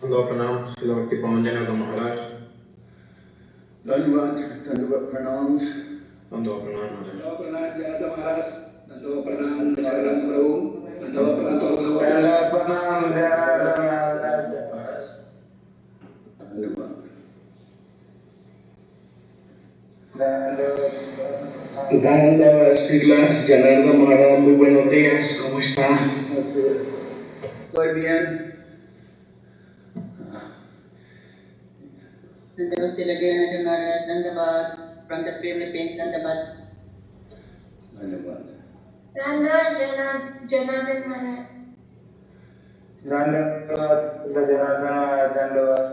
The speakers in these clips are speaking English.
दो प्रणाम श्री भक्ति पवन जनार्दन महाराज। धन्यवाद प्रणाम। दो प्रणाम महाराज। दो प्रणाम जनार्दन महाराज। दो प्रणाम चरण प्रभु। दो प्रणाम todos horas। प्रणाम जनार्दन महाराज। धन्यवाद। Dando sigla, Janardo Maharaj, muy buenos días, ¿cómo está? Estoy bien. Namaste Lagana Maharaj, Dandavad, from the Philippines, Dandavad. धन्यवाद। Janardan Maharaj. धन्यवाद जनार्दन महाराज। धन्यवाद। धन्यवाद Dandavad.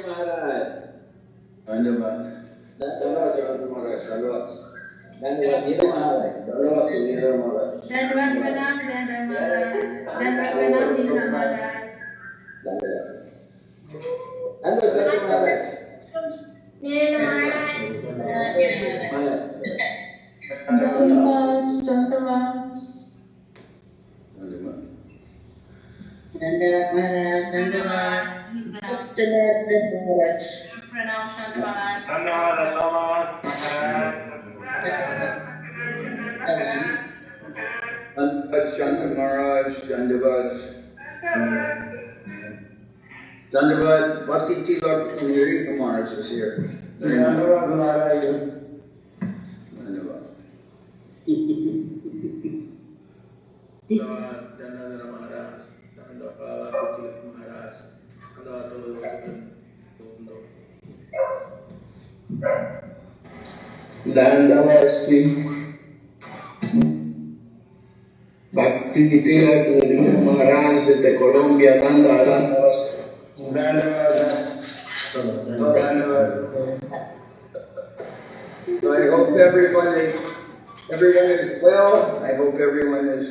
महाराज। धन्यवाद। धन्यवाद जनार्दन महाराज। धन्यवाद। धन्यवाद नीरज महाराज। धन्यवाद नीरज महाराज। Dandavat pranam Janardan Maharaj. Dandavat pranam Nila Maharaj. धन्यवाद। धन्यवाद सत्य महाराज। Nila Maharaj. Dandavad, Dandavad. धन्यवाद। Dandavad Maharaj, Dandavad. Janardan Maharaj. Pranam Sant Maharaj. धन्यवाद धन्यवाद Dandavad Shankar Maharaj, Dandavad. Dandavad Bhakti Tilak Nirika Maharaj is here. धन्यवाद महाराज। धन्यवाद। धन्यवाद महाराज। धन्यवाद तिलक महाराज। Dandavasti, Bhakti Tilak Maharaj desde Colombia, Dandavasti. So I hope everyone is well. I hope everyone is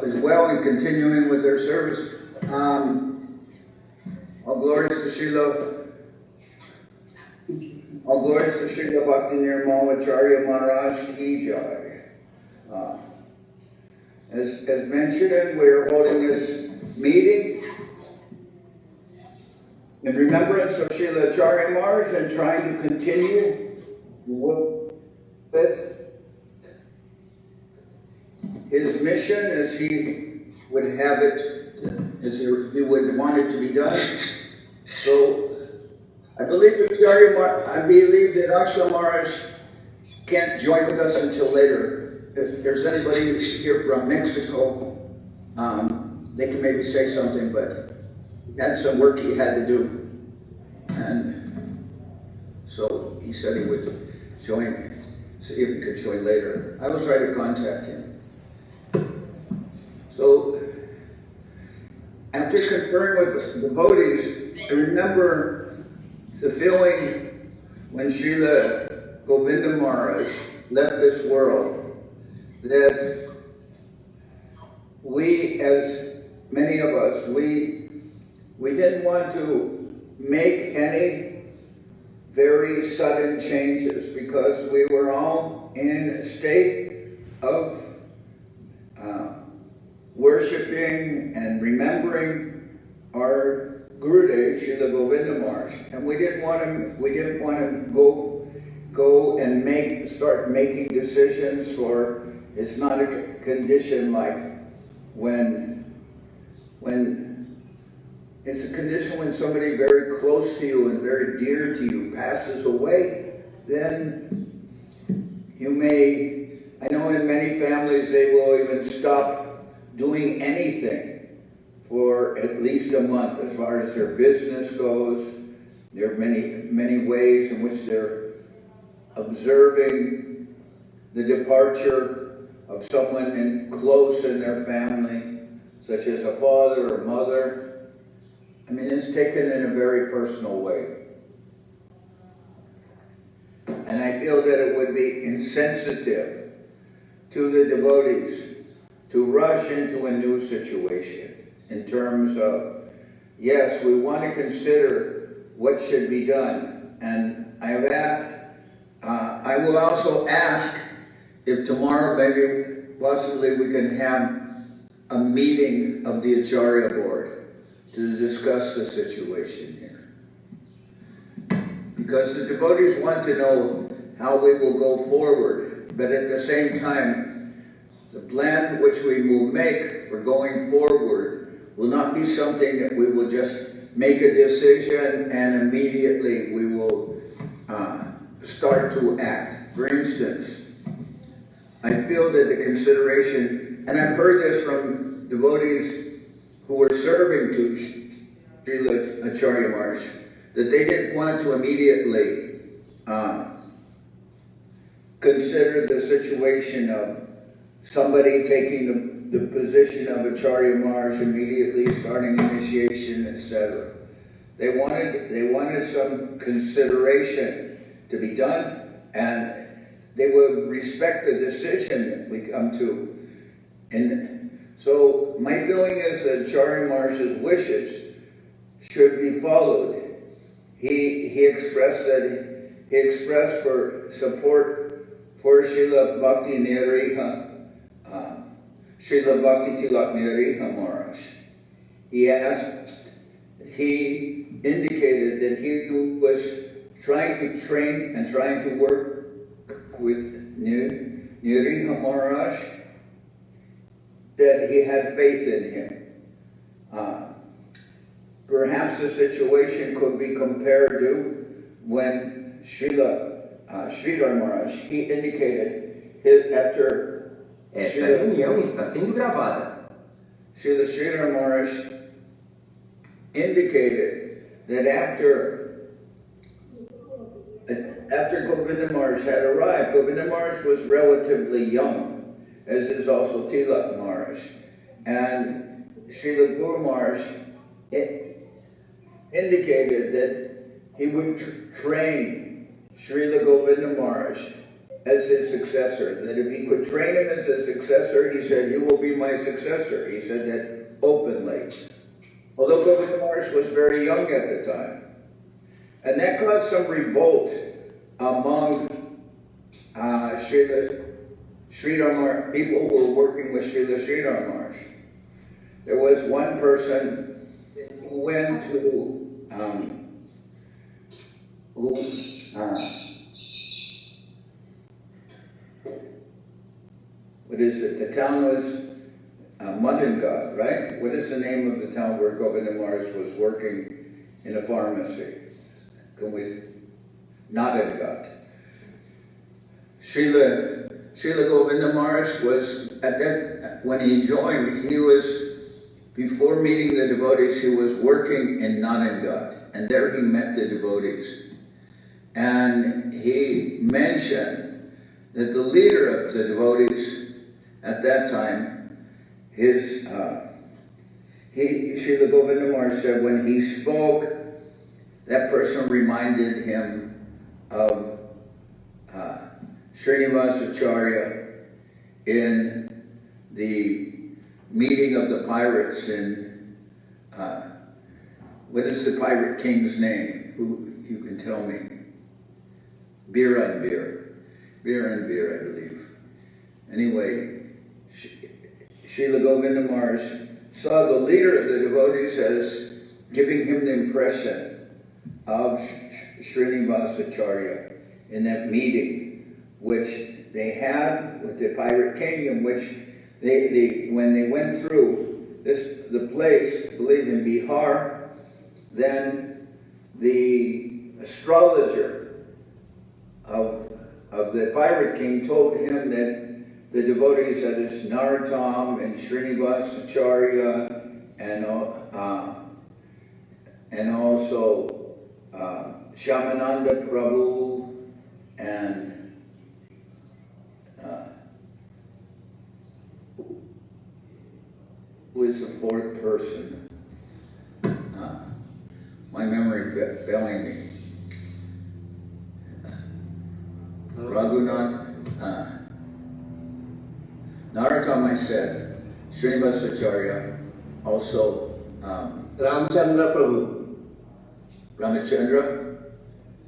is well and continuing with their service. All glories to Srila. All glories to Srila Bhakti Nirmalacharya Maharaj Ki Jai. As mentioned, we're holding this meeting in remembrance of Srila Acharya Maharaj and trying to continue with his mission as he would have it, as he would want it to be done. So I believe that Aksha Maharaj can't join with us until later. If there's anybody here from Mexico, they can maybe say something, but he had some work he had to do. And so he said he would join, see if he could join later. I will try to contact him. So after conferring with the devotees, I remember the feeling when Srila Govinda Maharaj left this world, that we, as many of us, we didn't want to make any very sudden changes because we were all in a state of worshiping and remembering our Gurudev, Srila Govinda Maharaj, and we didn't want to go and start making decisions for. It's not a condition like when it's a condition when somebody very close to you and very dear to you passes away, then you may, I know in many families they will even stop doing anything for at least a month as far as their business goes. There are many ways in which they're observing the departure of someone close in their family, such as a father or mother. I mean, it's taken in a very personal way. And I feel that it would be insensitive to the devotees to rush into a new situation in terms of, yes, we want to consider what should be done. And I have I will also ask if tomorrow maybe possibly we can have a meeting of the Acharya board to discuss the situation here. Because the devotees want to know how we will go forward, but at the same time, the plan which we will make for going forward will not be something that we will just make a decision and immediately we will start to act. For instance, I feel that the consideration, and I've heard this from devotees who were serving to Srila Acharya Maharaj, that they didn't want to immediately consider the situation of somebody taking the position of Acharya Maharaj immediately, starting initiation, etc. They wanted some consideration to be done, and they would respect the decision that we come to. And so my feeling is that Acharya Maharaj's wishes should be followed. He expressed for support for Srila Bhakti Niriha, Srila Bhakti Tilak Niriha Maharaj. He indicated that he was trying to train and trying to work with Niriha Maharaj, that he had faith in him. Perhaps the situation could be compared to when Sridhar Maharaj, he indicated after Essa reunião está sendo gravada. Sridhar Maharaj indicated that after Govinda Maharaj had arrived, Govinda Maharaj was relatively young, as is also Tilak Maharaj, and Srila Guru Maharaj indicated that he would train Srila Govinda Maharaj as his successor, that if he could train him as his successor, he said, "You will be my successor." He said that openly. Although Govinda Maharaj was very young at the time. And that caused some revolt among Sridhar Maharaj, people who were working with Sridhar Maharaj. There was one person who went to what is it? The town was Madangad, right? What is the name of the town where Govinda Maharaj was working in a pharmacy? Nadangad. Srila Govinda Maharaj was, when he joined, he was, before meeting the devotees, he was working in Nadangad, and there he met the devotees. And he mentioned that the leader of the devotees at that time, Srila Govinda Maharaj said when he spoke, that person reminded him of Srinivas Acharya in the meeting of the pirates in, what is the pirate king's name? Who, you can tell me. Bira and Beer, I believe. Anyway, Srila Govinda Maharaj saw the leader of the devotees as giving him the impression of Srinivas Acharya in that meeting, which they had with the pirate king, in which when they went through the place, I believe in Bihar, then the astrologer of the pirate king told him that the devotees, that is Narottam and Srinivas Acharya and also Shyamananda Prabhu and who is the fourth person? My memory failing me. Raghunath, Narottam, I said, Srinivas Acharya, also Ramchandra Prabhu. Ramachandra,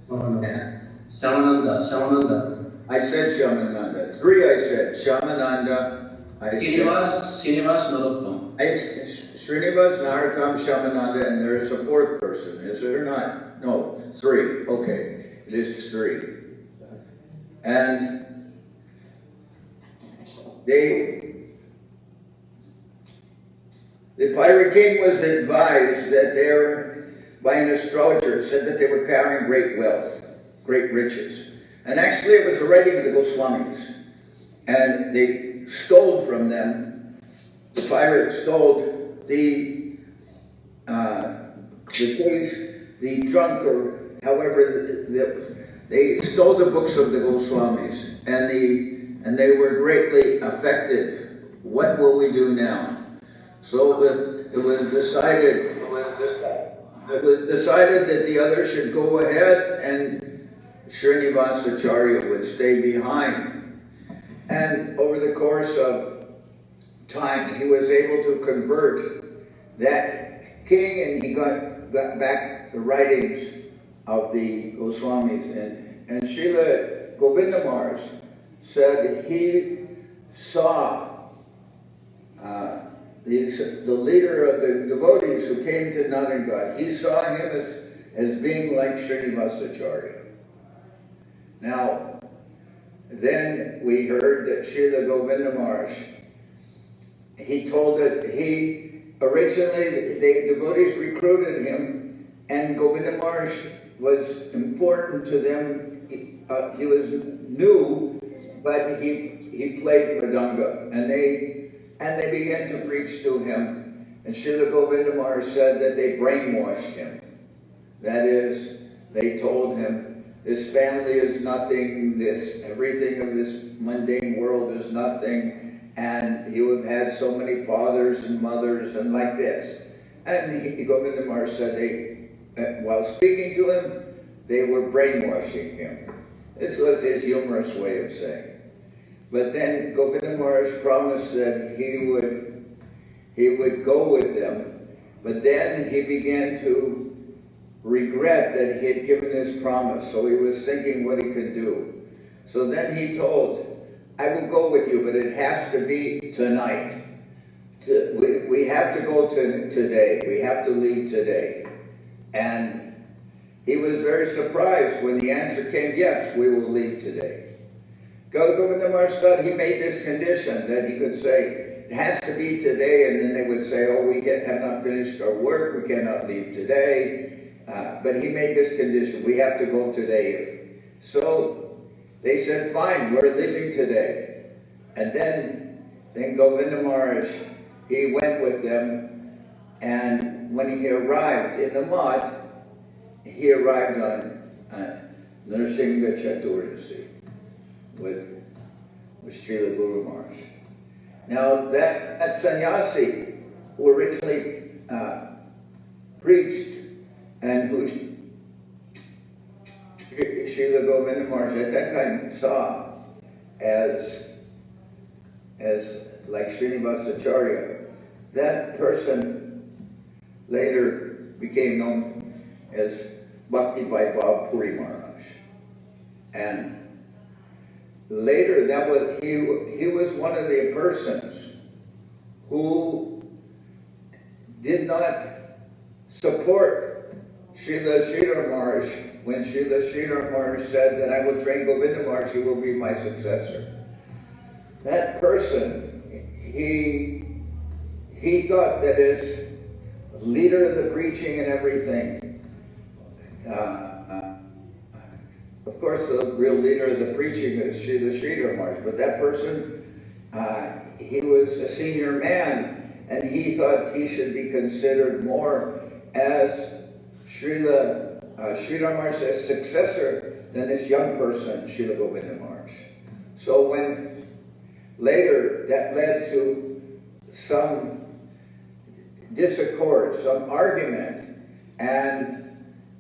and Shamananda. I said Shamananda. 3 I said. Shamananda. I said. Srinivas Narottam. Srinivas, Narottam, Shamananda, and there is a 4th person, is there not? No, 3. Okay, it is 3. And the pirate king was advised that they were, by an astrologer, said that they were carrying great wealth, great riches. And actually it was a writing of the Goswamis. And they stole from them, the pirates stole the thief, the drunk, or however, they stole the books of the Goswamis, and they were greatly affected. What will we do now? So it was decided that the others should go ahead and Srinivasacharya would stay behind. And over the course of time, he was able to convert that king, and he got back the writings of the Goswamis. And Srila Govindamars said he saw the leader of the devotees who came to Narangad. He saw him as being like Srinivasacharya. Now, then we heard that Srila Govindamars, he told that originally the devotees recruited him, and Govindamars was important to them. He was new, but he played mridanga, and they began to preach to him. And Srila Govindamars said that they brainwashed him. That is, they told him, this family is nothing, everything of this mundane world is nothing, and you have had so many fathers and mothers and like this. And Govindamars said while speaking to him, they were brainwashing him. This was his humorous way of saying. But then Govindamars promised that he would go with them. But then he began to regret that he had given his promise. So he was thinking what he could do. So then he told, I will go with you, but it has to be tonight. We have to go today. We have to leave today. And he was very surprised when the answer came, yes, we will leave today. Govindamars thought he made this condition that he could say, it has to be today, and then they would say, oh, we have not finished our work, we cannot leave today. But he made this condition, we have to go today. So they said, fine, we're leaving today. And then Govindamars, he went with them, and when he arrived in the mud, he arrived on Narsingha Chaturdasi with Srila Guru Maharaj. Now that sannyasi who originally preached and who Srila Govindamars at that time saw as like Srinivasacharya, that person later became known as Bhakti Vaibhav Puri Maharaj. And later, he was one of the persons who did not support Srila Sridhar Maharaj when Srila Sridhar Maharaj said that I will train Govindamars, he will be my successor. That person, he thought that as leader of the preaching and everything, of course, the real leader of the preaching is Srila Sridhar Maharaj, but that person, he was a senior man, and he thought he should be considered more as Srila Sridhar Maharaj's successor than this young person, Srila Govindamars. So when later that led to some disaccord, some argument, and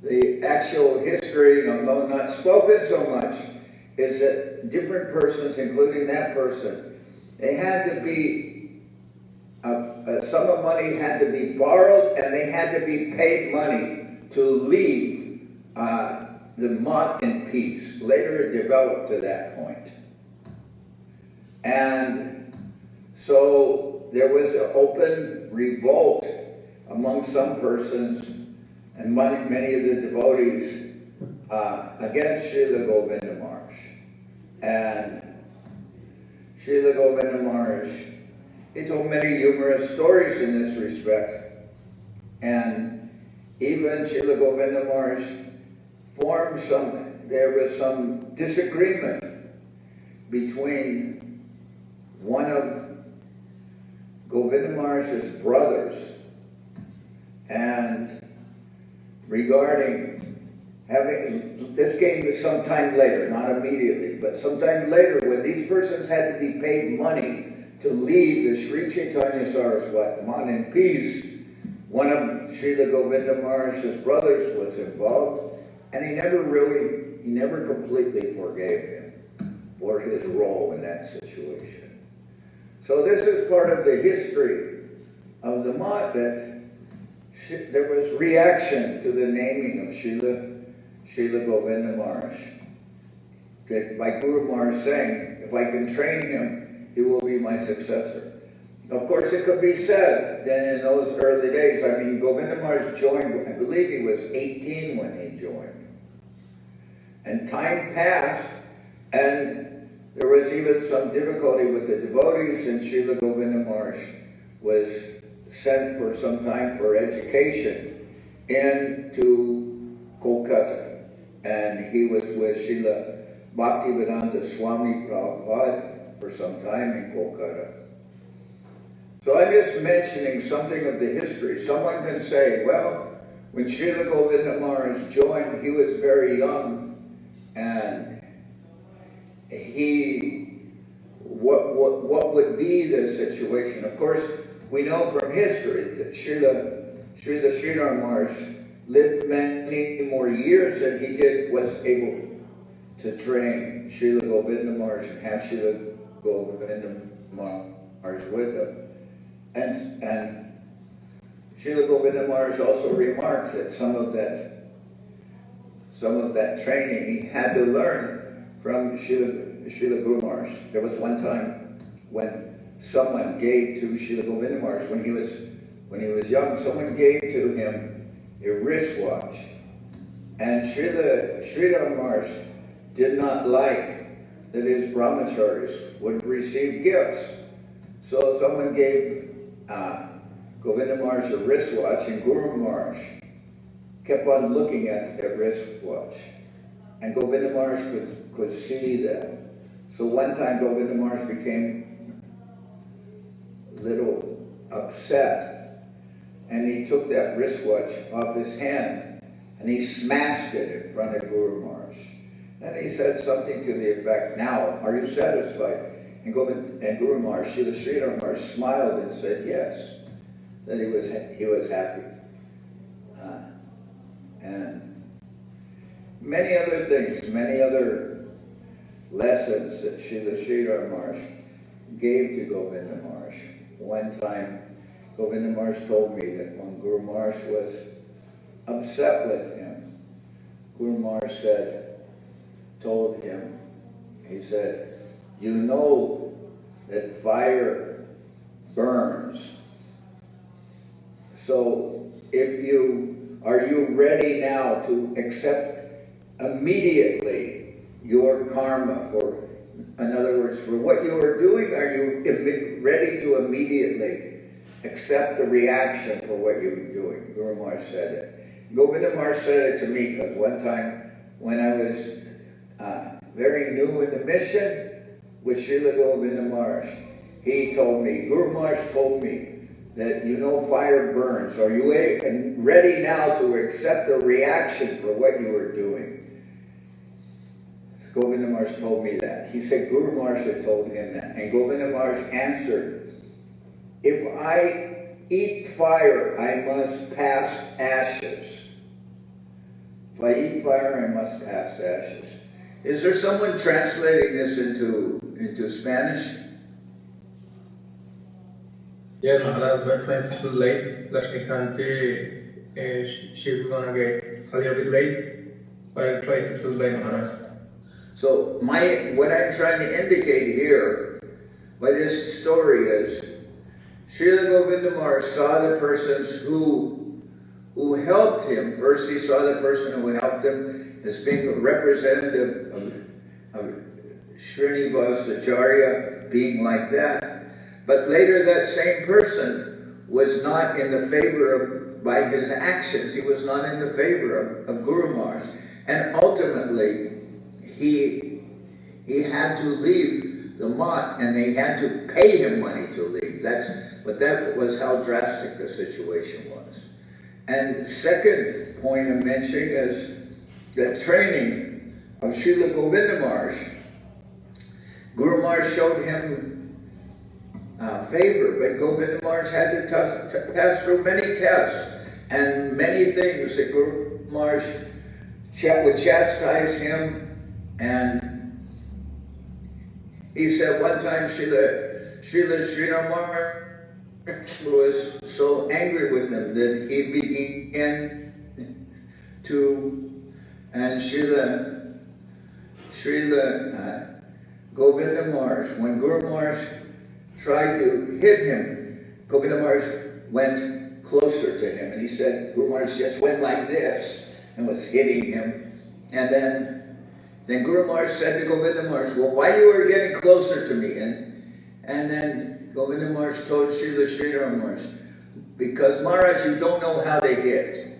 the actual history, although not spoken so much, is that different persons, including that person, they had to be, a sum of money had to be borrowed, and they had to be paid money to leave the Mat in peace. Later it developed to that point. And so there was an open revolt among some persons and many of the devotees against Srila Govinda Maharaj. And Srila Govinda Maharaj, he told many humorous stories in this respect. And even Srila Govinda Maharaj there was some disagreement between one of Govinda Maharaj's brothers and regarding this came some time later, not immediately, but sometime later when these persons had to be paid money to leave the Sri Chaitanya Saraswati Mat in peace. One of Srila Govinda Maharaj's brothers was involved, and he never completely forgave him for his role in that situation. So this is part of the history of the Mat, that there was reaction to the naming of Srila Govinda Maharaj. By Guru Maharaj saying, if I can train him, he will be my successor. Of course, it could be said that in those early days, I mean, Govinda Maharaj joined, I believe he was 18 when he joined. And time passed, and there was even some difficulty with the devotees, and Srila Govinda Maharaj was sent for some time for education into Kolkata. And he was with Srila Bhaktivedanta Swami Prabhupada for some time in Kolkata. So I'm just mentioning something of the history. Someone can say, well, when Srila Govinda Maharaj joined, he was very young, and what would be the situation? Of course, we know from history that Srila Sridhar Maharaj lived many more years than he was able to train Srila Govinda Maharaj and have Srila Govinda Maharaj with him. And Srila Govinda Maharaj also remarked that some of that training he had to learn from Srila Guru Maharaj. There was one time when someone gave to Srila Govinda Maharaj, when he was young, someone gave to him a wristwatch. And Sridhar Maharaj did not like that his brahmacharis would receive gifts. So someone gave Govinda Maharaj a wristwatch, and Guru Maharaj kept on looking at that wristwatch. And Govinda Maharaj could see that. So one time Govinda Maharaj became a little upset, and he took that wristwatch off his hand and he smashed it in front of Guru Maharaj. And he said something to the effect, "Now, are you satisfied?" And Guru Maharaj, Sridhar Maharaj, smiled and said yes, that he was happy. And many other things, many other lessons that Sridhar Maharaj gave to Govinda Maharaj. One time, Govinda Maharaj told me that when Guru Maharaj was upset with him, Guru Maharaj told him, he said, "You know that fire burns. So are you ready now to accept immediately your karma in other words, for what you are doing, are you ready to immediately accept the reaction for what you're doing?" Guru Maharaj said it. Govinda Maharaj said it to me because one time when I was very new in the mission with Srila Govinda Maharaj, Guru Maharaj told me that fire burns. Are you ready now to accept a reaction for what you are doing? Govinda Maharaj told me that. He said Guru Maharaj had told him that. And Govinda Maharaj answered, "If I eat fire, I must pass ashes. If I eat fire, I must pass ashes." Is there someone translating this into Spanish? Yeah, Maharaj, but when it's too late, Lakshmikant, she's gonna get a little bit late. while trying to choose by Maharaj. So what I'm trying to indicate here by this story is Srila Govinda Maharaj saw the persons who helped him. First he saw the person who helped him as being a representative of Srinivas Acharya, being like that. But later that same person was not in the favor of, by his actions, he was not in the favor of Guru Maharaj. And ultimately, he had to leave the mat, and they had to pay him money to leave. That was how drastic the situation was. And second point I'm mentioning is the training of Srila Govinda Maharaj. Guru Maharaj showed him favor, but Govinda Maharaj had to pass through many tests and many things that Guru Maharaj would chastise him. And he said one time Srila Srinath Maharaj was so angry with him that he began to, and Srila Govinda Maharaj, when Guru Maharaj tried to hit him, Govinda Maharaj went closer to him, and he said Guru Maharaj just went like this and was hitting him. And then Guru Maharaj said to Govinda Maharaj, well, why you were getting closer to me? And then Govinda Maharaj told Srila Sridhar Maharaj, because Maharaj, you don't know how to hit.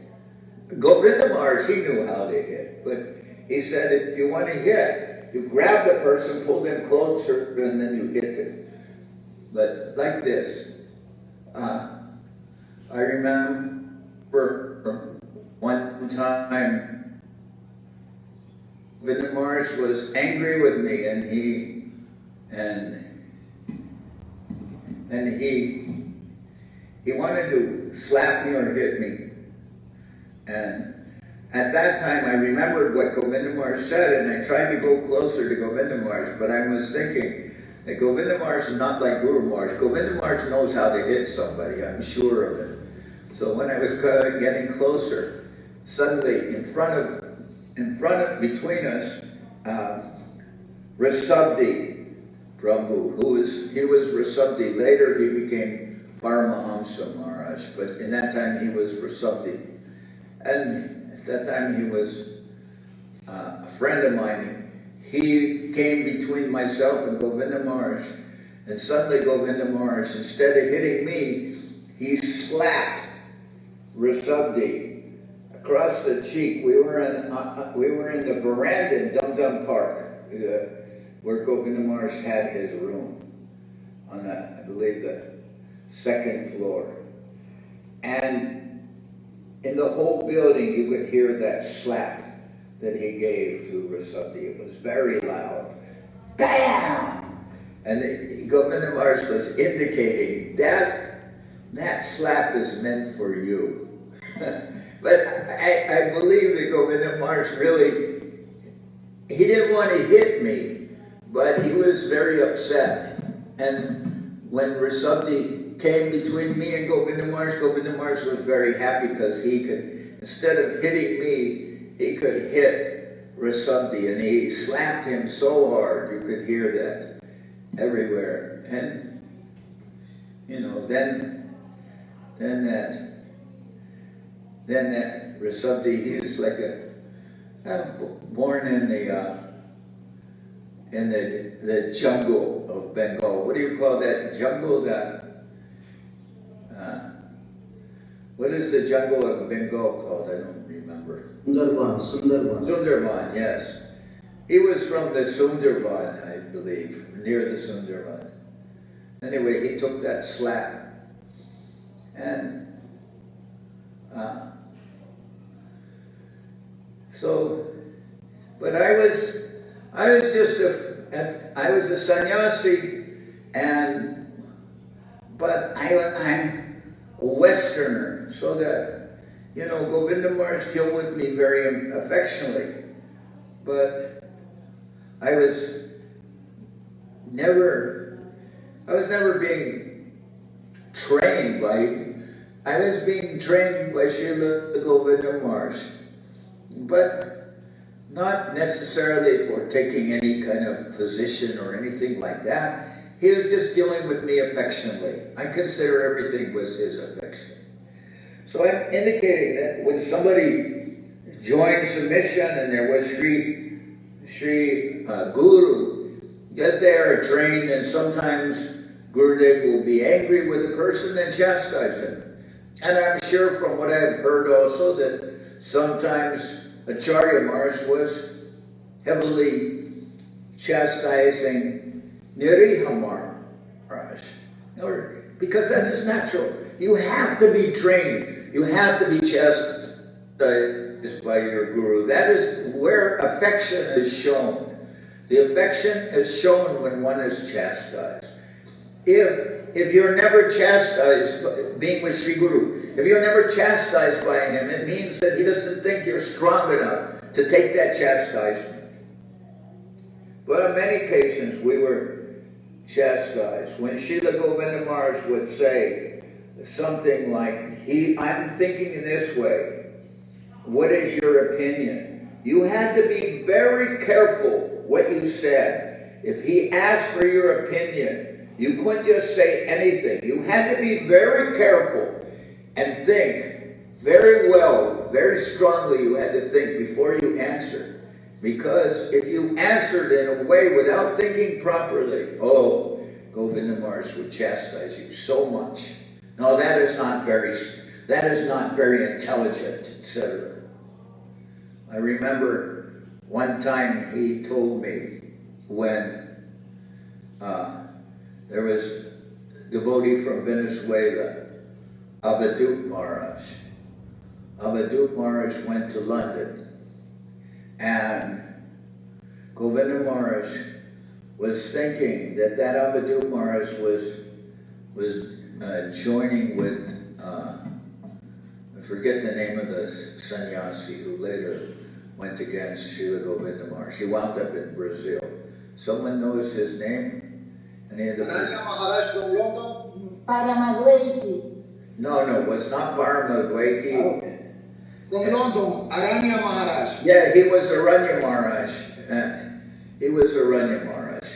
Govinda Maharaj, he knew how to hit, but he said if you want to hit, you grab the person, pull them closer, and then you hit it. But like this, I remember one time Govinda Maharaj was angry with me, and he wanted to slap me or hit me. And at that time, I remembered what Govinda Maharaj said, and I tried to go closer to Govinda Maharaj, but I was thinking that Govinda Maharaj is not like Guru Maharaj. Govinda Maharaj knows how to hit somebody, I'm sure of it. So when I was getting closer, suddenly in front of between us, Rasabdi Prabhu, he was Rasabdi. Later he became Paramahamsa Maharaj, but in that time he was Rasabdi. And at that time he was a friend of mine. He came between myself and Govinda Maharaj, and suddenly Govinda Maharaj, instead of hitting me, he slapped Rasabdi across the cheek. We were in the veranda in Dum Dum Park, where Govinda Maharaj had his room on I believe the second floor. And in the whole building, you could hear that slap that he gave to Rasabdi. It was very loud. Bam! And Govinda Maharaj was indicating that slap is meant for you. But I believe that Govinda Maharaj really, he didn't want to hit me, but he was very upset. And when Rasabdi came between me and Govinda Maharaj was very happy because he could, instead of hitting me, he could hit Rasabdi, and he slapped him so hard you could hear that everywhere. And then that Rasabdi, he was like born in the jungle of Bengal. What do you call that jungle? What is the jungle of Bengal called? I don't remember. Sundarban, yes. He was from the Sundarban, I believe, near the Sundarban. Anyway, he took that slap. And but I was a sannyasi, but I'm a Westerner, so that, Govinda Maharaj dealt with me very affectionately, but I was never being trained by, I was being trained by Srila Govinda Maharaj, but not necessarily for taking any kind of position or anything like that. He was just dealing with me affectionately. I consider everything was his affection. So I'm indicating that when somebody joins the mission and there was Sri Guru, that they are trained, and sometimes Gurudev will be angry with a person and chastise him. And I'm sure from what I've heard also that sometimes Acharya Maharaj was heavily chastising Niriha Maharaj, because that is natural. You have to be trained. You have to be chastised by your guru. That is where affection is shown. The affection is shown when one is chastised. If you're never chastised, being with Sri Guru, if you're never chastised by him, it means that he doesn't think you're strong enough to take that chastisement. But on many occasions we were chastised. When Srila Govinda Maharaj would say something like, I'm thinking in this way, what is your opinion? You had to be very careful what you said. If he asked for your opinion, you couldn't just say anything. You had to be very careful and think very well, very strongly. You had to think before you answered. Because if you answered in a way without thinking properly, Govinda Maharaj would chastise you so much. No, that is not very intelligent, etc. I remember one time he told me when there was a devotee from Venezuela, Avadut Maharaj. Avadut Maharaj went to London, and Govinda Maharaj was thinking that Avadut Maharaj was joining with, I forget the name of the sannyasi who later went against Srila Govinda Maharaj. He wound up in Brazil. Someone knows his name? Maharaj from London? Paramadwaiti. No, it was not Paramadwaiti. Okay. From London, Aranya Maharaj. Yeah, he was Aranya Maharaj. He was Aranya Maharaj,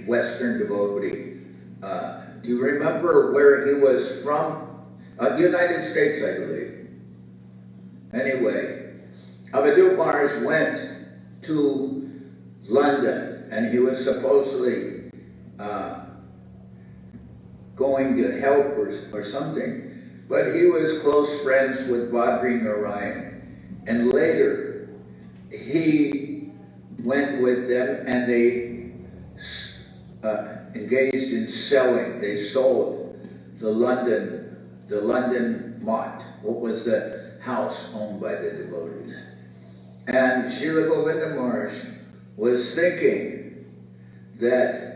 Western devotee. Do you remember where he was from? The United States, I believe. Anyway, Avadut Maharaj went to London, and he was supposedly going to help or something, but he was close friends with Badri Narayan, and later he went with them and they engaged in selling. They sold the London Mott, what was the house owned by the devotees. And Srila Govinda Maharaj was thinking that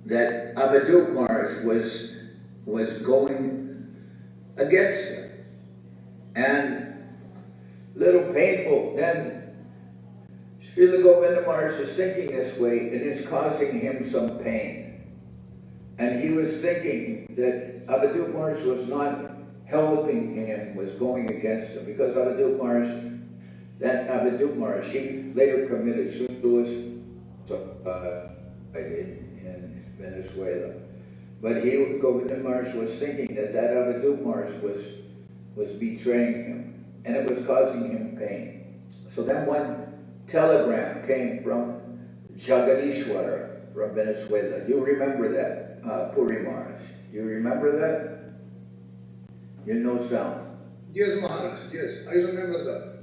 Avadut Maharaj was going against him. And little painful, then Srila Govinda Maharaj is thinking this way, and it's causing him some pain. And he was thinking that Avadut Maharaj was not helping him, was going against him, because Avadut Maharaj, he later committed suicide in Venezuela. But Govinda Maharaj was thinking that Avadut Maharaj was betraying him, and it was causing him pain. So then one telegram came from Jagadishwara from Venezuela. You remember that, Puri Maharaj? You remember that? You know sound. Yes, Maharaj, yes, I remember that.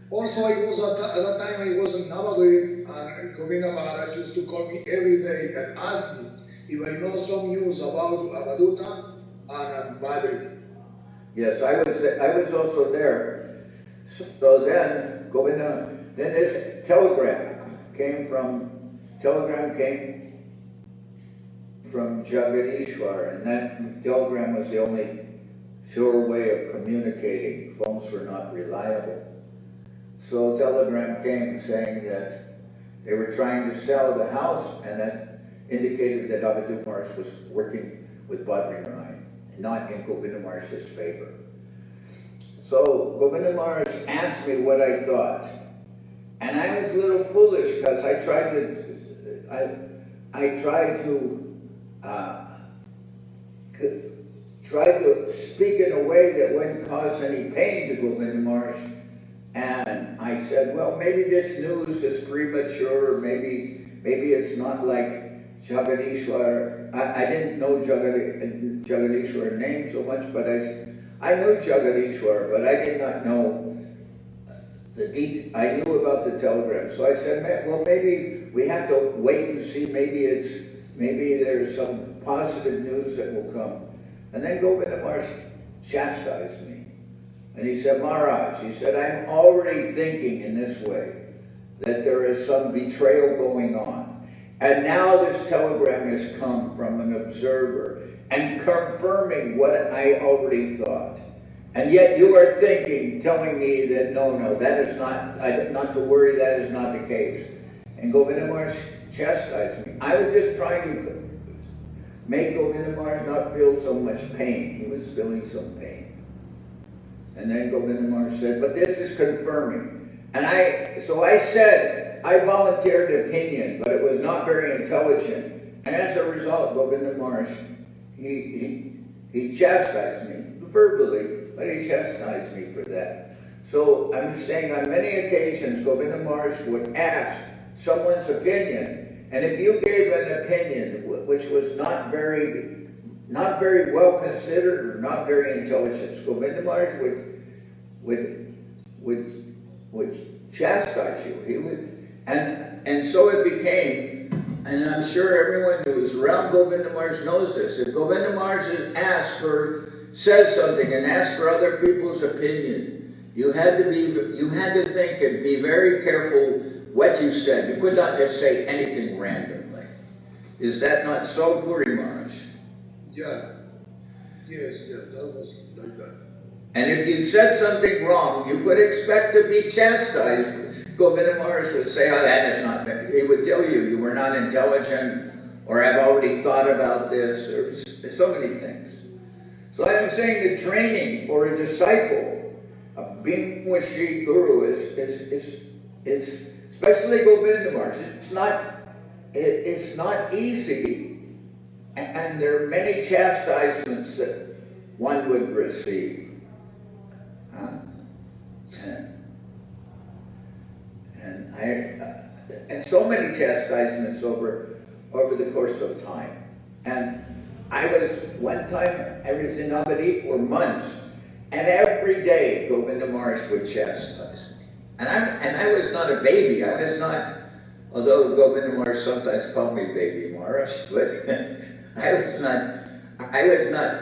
Also, I was at that time I was in Navadvip, and Govinda Maharaj used to call me every day and ask me if I know some news about Avaduta and Badri. Yes, I was also there. So then this telegram came from Jagadishwar, and that telegram was the only sure way of communicating. Phones were not reliable. So a telegram came saying that they were trying to sell the house, and that indicated that Avadut Maharaj was working with Badri Narayan, not in Govinda Maharaj's favor. So Govinda Maharaj asked me what I thought, And I was a little foolish because I tried to speak in a way that wouldn't cause any pain to Govinda Maharaj. And I said, well, maybe this news is premature, or maybe it's not like Jagadishwar. I didn't know Jagadishwar name so much, but I knew Jagadishwar, but I did not know I knew about the telegram. So I said, well, maybe we have to wait and see. Maybe there's some positive news that will come. And then Govinda Maharaj chastised me. And he said, Maharaj, he said, I'm already thinking in this way, that there is some betrayal going on. And now this telegram has come from an observer and confirming what I already thought. And yet you are telling me that no, that is not to worry, that is not the case. And Govinda Maharaj chastised me. I was just trying to make Govinda Maharaj not feel so much pain. He was feeling some pain. And then Govinda Maharaj said, but this is confirming. And so I said, I volunteered opinion, but it was not very intelligent. And as a result, Govinda Maharaj, he chastised me verbally, but he chastised me for that. So I'm saying on many occasions, Govinda Maharaj would ask someone's opinion, and if you gave an opinion which was not very well considered or not very intelligent, Govinda Maharaj would chastise you. He would, and so it became, and I'm sure everyone who is around Govinda Maharaj knows this. If Govinda Maharaj says something and asks for other people's opinion, you had to think and be very careful what you said. You could not just say anything randomly. Is that not so, Puri Maharaj? Yeah. Yes, that was like that. And if you said something wrong, you could expect to be chastised. Govinda Maharaj would say, oh, that is not fair. He would tell you were not intelligent, or I've already thought about this, or so many things. So I'm saying the training for a disciple of being with Sri Guru is especially Govinda Maharaj. It's not easy, and there are many chastisements that one would receive. And so many chastisements over the course of time. And one time I was in Navadvip for months, and every day Govinda Maharaj would chastise me. And I was not a baby. I was not, although Govinda Maharaj sometimes called me baby Maharaj, but I was not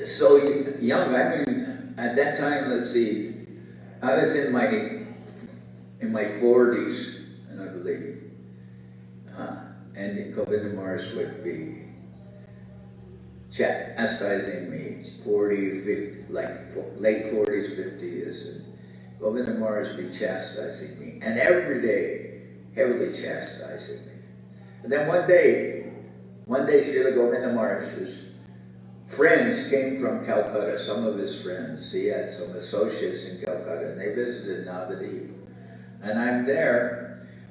so young. I mean, at that time, let's see, I was in my 40s, and I believe. And Govinda Maharaj would be chastising me, 40, 50, like late 40s, 50s. And Govinda Maharaj would be chastising me. And every day, heavily chastising me. And then one day, Srila Govinda Maharaj's friends came from Calcutta, some of his friends. He had some associates in Calcutta, and they visited Navadvip. And I'm there,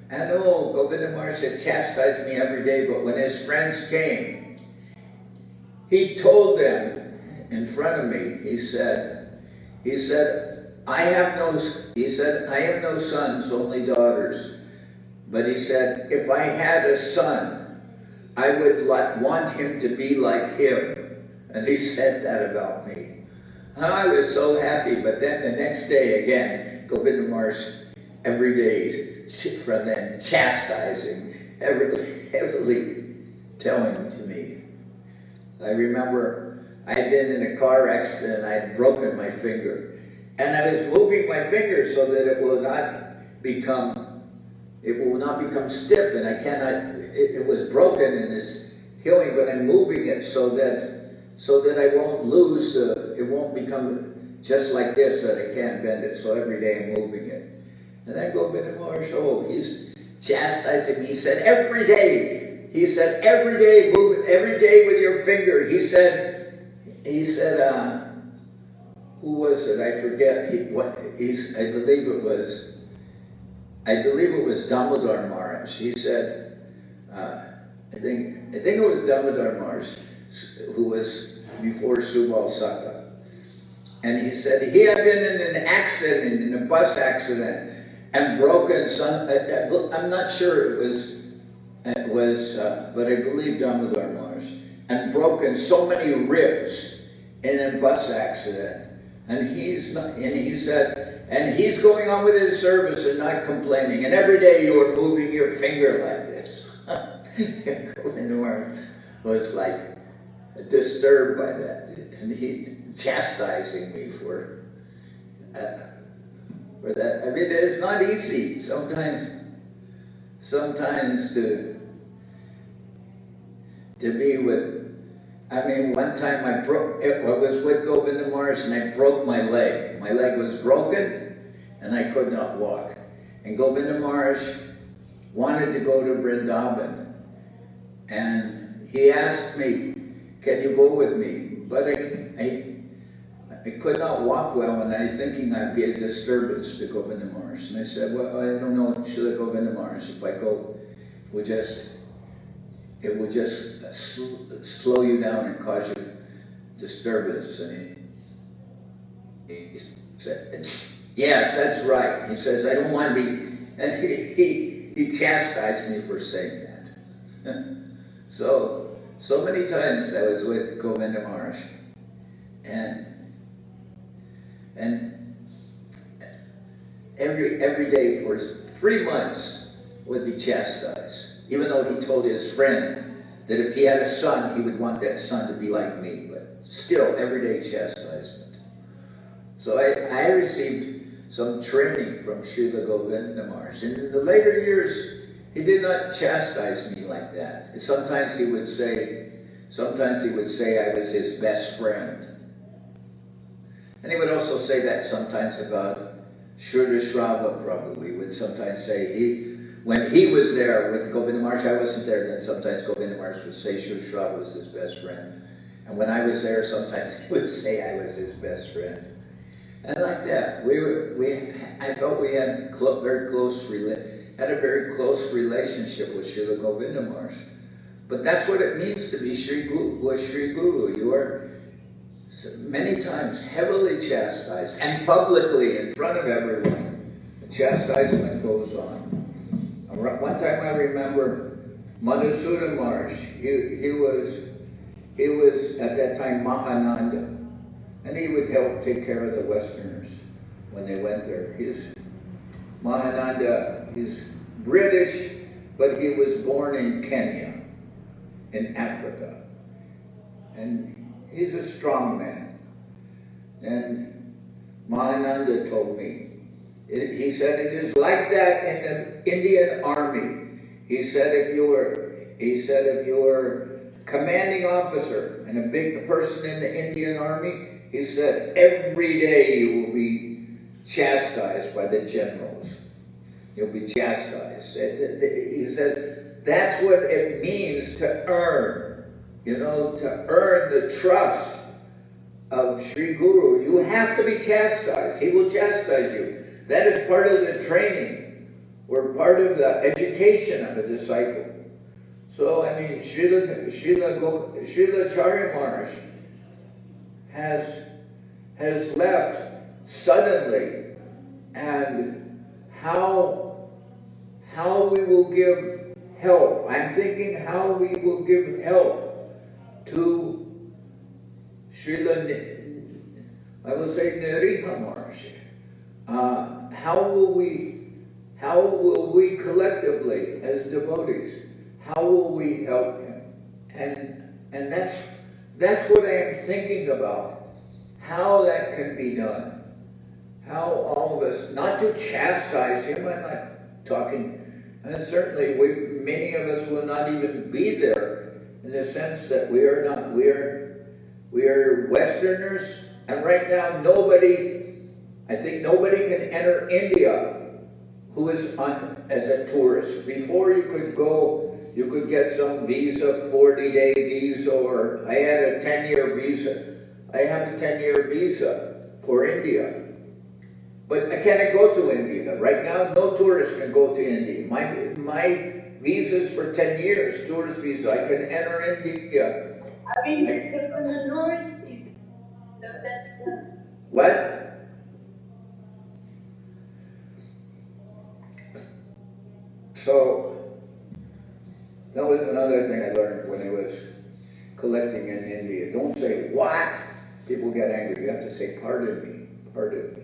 and Govinda Maharaj had chastised me every day, but when his friends came, he told them in front of me, he said, I have no sons, only daughters. But he said, if I had a son, I would want him to be like him. And he said that about me. I was so happy, but then the next day again, Govinda Maharaj every day from then chastising, heavily telling to me. I remember I had been in a car accident, I had broken my finger. And I was moving my finger so that it will not become stiff, and it was broken and is healing, but I'm moving it so that I won't lose, it won't become just like this, that I can't bend it. So every day I'm moving it. And then Govinda Maharaj, he's chastising me. He said, every day, move every day with your finger. He said, who was it? I forget. I believe it was, I believe it was Damodar Maharaj. He said, I think it was Damodar Maharaj, who was before Subal Saka. And he said he had been in an accident, in a bus accident, and broken some, I'm not sure it was, but I believe Damodar Maharaj, and broken so many ribs in a bus accident. And he said, and he's going on with his service and not complaining. And every day you were moving your finger like this. Govinda Maharaj was like disturbed by that. And he chastising me for that. I mean, it's not easy sometimes to be with. I mean, one time I was with Govinda Maharaj and I broke my leg. My leg was broken and I could not walk. And Govinda Maharaj wanted to go to Vrindavan. And he asked me, can you go with me? But I could not walk well, and I thinking I'd be a disturbance to Govinda Maharaj. And I said, well, I don't know, Srila Govinda Maharaj, if I go, it would just slow you down and cause you disturbance. And he said, yes, that's right. He says, I don't want to be, and he chastised me for saying that. So many times I was with Govinda Maharaj, and every day for 3 months would be chastised, even though he told his friend that if he had a son, he would want that son to be like me, but still, everyday chastisement. So I received some training from Srila Govinda Maharaj. And in the later years, he did not chastise me like that. Sometimes he would say I was his best friend. And he would also say that sometimes about Shrudha probably. He would sometimes say, when he was there with Govinda Maharaj, I wasn't there then, sometimes Govinda Maharaj would say Shrudha was his best friend. And when I was there, sometimes he would say I was his best friend. And like that, I felt we had a very close relationship with Srila Govinda Maharaj. But that's what it means to be Sri Guru. You are many times heavily chastised, and publicly in front of everyone. The chastisement goes on. One time I remember Madhusudan Maharaj. He was at that time Mahananda, and he would help take care of the Westerners when they went there. Mahananda is British, but he was born in Kenya, in Africa. And he's a strong man. And Mahananda told me, he said, it is like that in the Indian Army. He said, if you were commanding officer and a big person in the Indian Army, he said, every day you will be chastised by the generals. You'll be chastised. He says, that's what it means to earn, to earn the trust of Sri Guru. You have to be chastised. He will chastise you. That is part of the training, or part of the education of a disciple. So, I mean, Srila Acharya Maharaj has left suddenly, and how we will give help. I'm thinking how we will give help to I will say Nariha Maharaj. How will we collectively, as devotees, how will we help him? And that's what I am thinking about, how that can be done. How all of us, not to chastise him, I'm not talking, and certainly many of us will not even be there, in the sense that we are Westerners, and right now I think nobody can enter India who is as a tourist. Before you could go, you could get some visa, 40-day visa, or I had a 10-year visa. I have a 10-year visa for India. But can I go to India? Right now, no tourist can go to India. My visa's for 10 years, tourist visa. I can enter India. I mean, the north, What? So, that was another thing I learned when I was collecting in India. Don't say, what? People get angry. You have to say, pardon me, pardon me.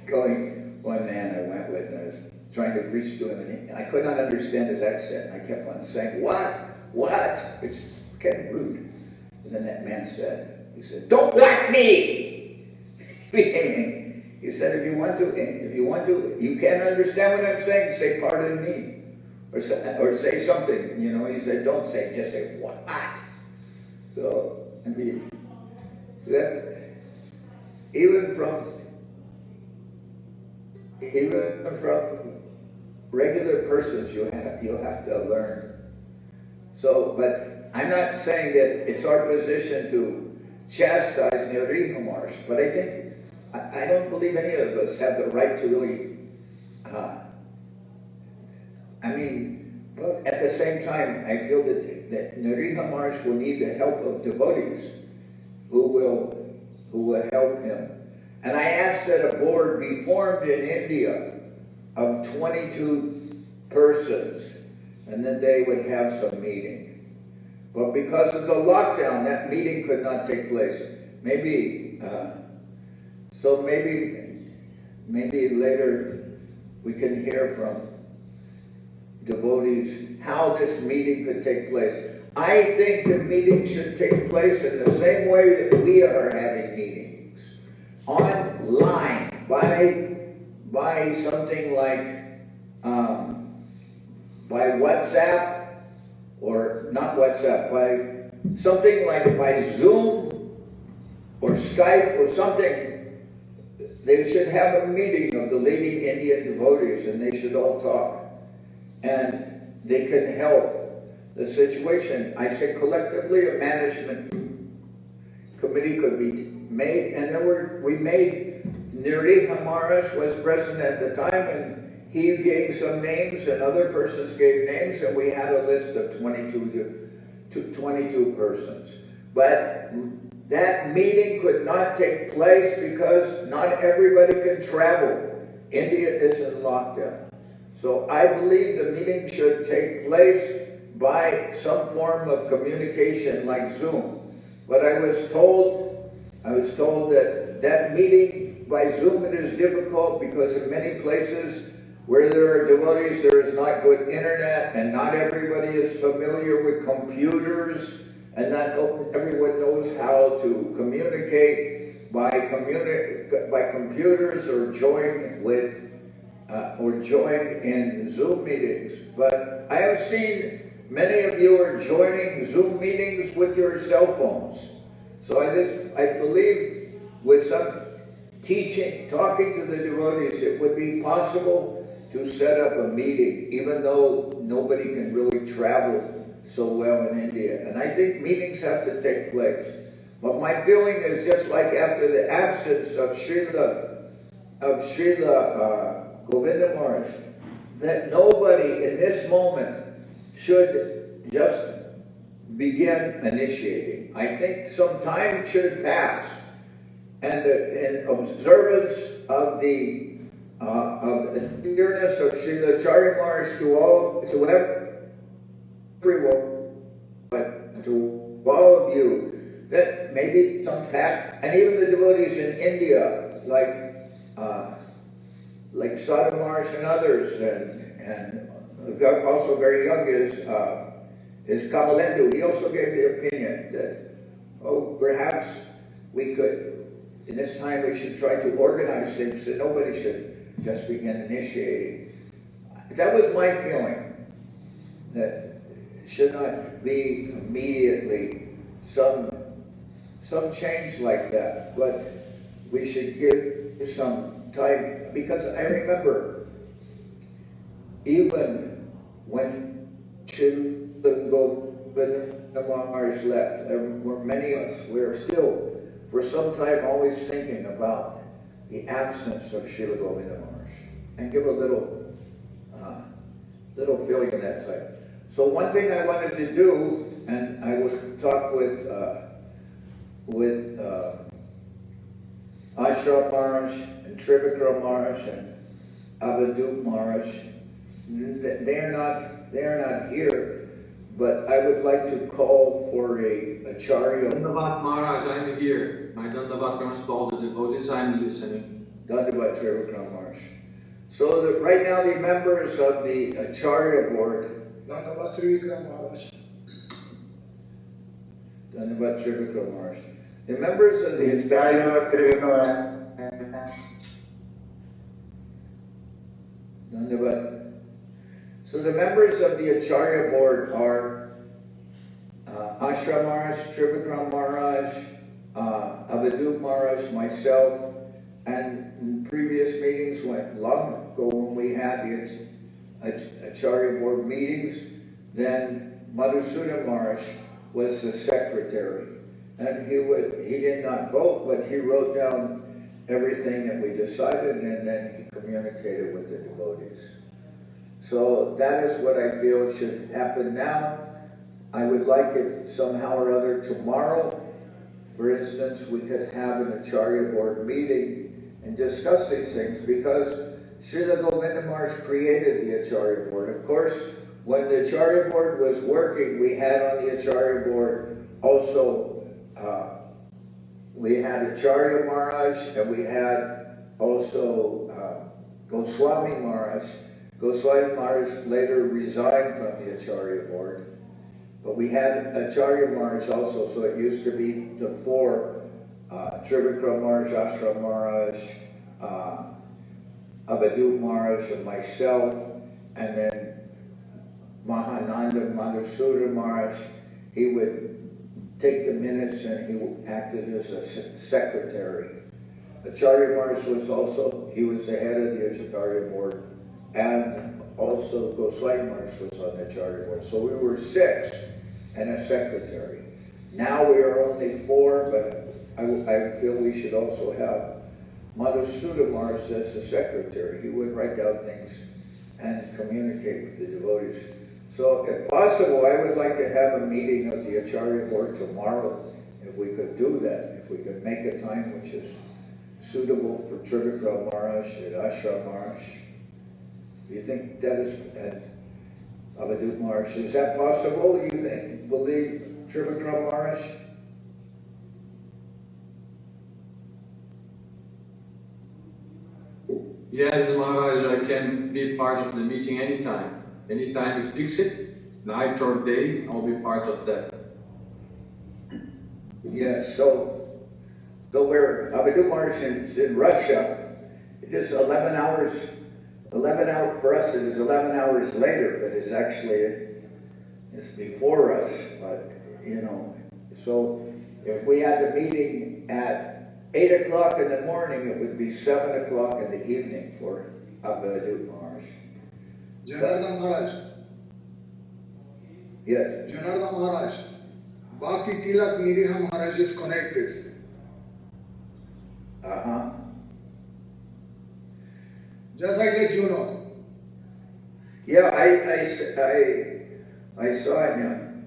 Going, one man I went with, and I was trying to preach to him, and I could not understand his accent. I kept on saying, what? Which is kind of rude. And then that man said, he said, don't whack me! He said, if you want to, you can't understand what I'm saying, say pardon me. Or say something, you know. He said, don't say, just say what? So, I mean, that, even from regular persons, you'll have to learn. So, but I'm not saying that it's our position to chastise Nirihimars, but I think, I don't believe any of us have the right to really, but at the same time, I feel that Nirihimars will need the help of devotees who will help him. And I asked that a board be formed in India of 22 persons, and then they would have some meeting. But because of the lockdown, that meeting could not take place. Maybe later we can hear from devotees how this meeting could take place. I think the meeting should take place in the same way that we are having meetings, online, by something like by WhatsApp, or not WhatsApp, by something like by Zoom or Skype or something. They should have a meeting of the leading Indian devotees, and they should all talk, and they can help the situation. I say collectively a management committee could be made, and we made, Nirihamaras was present at the time, and he gave some names and other persons gave names, and we had a list of 22 persons. But that meeting could not take place because not everybody can travel. India is in lockdown. So I believe the meeting should take place by some form of communication like Zoom. But I was told that meeting by Zoom, it is difficult because in many places where there are devotees, there is not good internet, and not everybody is familiar with computers, and not everyone knows how to communicate by computers or join in Zoom meetings. But I have seen many of you are joining Zoom meetings with your cell phones. So I believe with some teaching, talking to the devotees, it would be possible to set up a meeting, even though nobody can really travel so well in India. And I think meetings have to take place. But my feeling is just like after the absence of Srila Govinda Maharaj, that nobody in this moment should just begin initiating. I think some time should pass, and in observance of the dearness of Srila Charimars to everyone, but to all of you, that maybe some time, and even the devotees in India, like Sadhamars and others, and also very young is Kamalendu. He also gave the opinion that, perhaps we could, in this time we should try to organize things so nobody should just begin initiating. That was my feeling, that it should not be immediately some change like that, but we should give some time, because I remember even when Srila Govinda Maharaj left, there were many of us, we were still for some time always thinking about the absence of Srila Govinda Maharaj and give a little feeling of that type. So one thing I wanted to do, and I would talk with Ashram Maharaj and Trivikram Maharaj and Avadup Maharaj. They are not here, but I would like to call for a Acharya. Dandavat Maharaj, I'm here. My Dandavat comes to all the devotees, I'm listening. Dandavat Trivikram Maharaj. So that right now the members of the Acharya board, Dandavat Trivikram Maharaj. Dandavat Trivikram Maharaj. The members of the Dandavat. So the members of the Acharya board are Ashram Maharaj, Trivikram Maharaj, Avadup Maharaj, myself, and in previous meetings went long ago when we had the Acharya board meetings, then Madhusudan Maharaj was the secretary. And he did not vote, but he wrote down everything that we decided, and then he communicated with the devotees. So that is what I feel should happen now. I would like if somehow or other tomorrow, for instance, we could have an Acharya board meeting and discuss these things, because Srila Govinda Maharaj created the Acharya board. Of course, when the Acharya board was working, we had on the Acharya board also we had Acharya Maharaj, and we had also Goswami Maharaj. Goswami Maharaj later resigned from the Acharya board, but we had Acharya Maharaj also, so it used to be the four, Trivikram Maharaj, Ashram Maharaj, Avadup Maharaj, and myself, and then Mahananda Madhusudan Maharaj. He would take the minutes and he acted as a secretary. Acharya Maharaj was also, he was the head of the Acharya board, and also Goswami Maharaj was on the Acharya board. So we were 6 and a secretary. Now we are only 4, but I feel we should also have Madhusudan Maharaj as the secretary. He would write down things and communicate with the devotees. So if possible, I would like to have a meeting of the Acharya board tomorrow, if we could do that, if we could make a time which is suitable for Trivikram Maharaj and Ashram Maharaj. Do you think that is, and Avadup Maharaj, is that possible, you think? Believe Trivikram Maharaj? Yes, Maharaj, I can be part of the meeting anytime. Anytime you fix it, night or day, I'll be part of that. Yes, so where Avadup Maharaj is in Russia, it is 11 hours, for us it is 11 hours later, but it's actually, it's before us, but you know, so if we had the meeting at 8 o'clock in the morning, it would be 7 o'clock in the evening for Avadup Maharaj. Janardhan Maharaj. Yes. Janardhan Maharaj. Bhakti Tilak Niriha Maharaj is connected. Uh-huh. Just I let you know. Yeah, I saw him.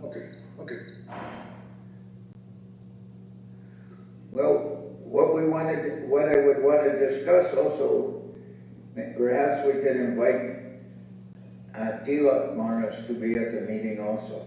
Okay. Well, what I would want to discuss also, perhaps we can invite Tilak Maharaj to be at the meeting also.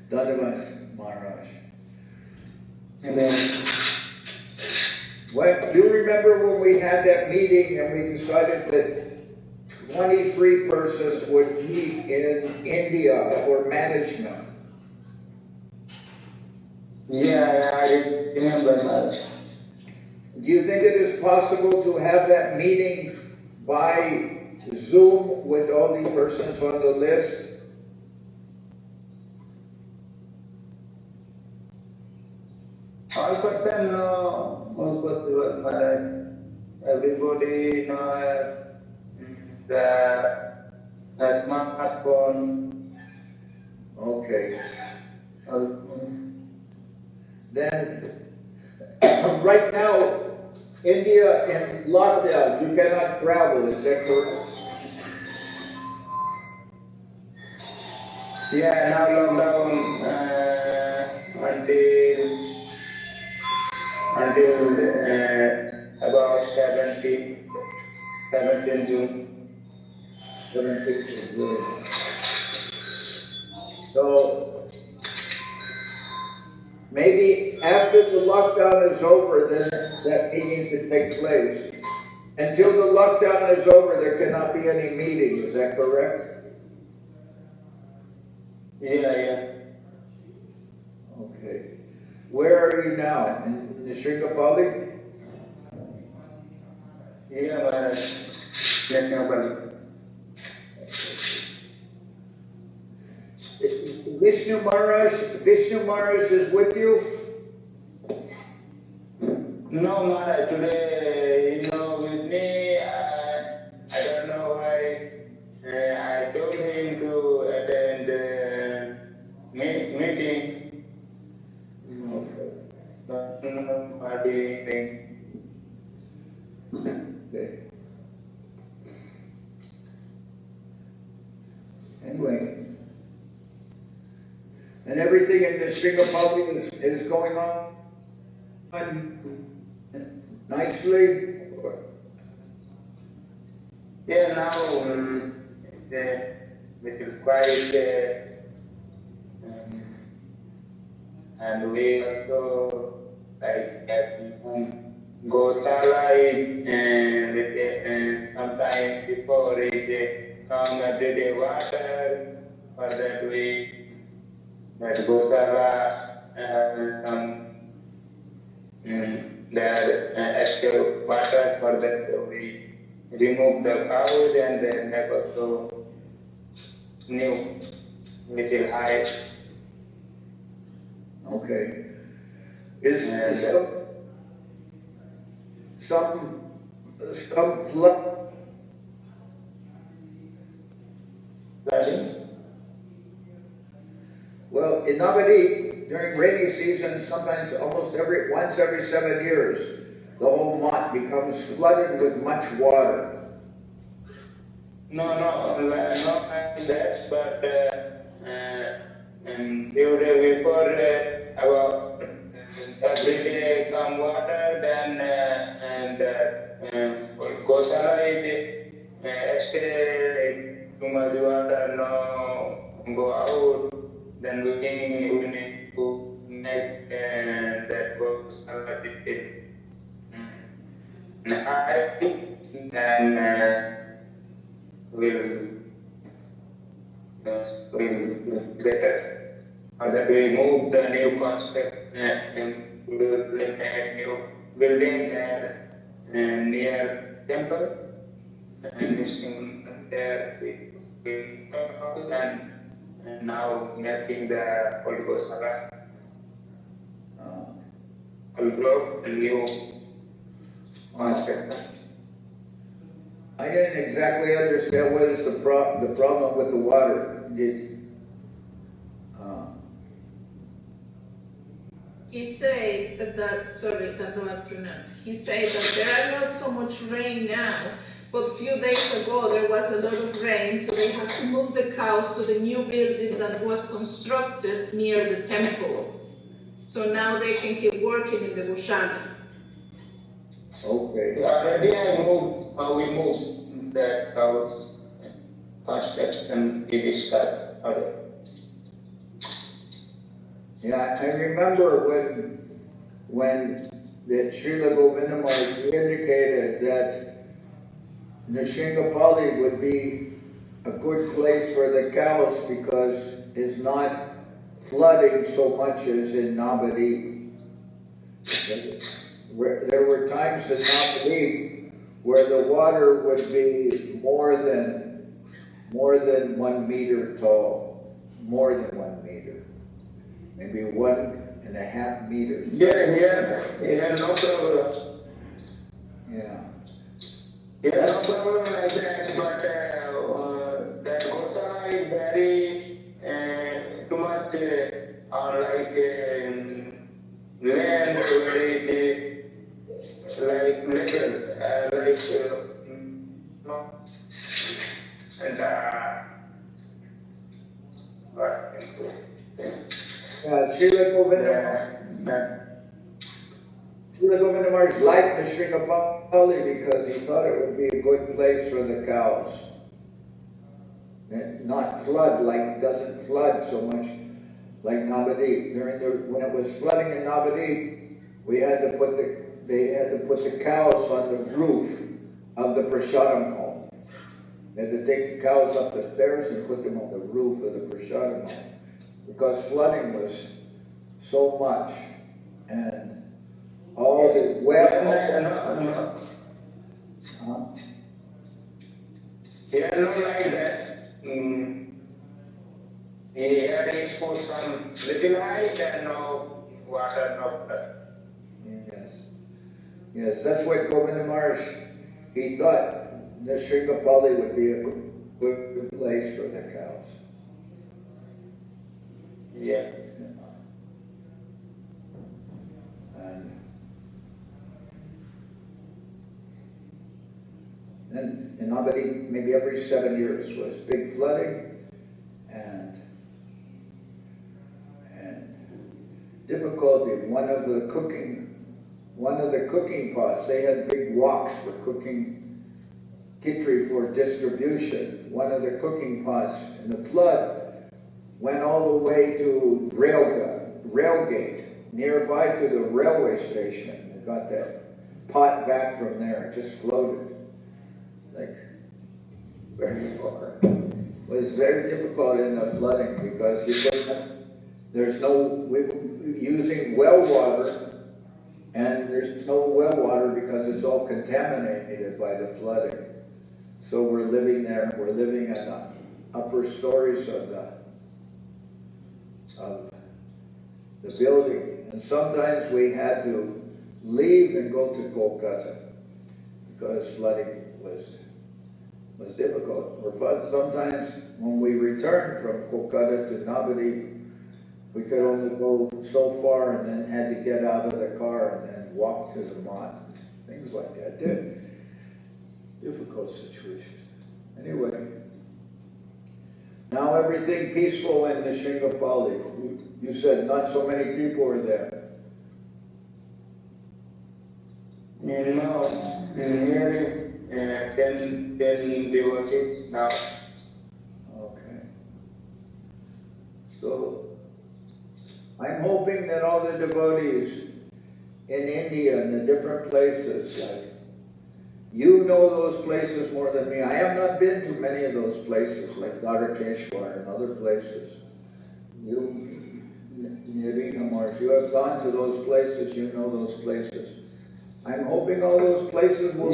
Dandavat Maharaj. What, do you remember when we had that meeting and we decided that 23 persons would meet in India for management? Yeah, I remember that. Do you think it is possible to have that meeting by Zoom with all the persons on the list? All person know most possible, Maharaj. Everybody know the smartphone. Okay. Mm. Then, right now, India in lockdown, you cannot travel, is that correct? Yeah, now lockdown until about 17 June. 17th of June. So, maybe after the lockdown is over, then that meeting could take place. Until the lockdown is over, there cannot be any meeting, is that correct? Yeah. Okay. Where are you now? In the Sringapali? Yeah, Maharaj. Yes, Maharaj. Vishnu Maharaj is with you? No, Maharaj. Today, with me, I don't know why. I told him to attend meeting. But no party thing. Okay. Anyway. And everything in the Sringapali is going on nicely? Yeah, now it is quite, and we also like Gosala is sometime before it come everyday water for that that Gosala some the extra water for that we remove the cows and then make also new little high. Okay. Is some flood? Flooding? Well, in Navadip, during rainy season, sometimes once every 7 years, the whole mott becomes flooded with much water. No, not like that, but few days before about every day come water, then Kosala is extra too much water, no go out, then we need to make that Kosala I think then will better. Or that we move the new construct and build a new building there near temple and there and now making the Holy Ghost globe and new construct. I didn't exactly understand what is the problem with the water. He said that, sorry, I don't know how to pronounce. He said that there are not so much rain now, but a few days ago there was a lot of rain, so they had to move the cows to the new building that was constructed near the temple. So now they can keep working in the Goshala. Okay. Already we moved the cows construction it is start already. Yeah, I remember when that Srila Govinda Maharaj indicated that Nishingapali would be a good place for the cows because it's not flooding so much as in Navadip. There were times in Navadip where the water would be more than 1 meter tall, more than 1 meter. Maybe 1.5 meters. Yeah, no problem. Yeah. Yeah, no problem like that, but that Gosala is very too much like land very like little no, and Srila Govindamar's liked the Sringapali because he thought it would be a good place for the cows. Not flood, doesn't flood so much like Navadip. When it was flooding in Navadip, they had to put the cows on the roof of the Prasadam home. They had to take the cows up the stairs and put them on the roof of the Prasadam home because flooding was so much, and all the He had no like that. He had exposed some little height and no water, no blood. Yes, that's what Govindamar, he thought the Sringapali would be a good place for the cows. Yeah. And in Navadip, maybe every 7 years was big flooding and difficulty. One of the cooking pots, they had big woks for cooking kitri for distribution. One of the cooking pots in the flood went all the way to Railgate, nearby to the railway station. They got that pot back from there, it just floated. Like very far. It was very difficult in the flooding because we're using well water, and there's no well water because it's all contaminated by the flooding. So we're living there. We're living in the upper stories of the building, and sometimes we had to leave and go to Kolkata because flooding was difficult. Or sometimes when we returned from Kolkata to Navadip, we could only go so far and then had to get out of the car and then walk to the mott. Things like that. Difficult situation. Anyway, now everything peaceful in the Sringapali. You said not so many people are there. No, nearly 10 devotees now. Okay. So, I'm hoping that all the devotees in India and the different places, like, you know those places more than me. I have not been to many of those places, like Dwarakeshwar and other places. You, Nirina you have gone to those places, you know those places. I'm hoping all those places will...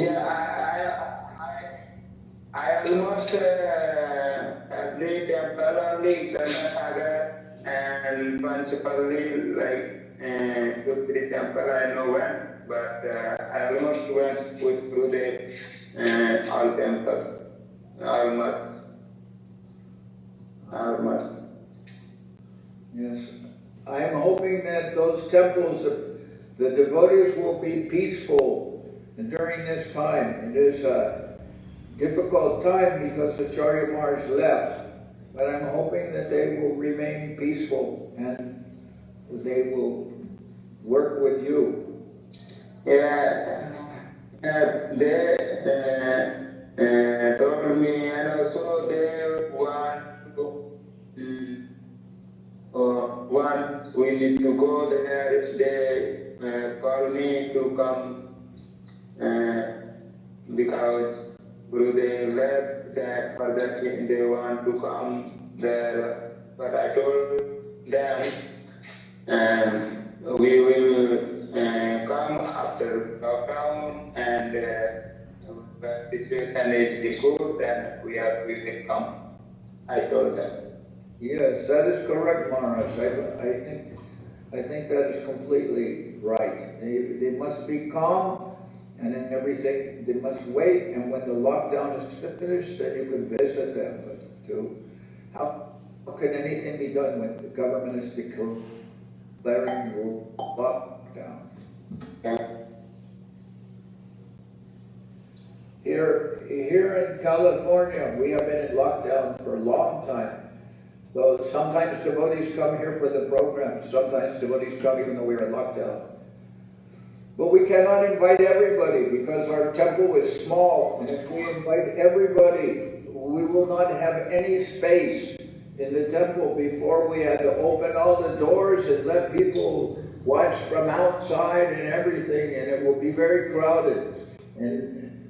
I almost every temple only Karnataka and Panchapalli, like 2-3 temple I know when, but I almost went through the all temples, almost. Yes, I am hoping that those temples, the devotees will be peaceful during this time. It is a difficult time because the Acharya Maharaj left, but I'm hoping that they will remain peaceful and they will work with you. Yeah, they told me, and also they want we need to go there. If they call me to come because Gurudev left, that for that they want to come there. But I told them we will come after lockdown, and the situation is good, then we will come. I told them. Yes, that is correct, Maharaj. I think I think that is completely right. They must be calm and then everything, they must wait, and when the lockdown is finished, then you can visit them. But how can anything be done when the government is declaring lockdown? Here in California, we have been in lockdown for a long time. So sometimes devotees come here for the program. Sometimes devotees come even though we're in lockdown. But we cannot invite everybody because our temple is small. And if we invite everybody, we will not have any space in the temple. Before we had to open all the doors and let people watch from outside and everything, and it will be very crowded.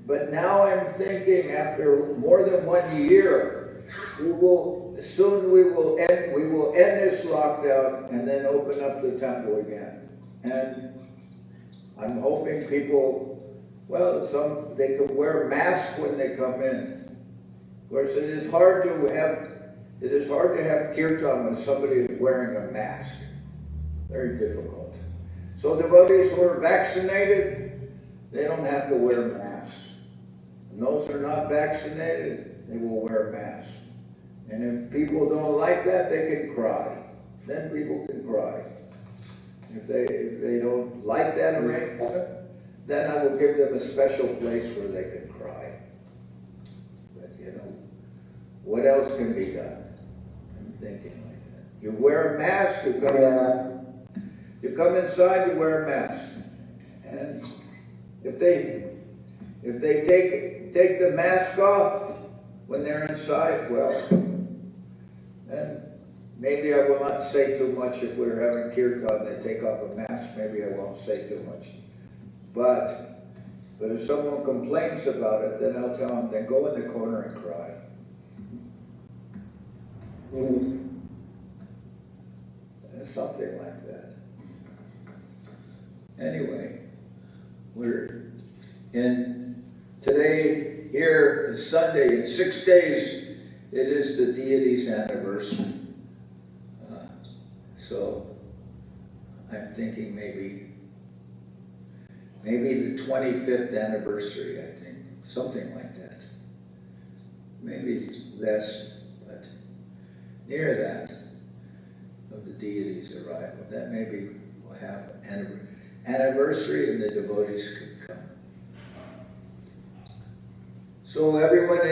But now I'm thinking, after more than 1 year, we will end this lockdown and then open up the temple again. And I'm hoping people, they can wear masks when they come in. Of course, it is hard to have kirtan when somebody is wearing a mask. Very difficult. So devotees who are vaccinated, they don't have to wear masks. And those who are not vaccinated, they will wear masks. And if people don't like that, they can cry. Then people can cry. If they don't like that arrangement, then I will give them a special place where they can cry. But what else can be done? I'm thinking like that. You wear a mask, you come inside, you wear a mask. And if they take the mask off when they're inside, then maybe I will not say too much. If we're having kirtan, they take off a mask, maybe I won't say too much. But if someone complains about it, then I'll tell them, then go in the corner and cry. Something like that. Anyway, today, here is Sunday. In 6 days, it is the deity's anniversary. So I'm thinking maybe the 25th anniversary, I think. Something like that. Maybe less, but near that, of the deity's arrival. That maybe we'll have an anniversary and the devotees could come. So everyone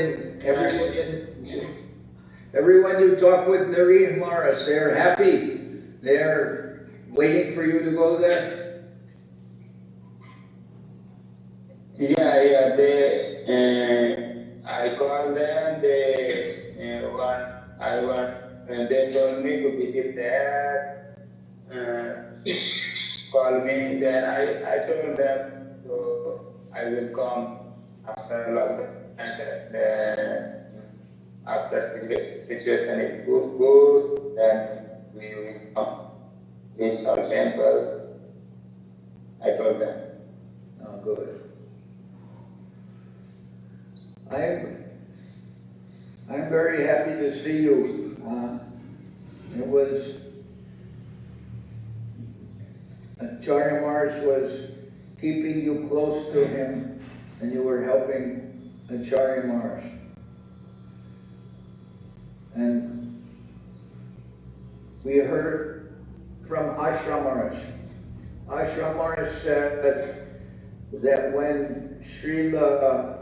you talk with Nari Maharaj, they're happy. They're waiting for you to go there. Yeah. I called them. They told me to visit there. Call me. Then I told them, so I will come after lockdown. And after the situation is good, then we will come visit our temple. I told them. Oh, good. I'm very happy to see you. Acharya Maharaj was keeping you close to him, and you were helping Acharya Maharaj. And we heard from Ashram Maharaj. Ashram Maharaj said that when Srila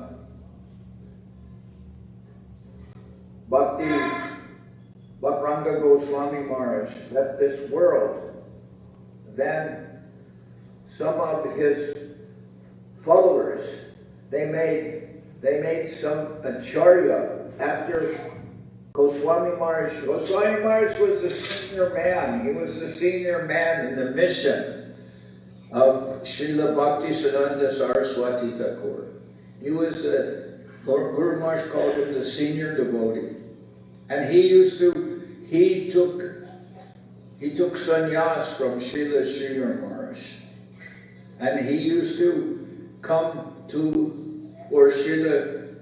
Bhaktiranga Goswami Maharaj left this world, then some of his followers, they made some acharya after Goswami Maharaj. Goswami Maharaj was the senior man. He was the senior man in the mission of Srila Bhaktisiddhanta Saraswati Thakur. He was Guru Maharaj called him the senior devotee. And he took sannyas from Srila Sridhar Maharaj. And he used to come to where Srila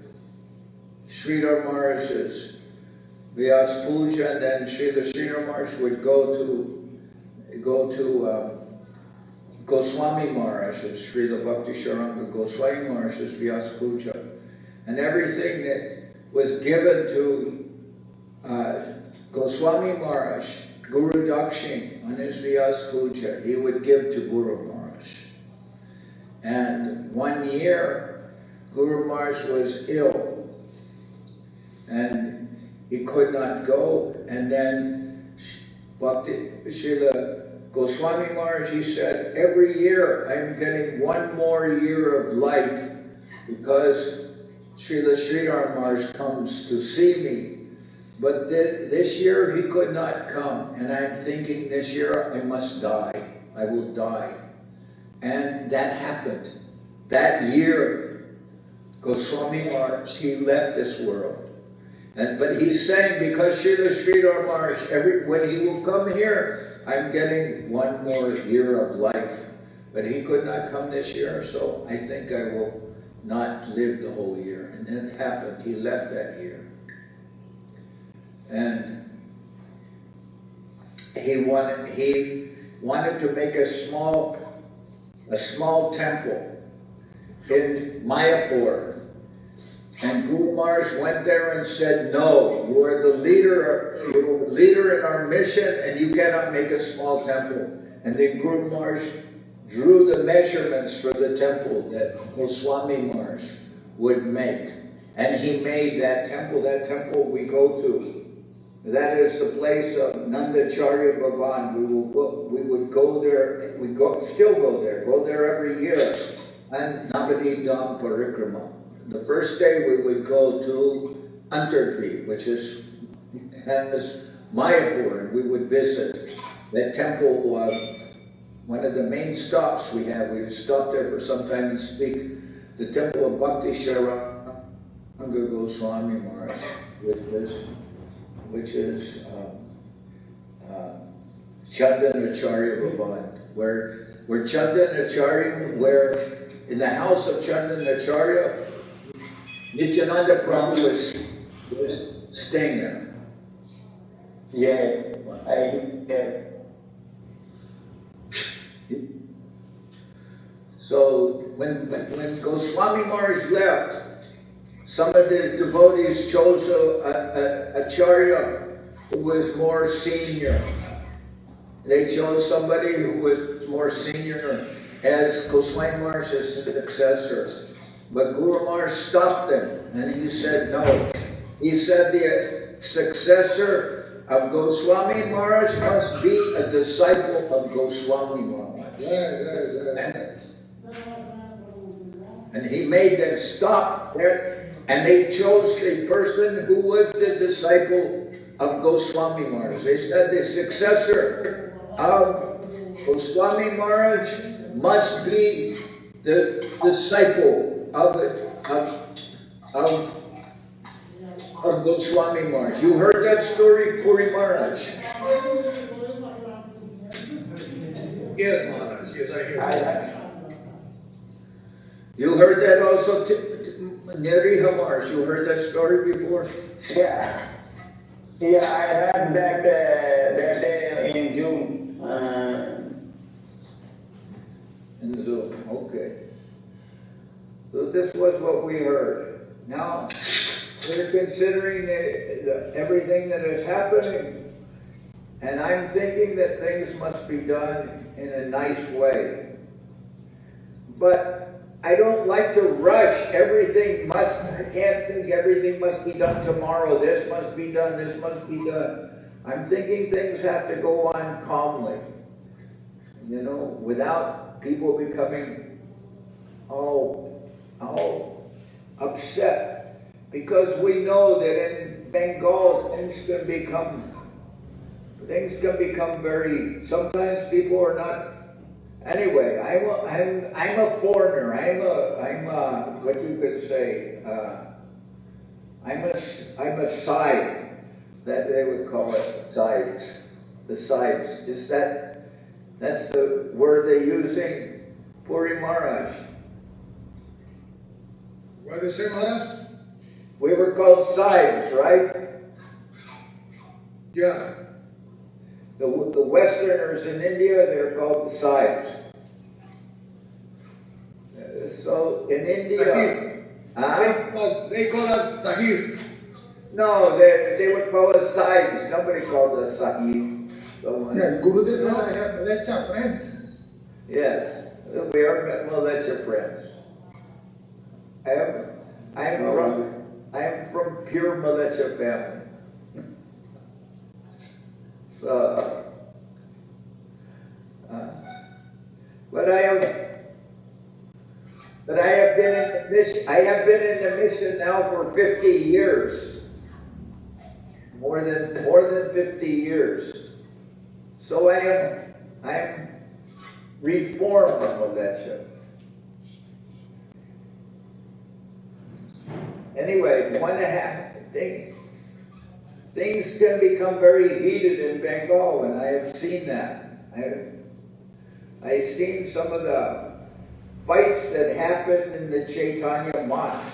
Sridhar Maharaj's Vyas Puja, and then Srila Sridhar Maharaj would go to go to Goswami Maharaj's, Srila Bhakti Sharanga Goswami Maharaj's Vyas Puja. And everything that was given to Goswami Maharaj, Guru Dakshin, on his Vyas Puja, he would give to Guru Maharaj. And one year, Guru Maharaj was ill, and he could not go, and then Srila Goswami Maharaj, he said, every year I'm getting one more year of life because Srila Sridhar Maharaj comes to see me. But this year he could not come, and I'm thinking this year I must die. I will die. And that happened. That year, Goswami Maharaj, he left this world. But he's saying, because Srila Sridhar Maharaj, when he will come here, I'm getting one more year of life. But he could not come this year, so I think I will not live the whole year. And then it happened. He left that year. And he wanted to make a small temple in Mayapur. And Guru Maharaj went there and said, no, you are the leader in our mission, and you cannot make a small temple. And then Guru Maharaj drew the measurements for the temple that Goswami Maharaj would make. And he made that temple we go to. That is the place of Nandacharya Bhavan. We would go there, still go there every year. And Navadi Dham Parikrama. The first day we would go to Antardvi, which has Mayapur, and we would visit that temple. One of the main stops we have, we would stop there for some time and speak. The temple of Bhakti Sharanga Goswami Maharaj, which is Chandanacharya Bhavan, where Chandanacharya, where in the house of Chandanacharya, Nityananda Prabhu was staying there. Yeah, So when Goswami Maharaj left, some of the devotees chose a acharya who was more senior. They chose somebody who was more senior as Goswami Maharaj's successors. But Guru Maharaj stopped them, and he said no. He said the successor of Goswami Maharaj must be a disciple of Goswami Maharaj. And he made them stop there, and they chose the person who was the disciple of Goswami Maharaj. They said the successor of Goswami Maharaj must be the disciple of Goswami Maharaj. You heard that story, Puri Maharaj? Yes, Maharaj. Yes, I hear that. You heard that also, Neriha Maharaj. You heard that story before? Yeah, I heard that that day in June. In Zoom, okay. So this was what we heard. Now, we're considering everything that is happening, and I'm thinking that things must be done in a nice way. But I don't like to rush. I can't think everything must be done tomorrow. This must be done, this must be done. I'm thinking things have to go on calmly, without people becoming all upset. Because we know that in Bengal, things can become very, sometimes people are not. Anyway, I'm a foreigner. I'm a what you could say. I'm a side, that they would call it sides. The sides. That's the word they're using. Puri Maharaj. What do you say, Maharaj? We were called sides, right? Yeah. The Westerners in India, they're called the Sahibs. So in India, they call us Sahib. No, they would call us Sahibs. Nobody called us Sahib. Yeah, Gurudev and I have Malacha friends. Yes, we are Malacha friends. I am from pure Malacha family. So, but I have been in the mission. I have been in the mission now for 50 years. More than 50 years. So I am reformed Malacha. Anyway, things can become very heated in Bengal, and I have seen that. I've seen some of the fights that happened in the Chaitanya Math.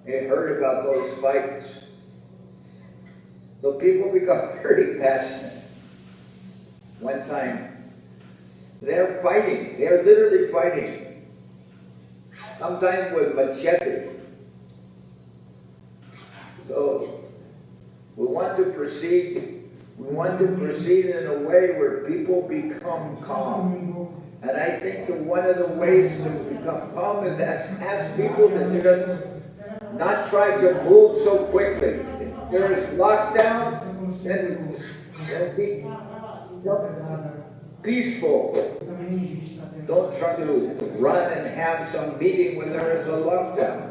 I heard about those fights. So people become very passionate. One time, they're fighting. They're literally fighting. Sometimes with machete. So we want to proceed. We want to proceed in a way where people become calm. And I think that one of the ways to become calm is ask people to just not try to move so quickly. If there is lockdown, then be peaceful. Don't try to run and have some meeting when there is a lockdown.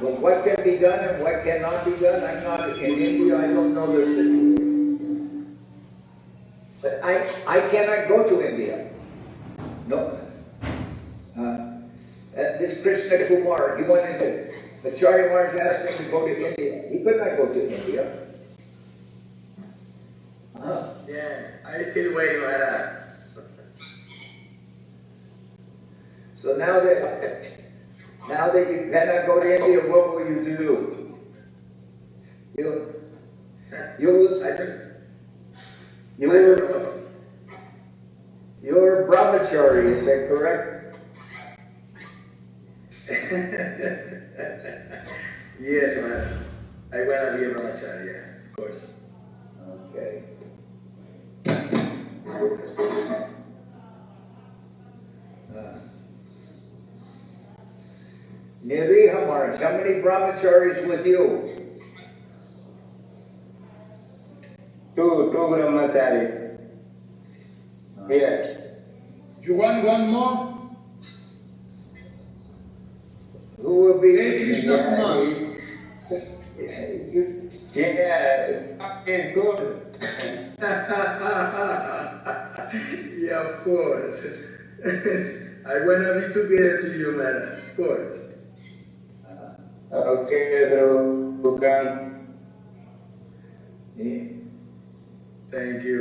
But what can be done and what cannot be done, I'm not in India, I don't know the situation. But I cannot go to India. No. This Krishna Kumar, he wanted to, Acharya Maharaj asked him to go to India. He could not go to India. Yeah, I still waiting for that. So now that you cannot go to India, what will you do? You're brahmachari, is that correct? Yes, man. I wanna be a brahmachari, yeah, of course. Okay. Niriha Maharaj, how many brahmacharis with you? Two brahmachari. Yes. You want one more? Who will be? Hey, Krishna Kumar. Yeah, it's good. Yeah, of course. I wanna be together to you, man, of course. Okay, bro. Yeah. Thank you.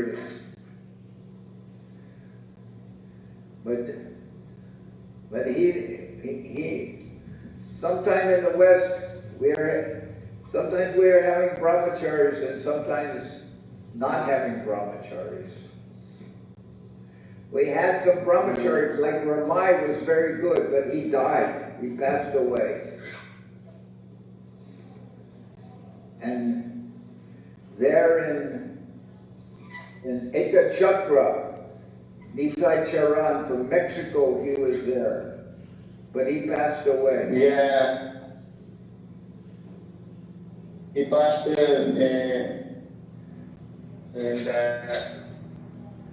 But he sometime in the West sometimes we are having brahmacharis and sometimes not having brahmacharis. We had some brahmacharis, like Ramai was very good, but he died. He passed away. And there in Ekachakra, Nitai Charan from Mexico, he was there. But he passed away. Yeah. He passed in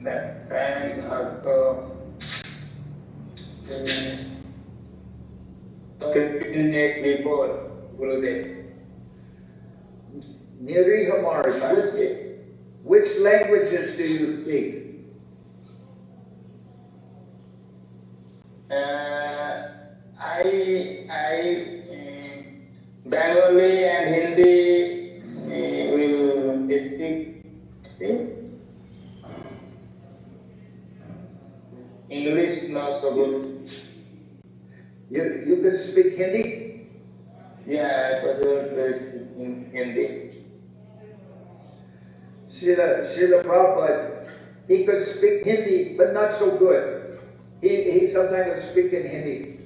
that time of 15 days before Gurudev. Niriha Maharaj, which languages do you speak? Bengali and Hindi will speak. English not so good. You can speak Hindi? Yeah, I prefer to speak in Hindi. Srila Prabhupada, he could speak Hindi, but not so good. He sometimes would speak in Hindi,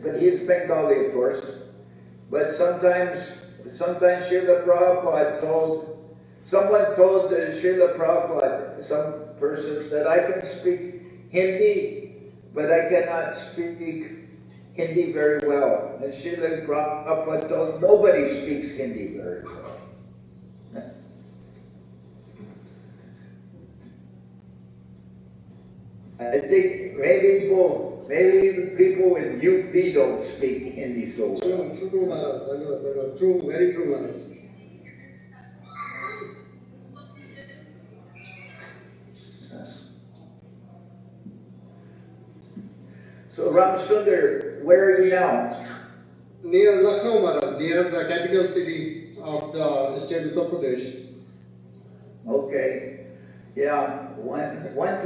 but he's Bengali, of course. But sometimes Srila Prabhupada someone told Srila Prabhupada, some persons, that I can speak Hindi, but I cannot speak Hindi very well. And Srila Prabhupada told, nobody speaks Hindi very well. I think maybe even people in UP don't speak Hindi so well. True, Maharaj. True, very true, Maharaj. So Ramsundar, where are you now? Near Lucknow, Maharaj, near the capital city of the state of Uttar Pradesh. Okay. Yeah, one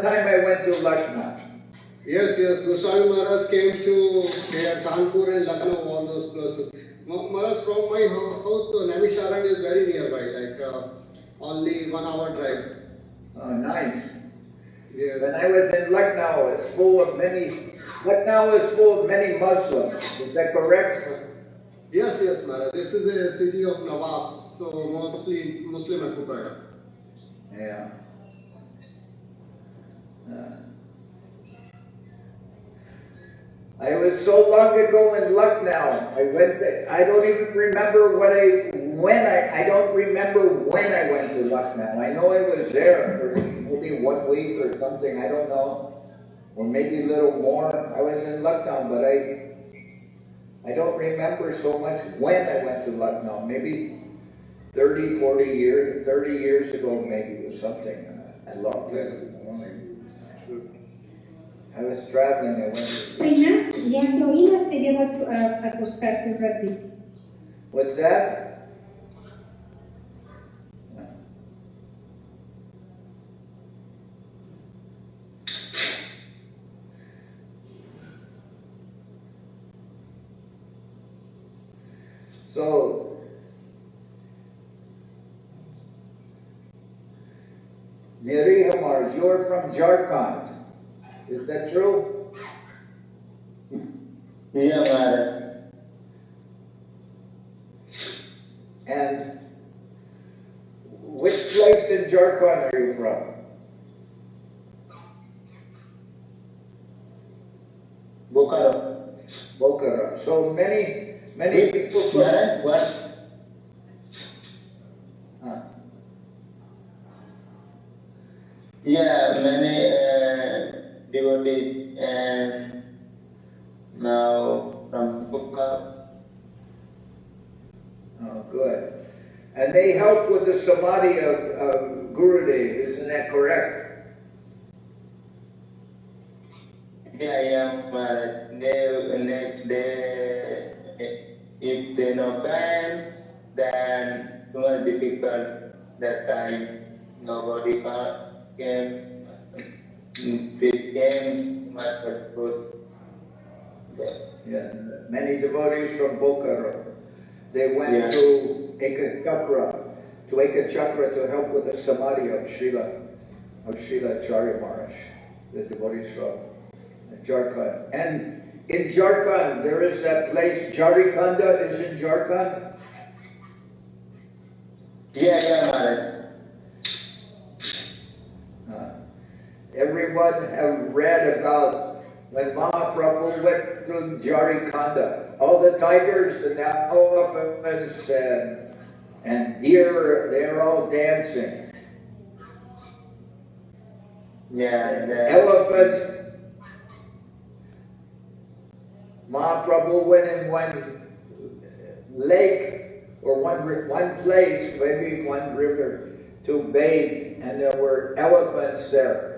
time I went to Lucknow. Yes, Goswami Maharaj came to Kanpur and Lucknow, all those places. Maharaj, from my house to Naimisharan is very nearby, like only 1 hour drive. Oh, nice. Yes. When I was in Lucknow, it's full of many Muslims. Is that correct? Yes, Maharaj. This is a city of Nawabs, so mostly Muslim occupied. Yeah. I was so long ago in Lucknow. I went there. I don't even remember I don't remember when I went to Lucknow. I know I was there for maybe 1 week or something. I don't know, or maybe a little more. I was in Lucknow, but I don't remember so much when I went to Lucknow. Maybe 30 years ago, maybe, or something. I loved it. I was traveling. I went. What's that? So, Niri Hamar, you're from Jharkhand. Is that true? Yeah, Maharaj. And which place in Jharkhand are you from? Bokara. So many people from... What? Yeah, many devotees and now from Bukhara. Oh, good. And they help with the samadhi of Gurudev, isn't that correct? Yeah, Maharaj. If they no time, then too much difficult that time. Nobody came. They came much helpful. Yeah, many devotees from Bokara. They went to Ekachakra to help with the samadhi of Srila Acharya Maharaj, the devotees from Jharkhand. And in Jharkhand, there is that place, Jharikanda is in Jharkhand. Yeah, Maharaj. Everyone have read about when Mahaprabhu went through Jharikanda. All the tigers, the elephants, and deer, they're all dancing. Yeah, Elephants. Mahaprabhu went in one lake or one place, maybe one river, to bathe, and there were elephants there.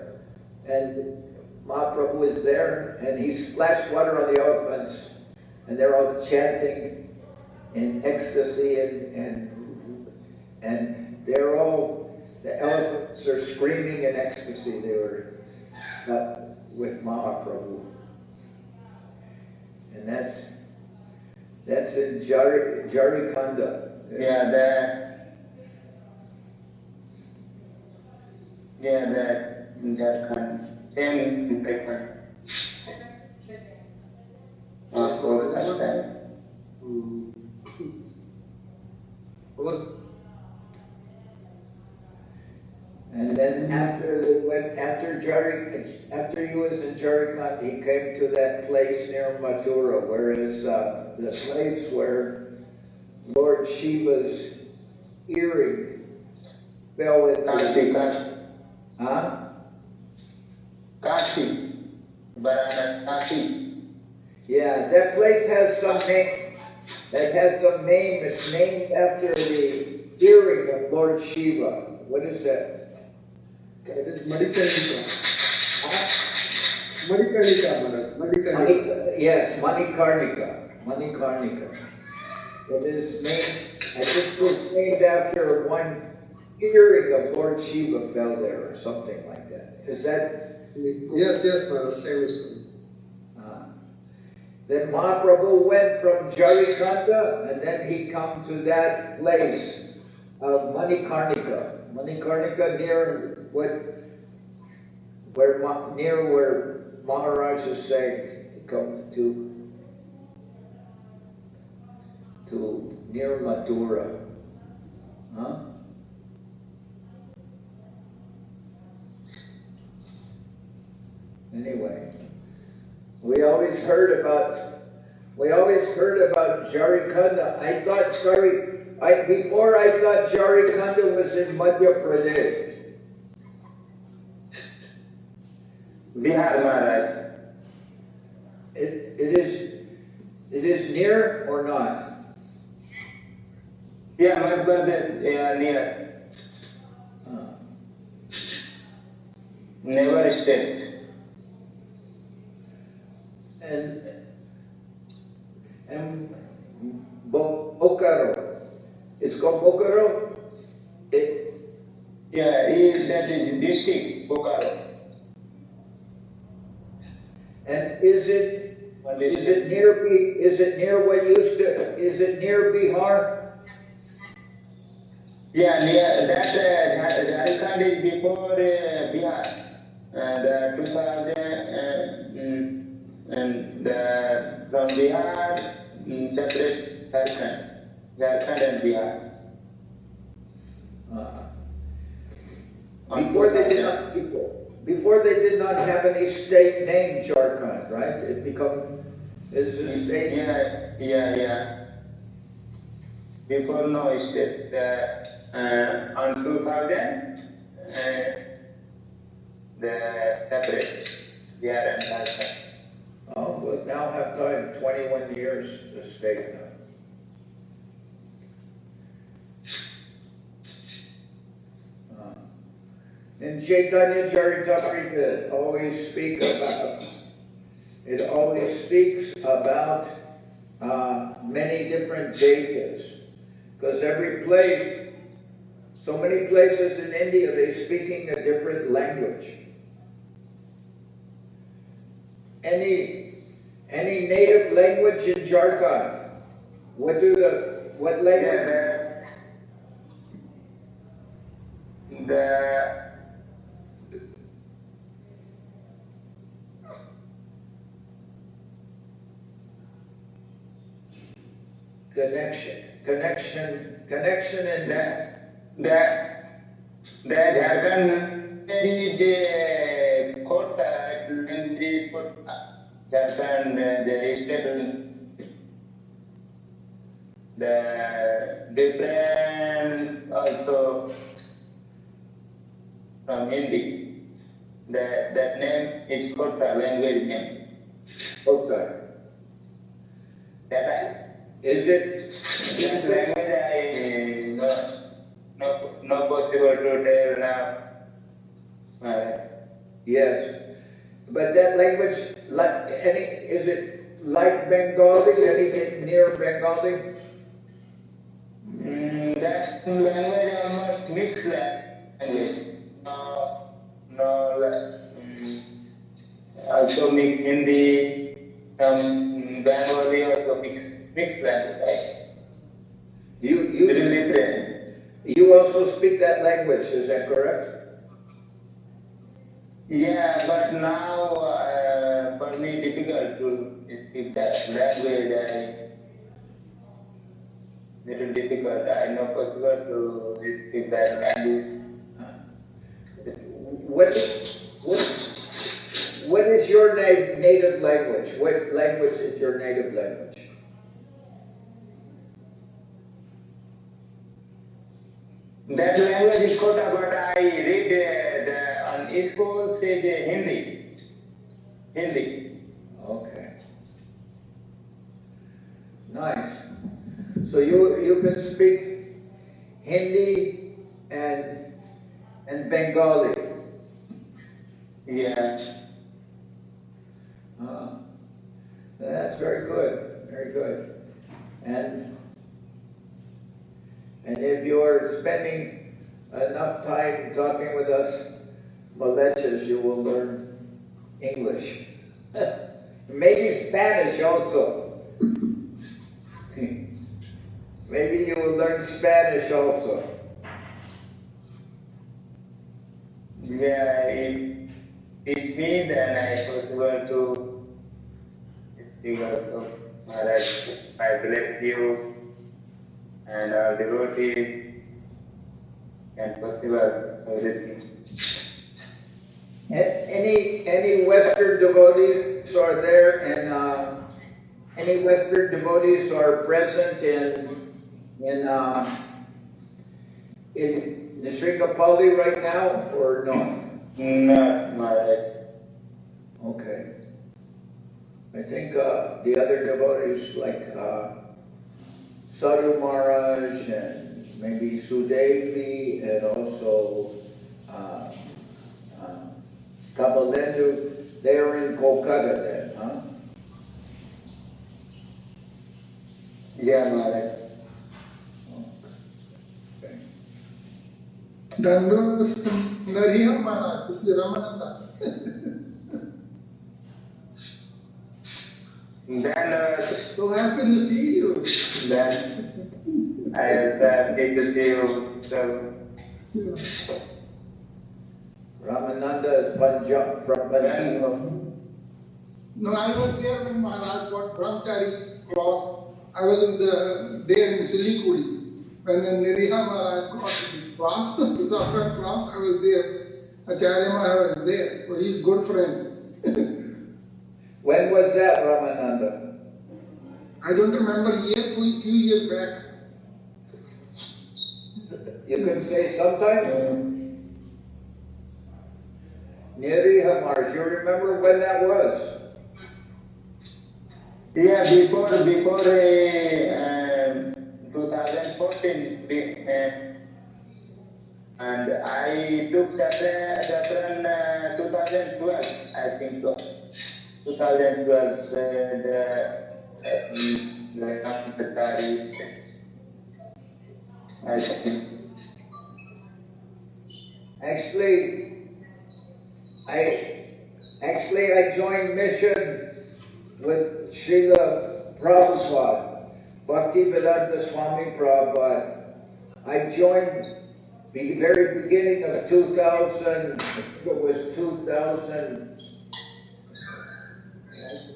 And Mahaprabhu was there, and he splashed water on the elephants, and they're all chanting in ecstasy, and they're all, the elephants are screaming in ecstasy. They were with Mahaprabhu. And that's in Jharikanda. Yeah, Yeah, that Jharkhand. Same Jharkhand. Also, first time. And then after he was in Jharkhand, he came to that place near Mathura, whereas the place where Lord Shiva's earring fell into. Kashi. Huh? Kashi. Varanasi. Kashi. Yeah, that place has some name. That has some name. It's named after the earring of Lord Shiva. What is that? That is Manikarnika. Manikarnika. Yes, Manikarnika. Manikarnika. It is named. I think it was named after one earring of Lord Shiva fell there, or something like that. Is that? Yes, Maharaj. Same story. Then Mahaprabhu went from Jarikhanda, and then he come to that place of Manikarnika. Manikarnika near where Maharaj is saying, come to near Mathura. Huh? Anyway, we always heard about Jarikhanda. Before I thought Jarikhanda was in Madhya Pradesh. Bihar, Maharaj. It is near or not? Yeah, Madhya Pradesh, near. Never stayed. And Bokaro. It's called Bokaro? Yeah, that is district, Bokaro. And is it near Bihar? Yeah, near that Jharkhand is before Bihar. The 2000 and from Bihar separate Jharkhand and Bihar. Before they did not have any state named Jharkhand, right? Is a state. Yeah. Before no state. On 2000, the separate Bihar and Jharkhand. Oh, but now have time, 21 years, the state now. In Chaitanya Charitamrita, always speaks about many different detas. Because every place, so many places in India, they're speaking a different language. Any native language in Jharkhand? What language? Connection and the Jharkhand is Kota, Jharkhand, the state, the different also from Hindi. That name is Kota, language name. Kota. That right? Is it? That language no possible to tell now. Yes, but that language, is it like Bengali? Anything near Bengali? That language almost mixed language. Also mixed Hindi, Bengali also mixed language. Right? You also speak that language, is that correct? Yeah, but now for me difficult to speak that language. Little difficult. I know possible to speak that language. What is your native language? What language is your native language? That language is Kota, but I read on school says Hindi. Hindi. Okay. Nice. So you can speak Hindi and Bengali. Yeah. That's very good. Very good. And if you're spending enough time talking with us Malechas, you will learn English. Maybe Spanish also. Maybe you will learn Spanish also. Yeah, if me, then I possible to speak also. Maharaj, I bless you and our devotees and possible everything. Any Western devotees are there, and any Western devotees are present in Sringapali right now, or no? Not Maharaj. Okay. I think the other devotees like Sadhu Maharaj and maybe Sudevi and also Kabalendu, they are in Kolkata then, huh? Yeah, Maharaj. Okay. Dandavat Nariya Maharaj, this is Ramananda. Then, So happy to see you. then I have take to see you. So, Ramananda is Punjab, from Punjab. No, I was there when Maharaj got Brahmachari cross. I was there in Silikuri. When Niriha Maharaj got the cross, the sovereign cross, I was there. Acharya Maharaj was there. So he's good friend. When was that, Ramananda? I don't remember yet, few years back. You can say sometime? Niriha Maharaj, you remember when that was? yeah, before 2014, and I took Saffron 2012, I think so. 2012, I think. Actually, I joined mission with Srila Prabhupada, Bhaktivedanta Swami Prabhupada. I joined the very beginning of 2000, I think it was 2000,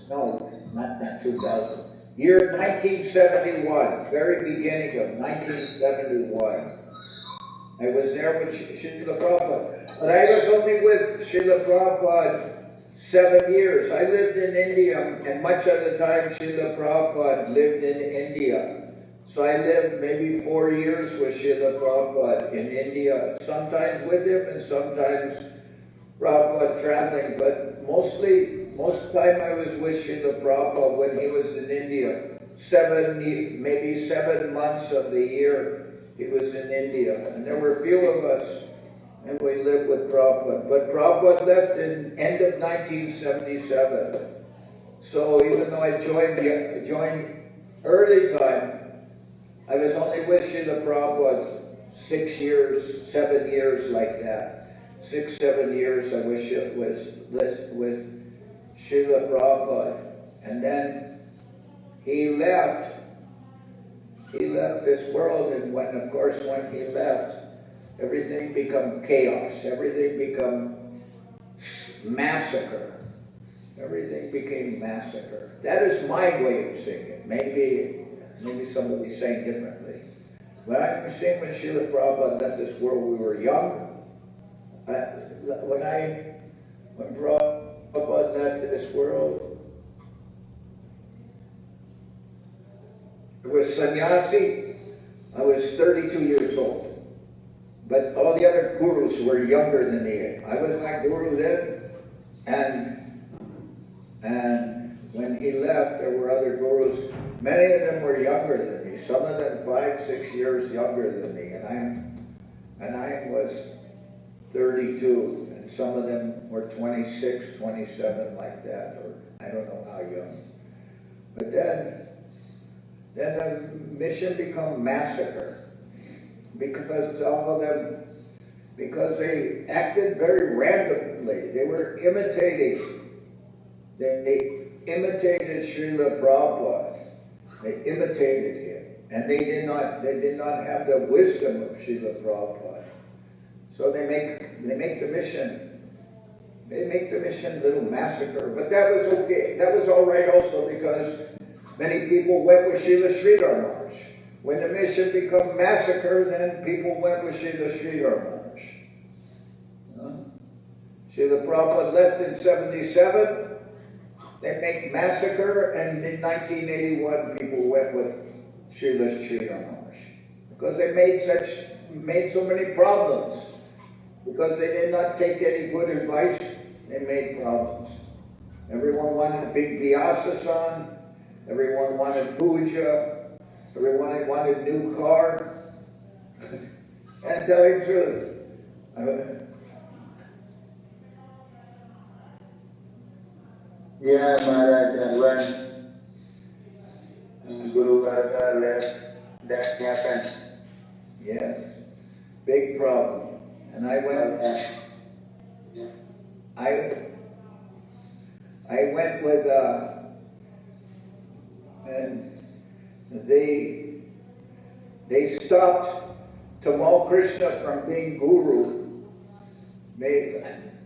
no, not 2000, year 1971, very beginning of 1971. I was there with Srila Prabhupada, but I was only with Srila Prabhupada 7 years. I lived in India, and much of the time Srila Prabhupada lived in India. So I lived maybe 4 years with Srila Prabhupada in India, sometimes with him and sometimes Prabhupada traveling, but most time I was with Srila Prabhupada when he was in India. Maybe 7 months of the year he was in India, and there were a few of us, and we lived with Prabhupada. But Prabhupada left in end of 1977. So even though I joined early time, I was only with Srila Prabhupada 6 years, 7 years like that. 6, 7 years I was with Srila Prabhupada. And then he left this world, and when he left, everything became chaos. Everything became massacre. Everything became massacre. That is my way of seeing it. Maybe somebody's saying differently. But I'm saying when Srila Prabhupada left this world, we were young. When Prabhupada left this world, it was sannyasi. I was 32 years old. But all the other gurus were younger than me. I was my guru then, and when he left, there were other gurus. Many of them were younger than me. Some of them 5, 6 years younger than me, and I was 32, and some of them were 26, 27, like that, or I don't know how young. But then the mission became massacre. Because they acted very randomly. They were imitating. They imitated Srila Prabhupada. They imitated him. And they did not have the wisdom of Srila Prabhupada. So they make the mission a little massacre. But that was okay. That was all right also because many people went with Srila Sridhar Maharaj. When the mission became massacre, then people went with Srila Sridhar Maharaj. Srila Prabhupada left in 77. They make massacre, and in 1981, people went with Srila Sridhar Maharaj because they made so many problems. Because they did not take any good advice, they made problems. Everyone wanted big Vyasa-san. Everyone wanted puja. Everyone wanted a new car. And tell you the truth. Yeah, Maharaj, and when Guru Varga left, that happened. Yes, big problem. And I went. I went with, and they stopped Tamal Krishna from being guru.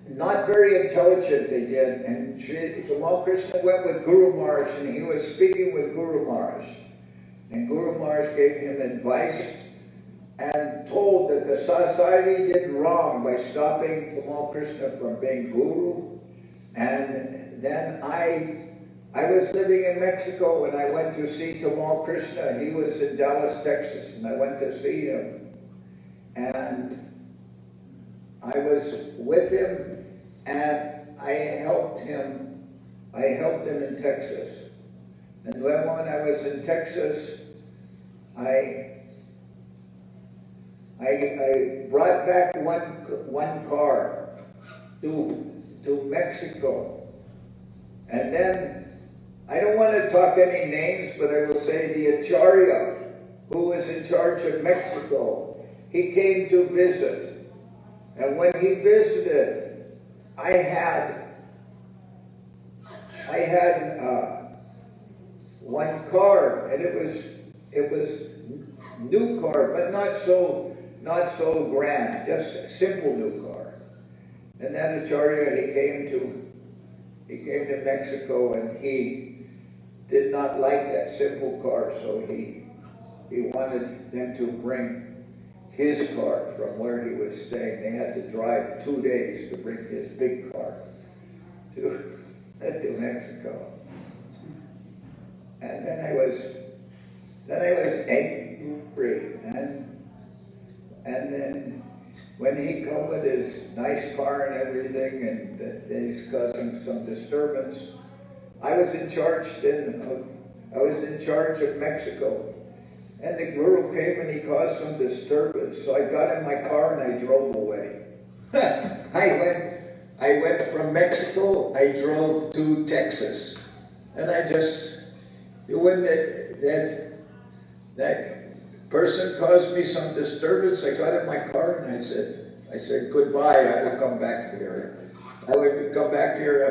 Not very intelligent they did, and Tamal Krishna went with Guru Maharaj, and he was speaking with Guru Maharaj. And Guru Maharaj gave him advice and told that the society did wrong by stopping Tamal Krishna from being guru. And then I was living in Mexico and I went to see Tamal Krishna. He was in Dallas, Texas, and I went to see him. And I was with him and I helped him in Texas. And when I was in Texas, I brought back one car to Mexico. And then, I don't want to talk any names, but I will say the Acharya, who was in charge of Mexico, he came to visit. And when he visited, I had one car, and it was new car, but not so grand, just a simple new car. And then Acharya, he came to Mexico, and he did not like that simple car, so he wanted them to bring his car from where he was staying. They had to drive 2 days to bring his big car to Mexico. And then I was angry, and then when he come with his nice car and everything, and he's causing some disturbance, I was in charge of Mexico, and the guru came and he caused some disturbance. So I got in my car and I drove away. I went from Mexico. I drove to Texas, and when that person caused me some disturbance, I got in my car and I said goodbye. I will come back here. I would come back here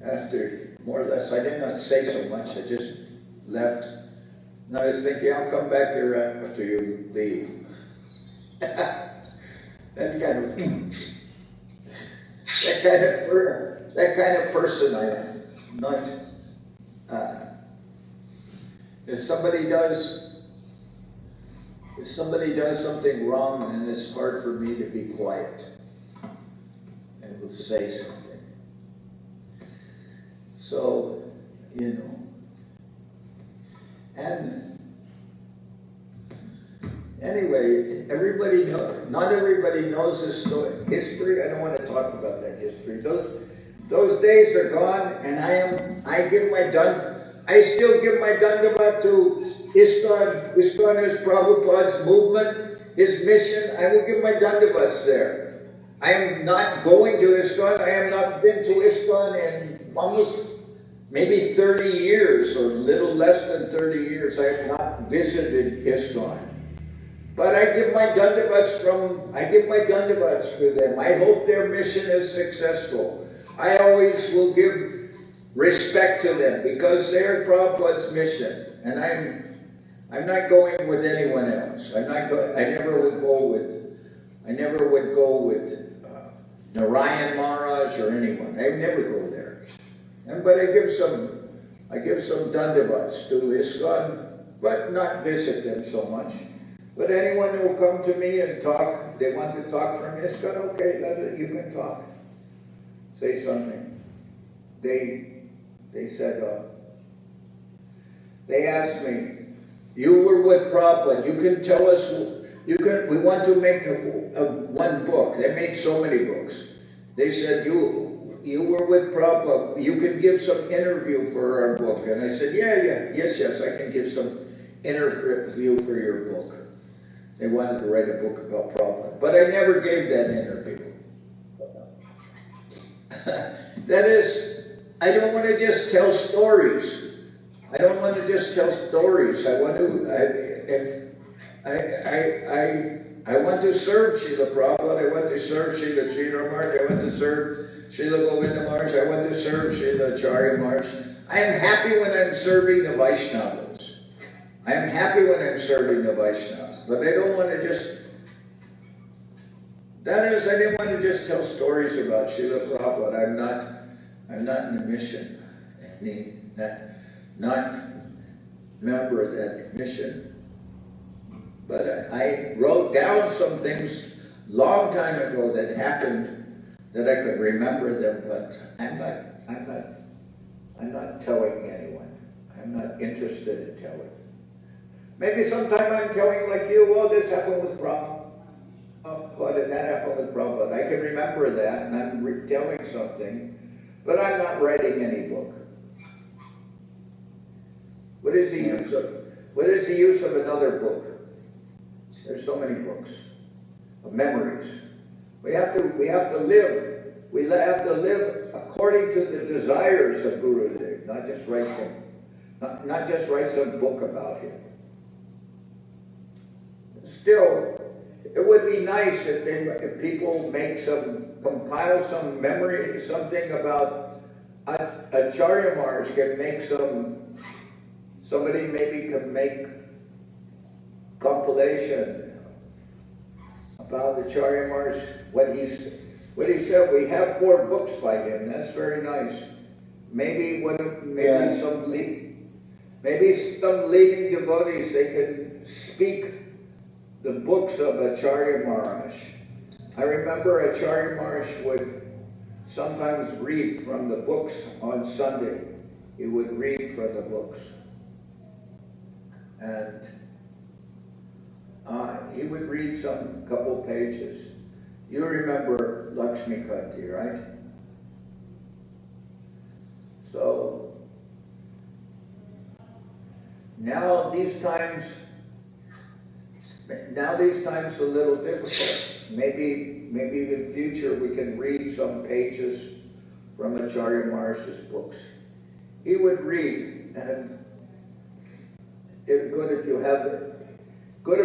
after more or less. I did not say so much. I just left. And I was thinking, I'll come back here after you leave. That that kind of person I am. Not if somebody does something wrong, then it's hard for me to be quiet and will say something. So, and anyway, not everybody knows this history. I don't want to talk about that history. Those days are gone, and I still give my dandavat to ISKCON. ISKCON is Prabhupada's movement, his mission. I will give my dandavats there. I am not going to ISKCON. I have not been to ISKCON in almost maybe 30 years, or a little less than 30 years. I have not visited ISKCON. But I give my dandavats to them. I hope their mission is successful. I always will give respect to them because they're Prabhupada's mission. And I'm not going with anyone else. I never would go with Narayan Maharaj or anyone. I never go there. But I give some dandavats to ISKCON, but not visit them so much. But anyone who will come to me and talk, they want to talk from ISKCON, okay, you can talk. Say something. They said, they asked me, you were with Prabhupada, you can tell us, we want to make one book. They made so many books. They said, you were with Prabhupada, you can give some interview for our book. And I said, yes, I can give some interview for your book. They wanted to write a book about Prabhupada. But I never gave that interview. That is, I don't want to just tell stories. I want to, I want to serve Srila Prabhupada, I want to serve Srila Sridhar Maharaj, I want to serve Srila Govinda Maharaj, I want to serve Srila Acharya Maharaj. I am happy when I'm serving the Vaishnavas. I am happy when I'm serving the Vaishnavas, but I don't want to just, I didn't want to just tell stories about Srila Prabhupada. I'm not in the mission, not member of that mission. But I wrote down some things long time ago that happened that I could remember them, but I'm not telling anyone. I'm not interested in telling. Maybe sometime I'm telling like you, well, this happened with Prabhupada and that happened with Prabhupada. I can remember that and I'm telling something, but I'm not writing any book. What is the use of another book? There's so many books of memories. We have to live. We have to live according to the desires of Gurudev, not just write some book about him. Still, it would be nice if people compile some memory, something about Acharya Maharaj can make somebody maybe can make compilation about Acharya Maharaj, what he said. We have 4 books by him. That's very nice. Maybe some leading devotees, they can speak the books of Acharya Maharaj. I remember Acharya Maharaj would sometimes read from the books on Sunday. He would read from the books. And he would read some couple pages. You remember Lakshmi Kanti, right? So now these times a little difficult. Maybe in the future we can read some pages from Acharya Maharaj's books. He would read, and it's good if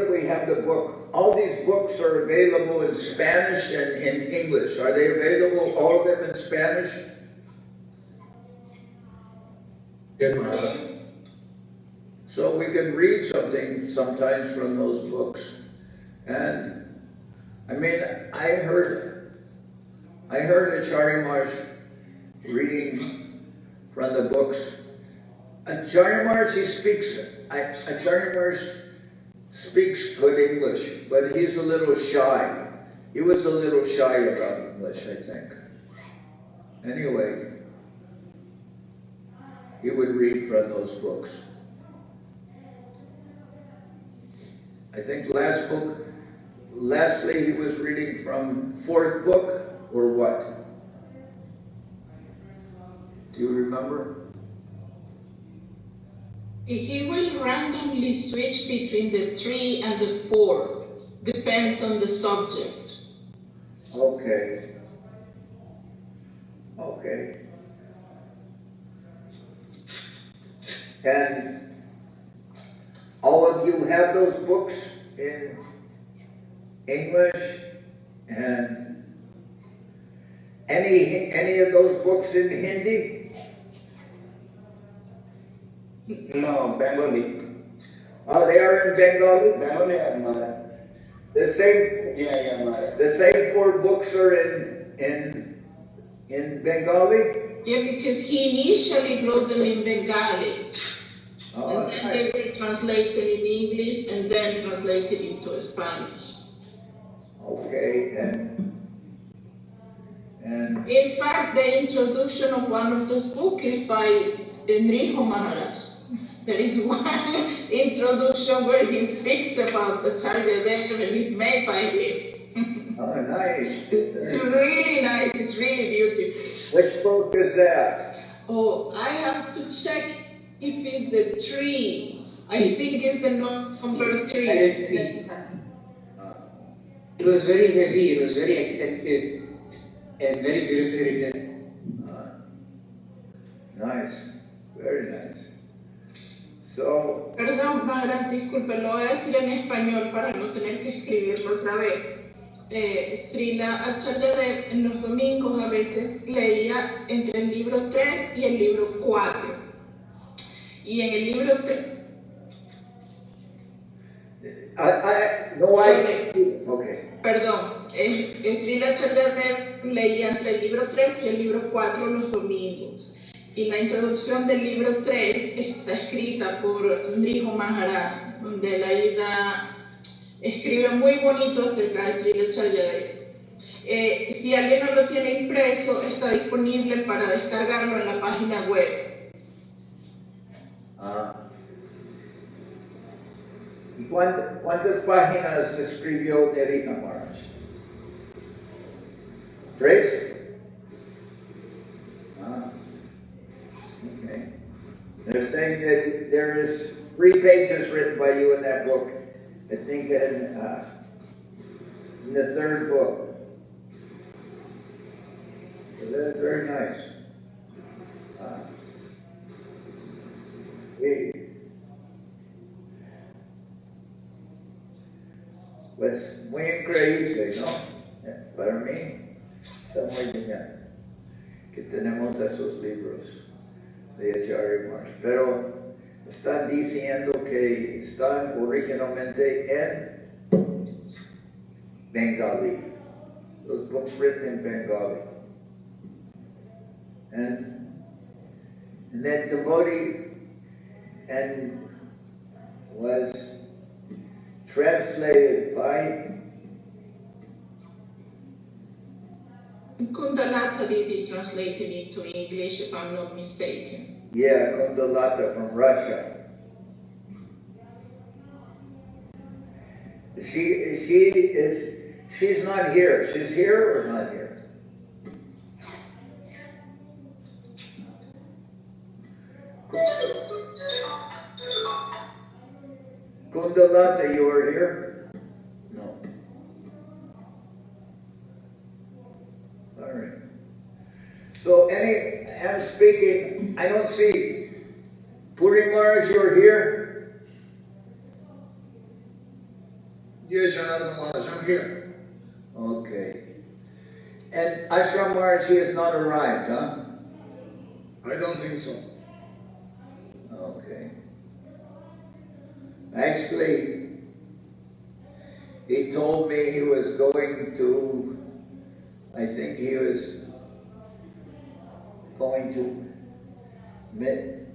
we have the book. All these books are available in Spanish and in English. Are they available, all of them in Spanish? Yes, Maharaj. So we can read something sometimes from those books. And I mean, I heard I heard Acharya Maharaj reading from the books. Acharya Maharaj, Acharya Maharaj speaks good English, but he's a little shy. He was a little shy about English, I think. Anyway, he would read from those books. I think lastly he was reading from fourth book, or what? Do you remember? He will randomly switch between the 3 and the 4. Depends on the subject. Okay. Okay. And all of you have those books in English, and any of those books in Hindi? No, Bengali. Oh, they are in Bengali? Bengali are Maharaj. The same. Yeah, Maharaj. The same 4 books are in Bengali? Yeah, because he initially wrote them in Bengali. Oh, And then they were translated in English and then translated into Spanish. okay, and In fact, the introduction of one of those books is by Enrico Maharaj. There is one introduction where he speaks about the Acharya Dev and it's made by him. oh, nice. It's really nice, it's really beautiful. Which book is that? Oh, I have to check if it's the 3. I think it's the number 3. It was very heavy, it was very extensive, and very beautifully written. Nice, very nice. So, Perdón, Maharaj, disculpe, lo voy a decir en español para no tener que escribirlo otra vez. Srila Acharya Dev en los domingos a veces leía entre el libro 3 y el libro 4. Y en el libro 3... okay. Perdón, Srila Acharya Dev leía entre el libro 3 y el libro 4 los domingos. Y la introducción del libro 3 está escrita por Enrico Maharaj, donde la ida escribe muy bonito acerca de Srila Acharya Dev. Si alguien no lo tiene impreso, está disponible para descargarlo en la página web. ¿Cuántas páginas escribió Enrico Maharaj? 3? Okay. They're saying that there is 3 pages written by you in that book. I think in the 3rd book. So that's very nice. Pues muy increíble, ¿no? Para mí está muy bien que tenemos esos libros de Acharya Maharaj, pero están diciendo que están originalmente en Bengali. Those books written in Bengali. And that devotee and was translated by Kundalata did it translated into English, if I'm not mistaken. Yeah, Kundalata from Russia. She's not here. She's here or not here? Kundalata, you are here? No. All right. So I'm speaking, I don't see, Puri Maharaj, you're here? Yes, Janardhan Maharaj, I'm here. Okay. And Ashram Maharaj, he has not arrived, huh? I don't think so. Okay. Actually, he told me he was going to I think he was going to,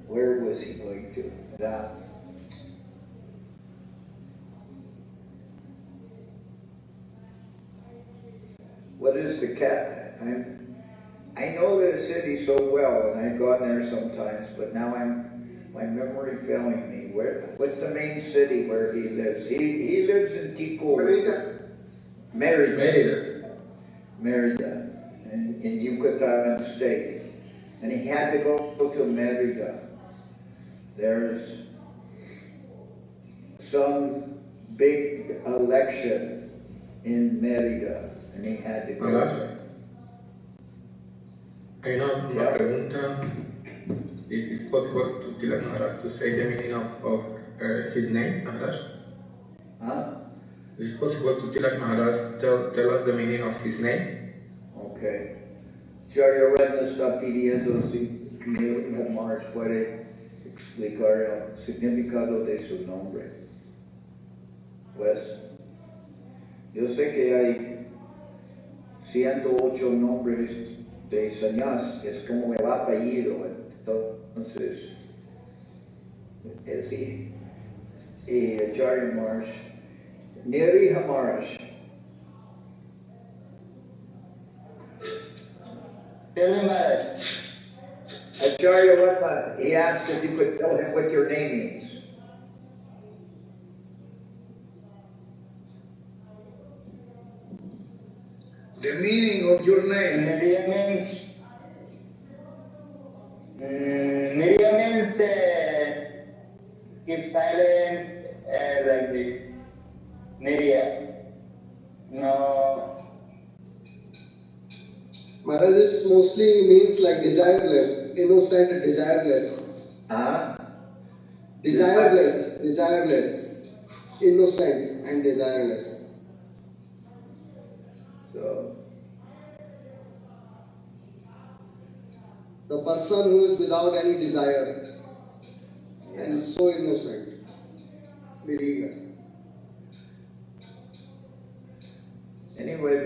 where was he going to? What is the cat? I know the city so well, and I've gone there sometimes, but now my memory failing me. What's the main city where he lives? He lives in Tico. Merida, in Yucatan State. And he had to go to Merida. There's some big election in Merida, and he had to go there. Hay una pregunta. It is possible to tell Maharaj to say the meaning of his name, Maharaj? Huh? Is it possible to tell Maharaj tell us the meaning of his name? Okay. Charya Ratna está pidiendo si Maharaj puede explicar el significado de su nombre. Pues, yo sé que hay 108 nombres de sannyas, es como el apellido, entonces, es y Acharya Maharaj, Niriha Maharaj. Tell me, Maharaj. Acharya Ratna, he asked if you could tell him what your name means. The meaning of your name. Niriya means keep silent like this. Niriya. No. Maharaj, it mostly means like desireless, innocent, desireless. Desireless, innocent and desireless. So, the person who is without any desire and so innocent. Niriya. anyway,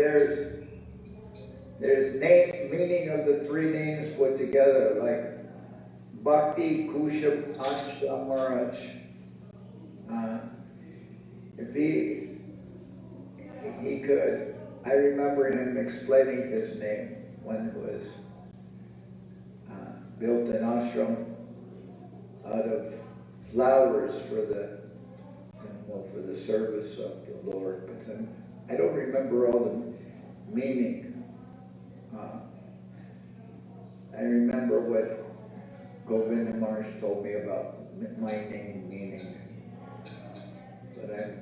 there's meaning of the three names put together, like Bhakti Kusha Pancha Maharaj. If he could, I remember him explaining his name when it was built an ashram out of flowers for the service of the Lord. But I don't remember all the meaning. I remember what Govinda Maharaj told me about my name meaning, but I'm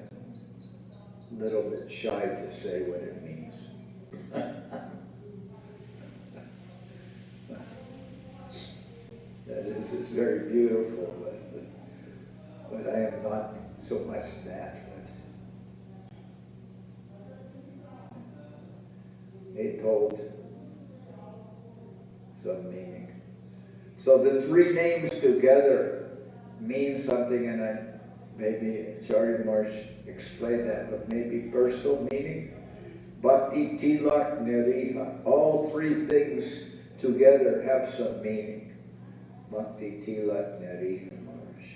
a little bit shy to say what it means. That is very beautiful, but I am not so much that. He told some meaning. So the three names together mean something, and maybe Acharya Maharaj explained that, but maybe personal meaning. Bhakti, Tilak, Niriha. All three things together have some meaning. Bhakti, Tilak, Niriha, Maharaj.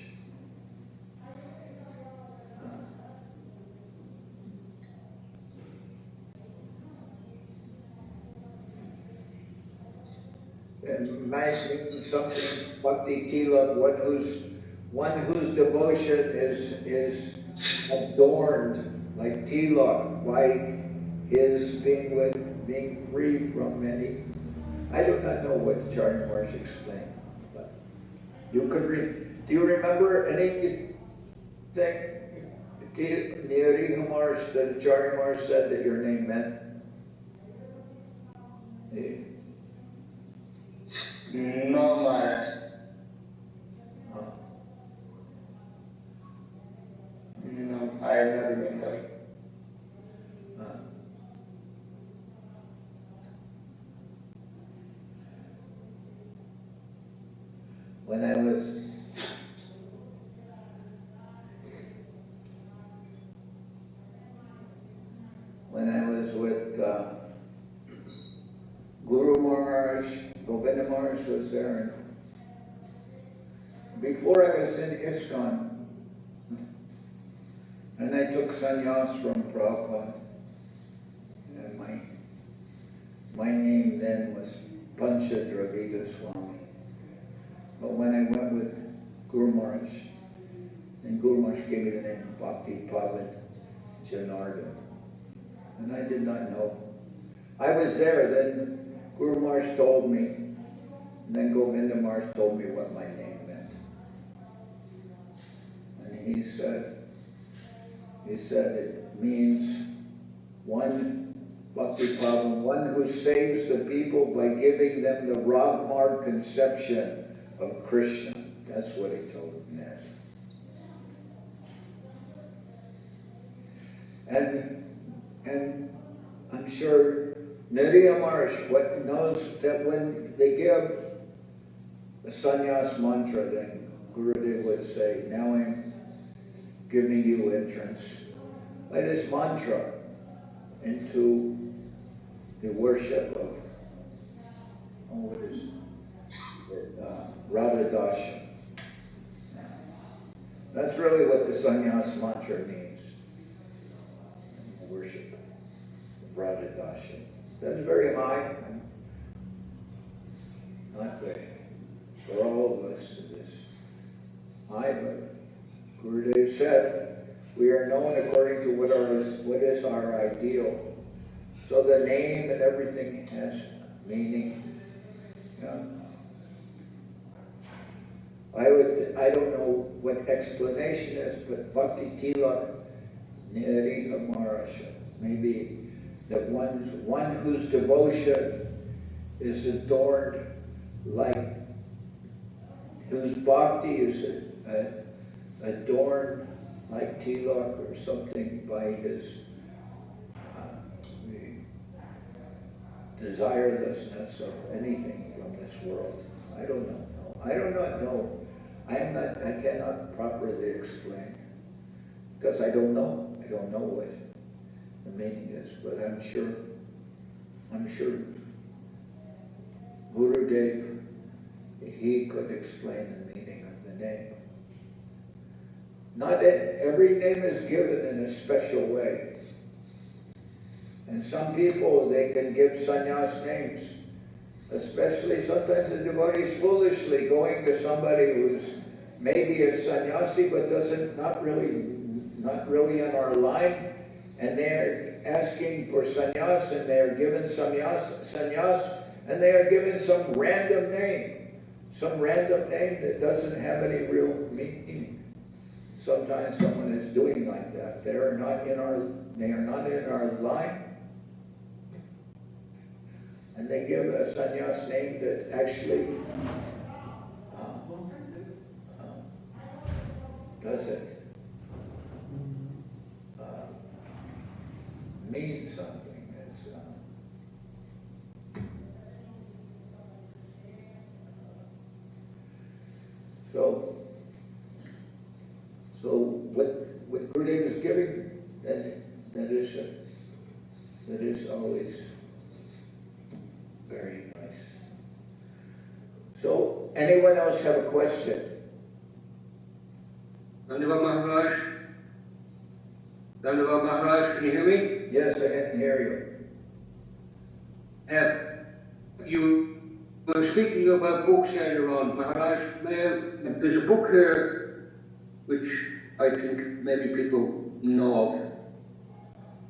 And might mean something, Bhakti Tilak, one whose devotion is adorned, like Tilak, by his being free from any. I do not know what Acharya Maharaj explained, but you could read. Do you remember anything Niriha Maharaj that Acharya Maharaj said that your name meant? No, Maharaj. No, I don't remember. When I was with Govinda Maharaj was there. And before I was in ISKCON, and I took sannyas from Prabhupada, and my name then was Pancha Dravida Swami. But when I went with Guru Maharaj, and Guru Maharaj gave me the name Bhakti Pavan Janardhan, and I did not know. I was there, then Guru Maharaj told me, and then Govinda Maharaj told me what my name meant. And he said it means one, Bhakti Pavan, one who saves the people by giving them the Ragmar conception of Krishna. That's what he told me that. And I'm sure Nariya Maharaj knows that when they give a sannyas mantra, then Gurudev would say, now I'm giving you entrance by this mantra into the worship of, what is it? Radha Dasha. That's really what the sannyas mantra means. Worship of Radha Dasha. That's very high. Not for all of us it is high, but Gurudev said we are known according to what is our ideal. So the name and everything has meaning. Yeah. I don't know what explanation is, but Bhakti Tilak Nariya Maharaj, maybe that one whose devotion is adorned like, whose bhakti is adorned like tilak or something by his desirelessness of anything from this world. I do not know. I cannot properly explain because I don't know. I don't know what the meaning is, but I'm sure Gurudev, he could explain the meaning of the name. Not every name is given in a special way. And some people, they can give sannyas names, especially sometimes the devotees foolishly going to somebody who's maybe a sannyasi but not really in our line, and they're asking for sannyas, and they're given sannyas, and they are given some random name that doesn't have any real meaning. Sometimes someone is doing like that. They are not in our line, and they give a sannyas name that actually doesn't mean something. So what Gurudev is giving, that is always very nice. So, anyone else have a question? Dandavad Maharaj? Dandavad Maharaj, can you hear me? Yes, I can hear you. You were speaking about books earlier on, Maharaj. There's a book here which I think maybe people know of.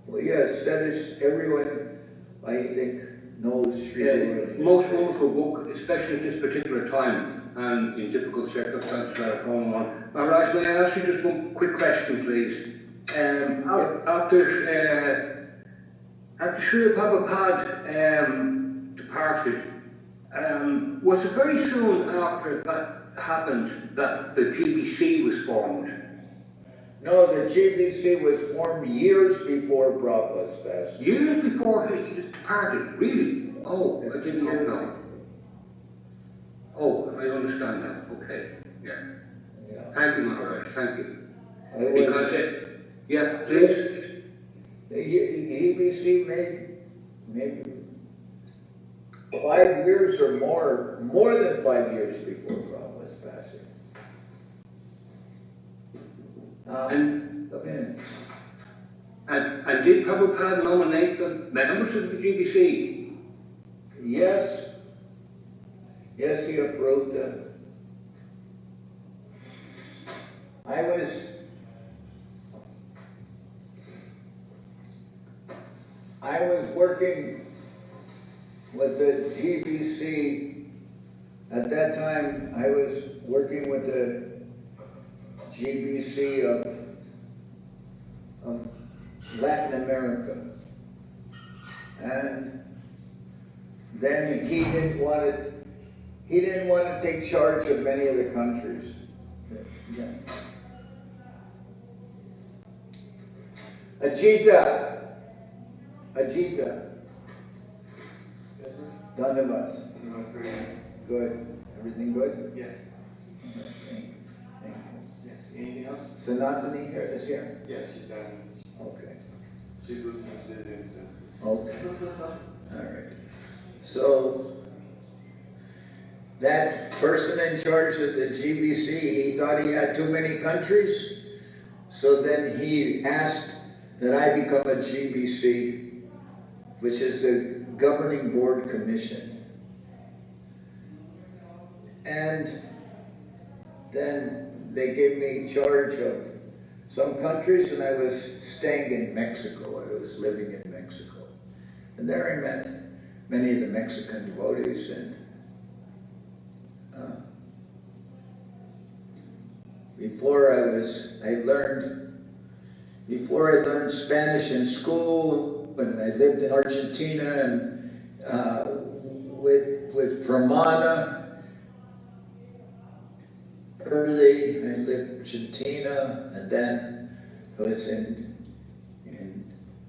Well, yes, that is everyone, I think, knows Sri most wonderful book, especially at this particular time and in difficult circumstances that are going on. Maharaj, may I ask you just one quick question, please? After Sri Prabhupada departed, was it very soon after that happened that the GBC was formed? No, the GBC was formed years before Prabhupada's passed. Years before he departed, really? Oh, I didn't know. Oh, I understand now. Okay, yeah. Thank you, Maharaj. Thank you. Yeah, please. The GBC maybe 5 years or more than 5 years before Prabhupada's passing. Come in. And did Prabhupada nominate the members of the GBC? Yes. Yes, he approved them. I was working with the GBC. At that time, I was working with the GBC of Latin America. And then he didn't want to take charge of many of the countries. Yeah. Ajita. Dhanavas. Good. Everything good? Yes. Thank you. Yes. Anything else? Sanatani here is here? Yes, she's done. Okay. She's losing her vision. Okay. All right. So that person in charge of the GBC, he thought he had too many countries. So then he asked that I become a GBC, which is the Governing Board Commission. And then they gave me charge of some countries, and I was staying in Mexico. I was living in Mexico. And there I met many of the Mexican devotees, and before I learned Spanish in school, and I lived in Argentina and with Pramana. Early, I lived in Argentina, and then I was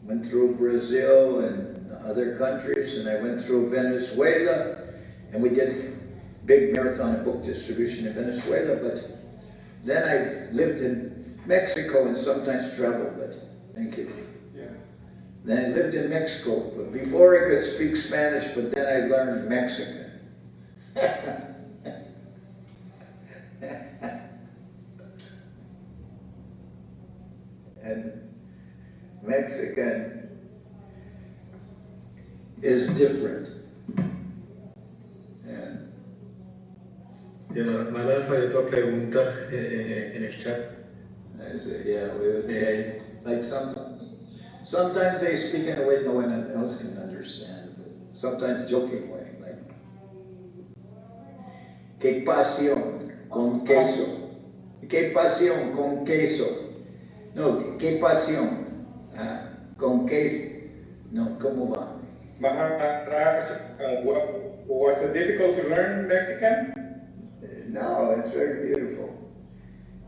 went through Brazil and other countries, and I went through Venezuela, and we did big marathon and book distribution in Venezuela, but then I lived in Mexico and sometimes traveled, but thank you. Yeah. Then I lived in Mexico, but before I could speak Spanish, but then I learned Mexican. And Mexican is different. Mala salió otra pregunta en el chat. Yeah, we would say, like sometimes they speak in a way no one else can understand, but sometimes joking way, like, ¿qué pasión con queso? ¿Qué pasión con queso? No, ¿qué pasión con queso? No, ¿cómo va? Was it difficult to learn Mexican? No, it's very beautiful.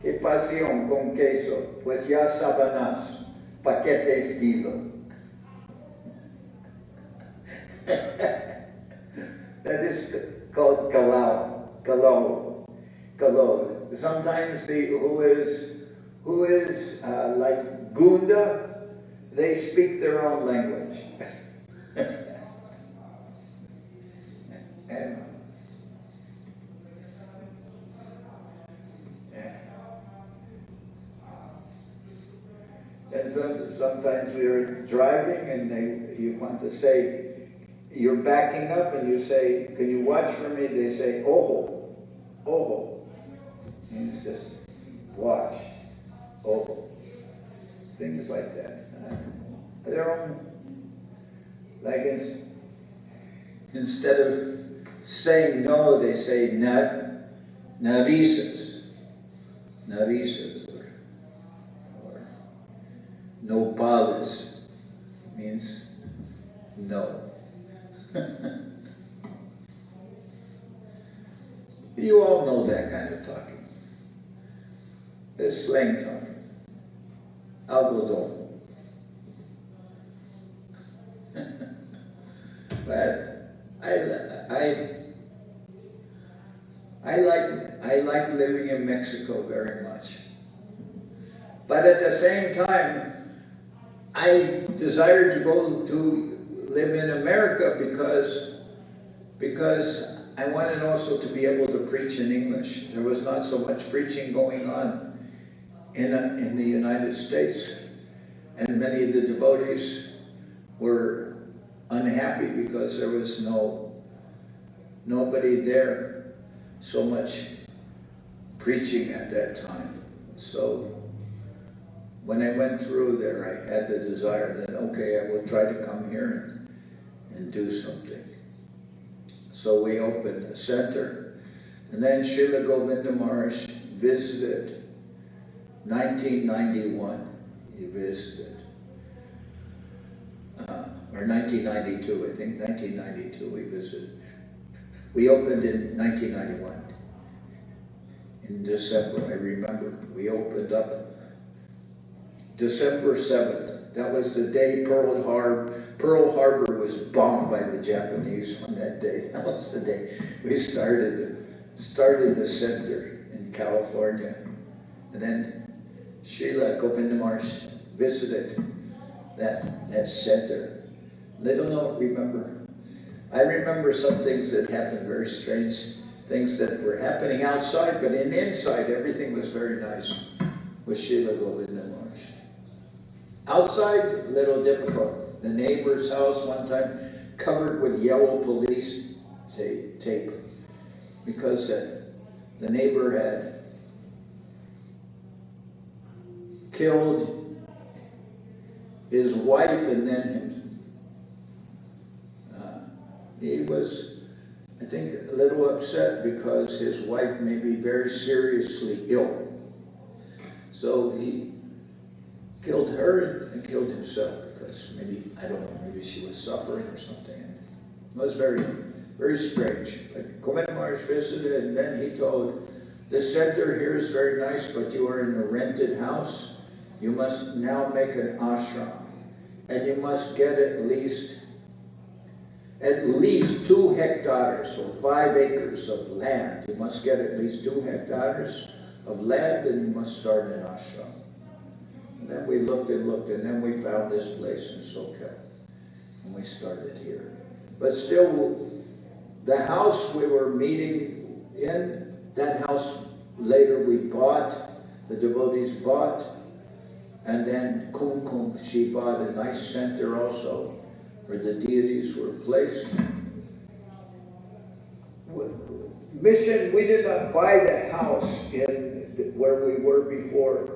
¿Qué pasión con queso? Pues ya sabrás, ¿pa' qué te estilo? That is called kalau. Sometimes who is like Gunda, they speak their own language. And sometimes we are driving and you want to say, you're backing up and you say, can you watch for me? They say, ojo, ojo. And it's just, watch, ojo. Things like that. Their own, like instead of saying no, they say narices, or nopales, means no. You all know that kind of talking. It's slang talking. Algodón. But I like living in Mexico very much. But at the same time, I desired to go to live in America because because I wanted also to be able to preach in English. There was not so much preaching going on in the United States, and many of the devotees were unhappy because there was nobody there so much preaching at that time. So when I went through there, I had the desire that, okay, I will try to come here and do something. So we opened a center, and then Srila Govinda Maharaj visited 1991. He visited, or 1992, I think 1992 we visited. We opened in 1991. In December, I remember, we opened up December 7th. That was the day Pearl Harbor was bombed by the Japanese on that day. That was the day we started the center in California. And then Srila Govinda Maharaj visited that center. They don't remember. I remember some things that happened, very strange things that were happening outside, but inside everything was very nice with Srila Govinda Maharaj. Outside, a little difficult. The neighbor's house one time covered with yellow police tape because the neighbor had killed his wife, and then he was, I think, a little upset because his wife may be very seriously ill. So he killed her and killed himself because maybe, I don't know, maybe she was suffering or something. It was very, very strange. But Govinda Maharaj visited, and then he told, the center here is very nice, but you are in a rented house. You must now make an ashram, and you must get at least 2 hectares, or 5 acres of land. You must get at least 2 hectares of land, and you must start an ashram. And then we looked and looked, and then we found this place in SoCal, and we started here. But still, the house we were meeting in, that house later we bought, the devotees bought, and then Kumkum, she bought a nice center also, where the deities were placed. Mission, we did not buy the house in where we were before.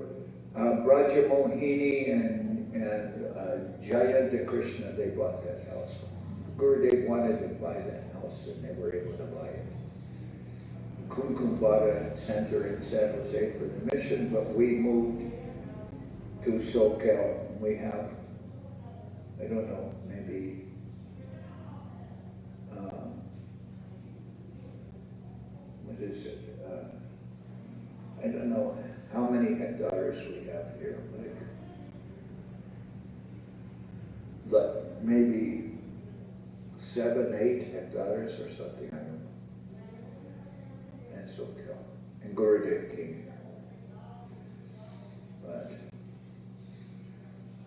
Braja Mohini and Jayanta Krishna, they bought that house. Gurudev wanted to buy that house, and they were able to buy it. Kumkum bought a center in San Jose for the mission, but we moved to SoCal. We have, I don't know, maybe what is it? I don't know how many hectares we have here, but maybe 7, 8 hectares or something. I don't know. And SoCal, and Gurudev came here. But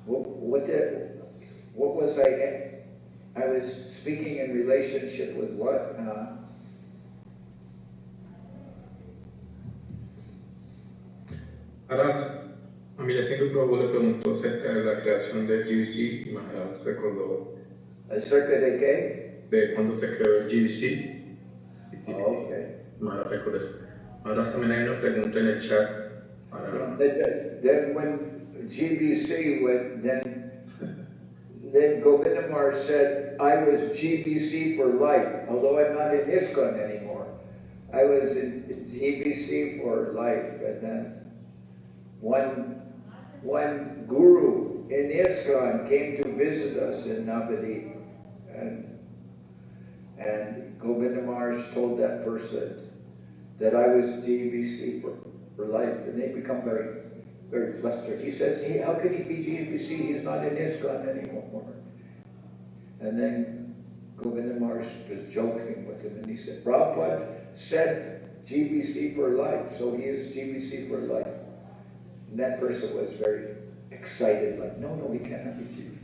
what was I was speaking in relationship with what? Aras, a Milacingo Prabhu le preguntó acerca de la creación del GBC y Maharaj recordó. ¿Acerca de qué? De cuando se creó el GBC. Oh, okay. Maharaj recordó eso. Ahora también hay una pregunta en el chat. Then when GBC went, then Govinda Maharaj said, I was GBC for life, although I'm not in ISKCON anymore. I was in GBC for life. And then one guru in ISKCON came to visit us in Navadip, and Govinda Maharaj told that person that I was GBC for life, and they become very, very flustered. He says, hey, how can he be GBC? He's not in ISKCON anymore. And then Govinda Maharaj was joking with him, and he said, Prabhupada said GBC for life, so he is GBC for life. And that person was very excited, like, no, he cannot be GBC.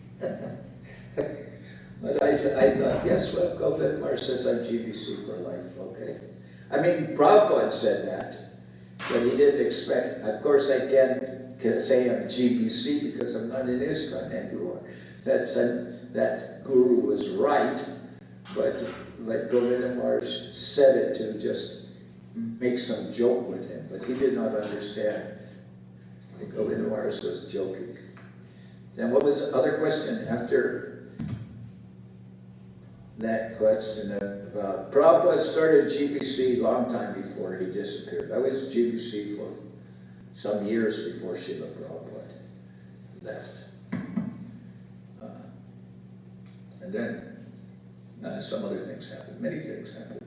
But I thought, yes, well, Govind says I'm GBC for life, okay. I mean, Prabhupada said that, but he didn't expect, of course I can't say I'm GBC because I'm not in ISKCON anymore. That guru was right, but like Govinda Mars said it to just make some joke with him, but he did not understand. Govinda Mars was joking. Then what was the other question after that question about Prabhupada started GBC a long time before he disappeared. I was GBC for some years before Srila Prabhupada left. And then some other things happened. Many things happened.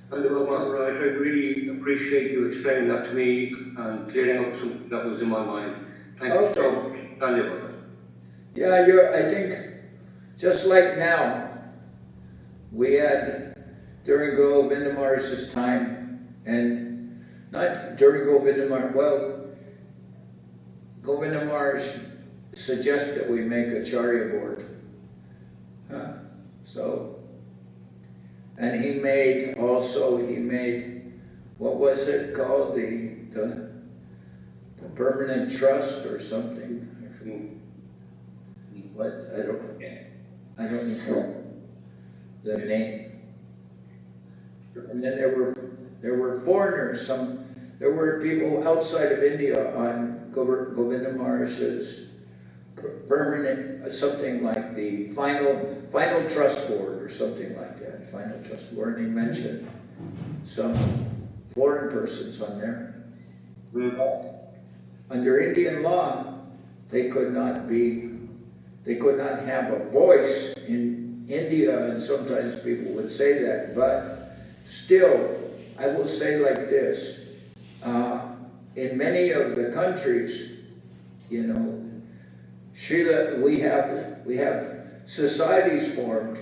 And Maharaj, I really appreciate you explaining that to me and clearing up something that was in my mind. Thank you so much. Thank you about that. Yeah, I think just like now, we had during Govinda Maharaj's time, and not during Govinda Maharaj, well, Govinda Maharaj suggested that we make a Charya board. So, and he made, what was it called, the permanent trust or something. What, I don't know the name. And then there were foreigners, there were people outside of India on Govinda Maharaj's permanent, something like the final trust board or something like that, final trust board, and he mentioned some foreign persons on there. Under Indian law, they could not have a voice in India, and sometimes people would say that, but still, I will say like this, in many of the countries, you know, Srila, we have societies formed,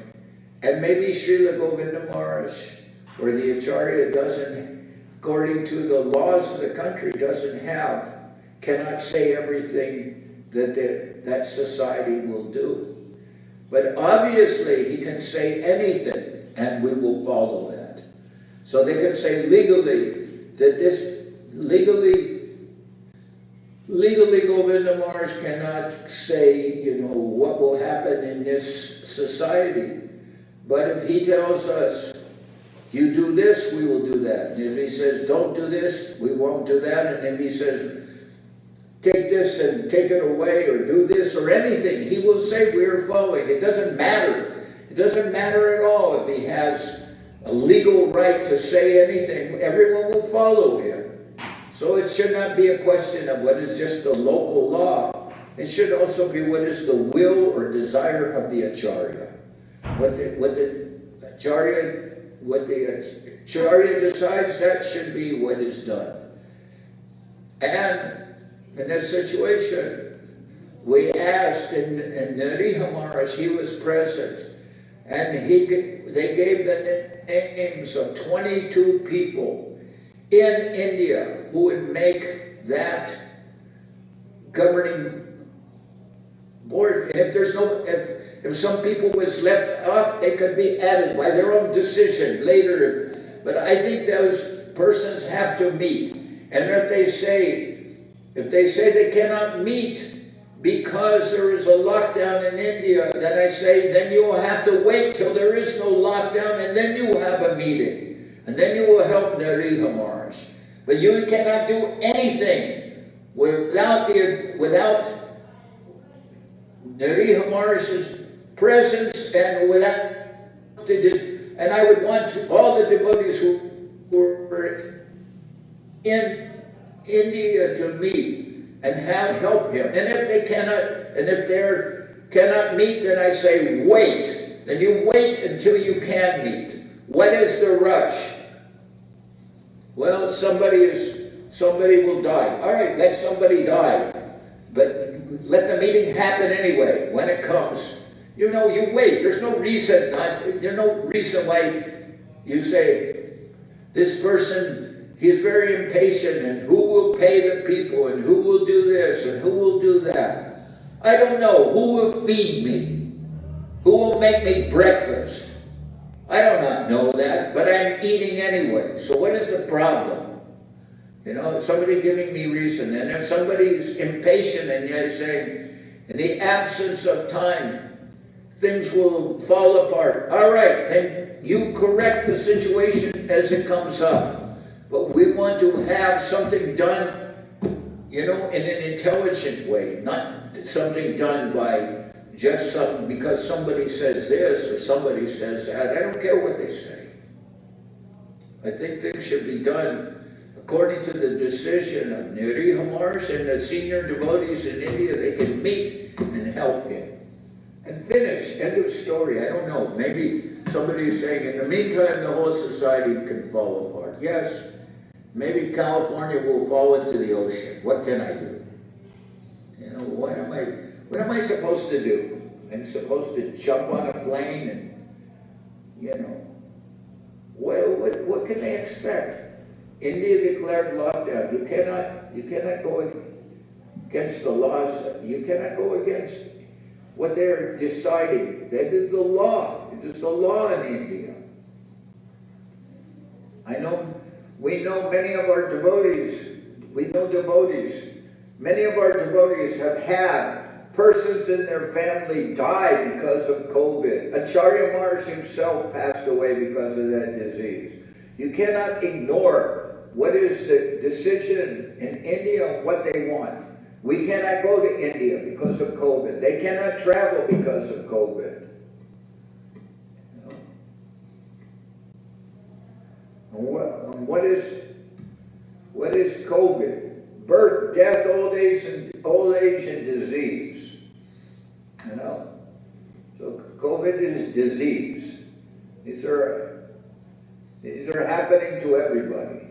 and maybe Srila Govinda Maharaj or the Acharya doesn't, according to the laws of the country, cannot say everything that society will do. But obviously he can say anything, and we will follow that. So they can say legally that legally Govinda Maharaj cannot say, you know, what will happen in this society. But if he tells us, you do this, we will do that. And if he says, don't do this, we won't do that. And if he says, take this and take it away, or do this, or anything, he will say we are following. It doesn't matter. It doesn't matter at all if he has a legal right to say anything. Everyone will follow him. So it should not be a question of what is just the local law. It should also be what is the will or desire of the Acharya. What the Acharya decides, that should be what is done. And in this situation, we asked, and Nariha Maharaj, he was present, and they gave the names of 22 people in India who would make that governing board. And if some people was left off, they could be added by their own decision later. But I think those persons have to meet. And if they say they cannot meet because there is a lockdown in India, then I say, then you will have to wait till there is no lockdown, and then you will have a meeting. And then you will help Nariha Maharaj. But you cannot do anything without Nariha Maharaj's presence and without and I would want all the devotees who were in India to meet and help him. And if they cannot meet, then I say wait. Then you wait until you can meet. What is the rush? Well, somebody will die. All right, let somebody die. But let the meeting happen anyway when it comes. You know, you wait. There's no reason why you say, this person, he's very impatient, and who will pay the people, and who will do this, and who will do that. I don't know who will feed me, who will make me breakfast. I do not know that, but I'm eating anyway. So what is the problem? You know, somebody giving me reason, and if somebody's impatient and they're saying, in the absence of time, things will fall apart. All right, then you correct the situation as it comes up. But we want to have something done, you know, in an intelligent way, not something done by just because somebody says this or somebody says that. I don't care what they say. I think things should be done according to the decision of Neri Hamars and the senior devotees in India. They can meet and help him. And finish. End of story. I don't know. Maybe somebody is saying, in the meantime, the whole society can fall apart. Yes. Maybe California will fall into the ocean. What can I do? You know, what am I supposed to do? I'm supposed to jump on a plane and, you know, well, what can they expect? India declared lockdown. You cannot go against the laws. You cannot go against what they're deciding. That is the law. It is the law in India. We know many of our devotees. Many of our devotees have had persons in their family die because of COVID. Acharya Maharaj himself passed away because of that disease. You cannot ignore what is the decision in India and what they want. We cannot go to India because of COVID. They cannot travel because of COVID. What is COVID? Birth, death, old age, and disease. You know. So COVID is disease. These are happening to everybody.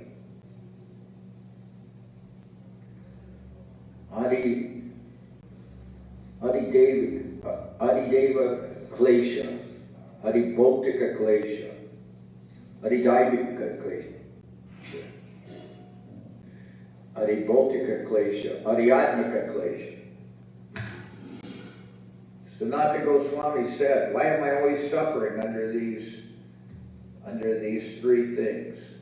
Adideva Klesha, Adibhautika Klesha, Adidaivika Klesha, Adibhautika Klesha, Adiatmika Klesha. Sanatana Goswami said, why am I always suffering under these three things?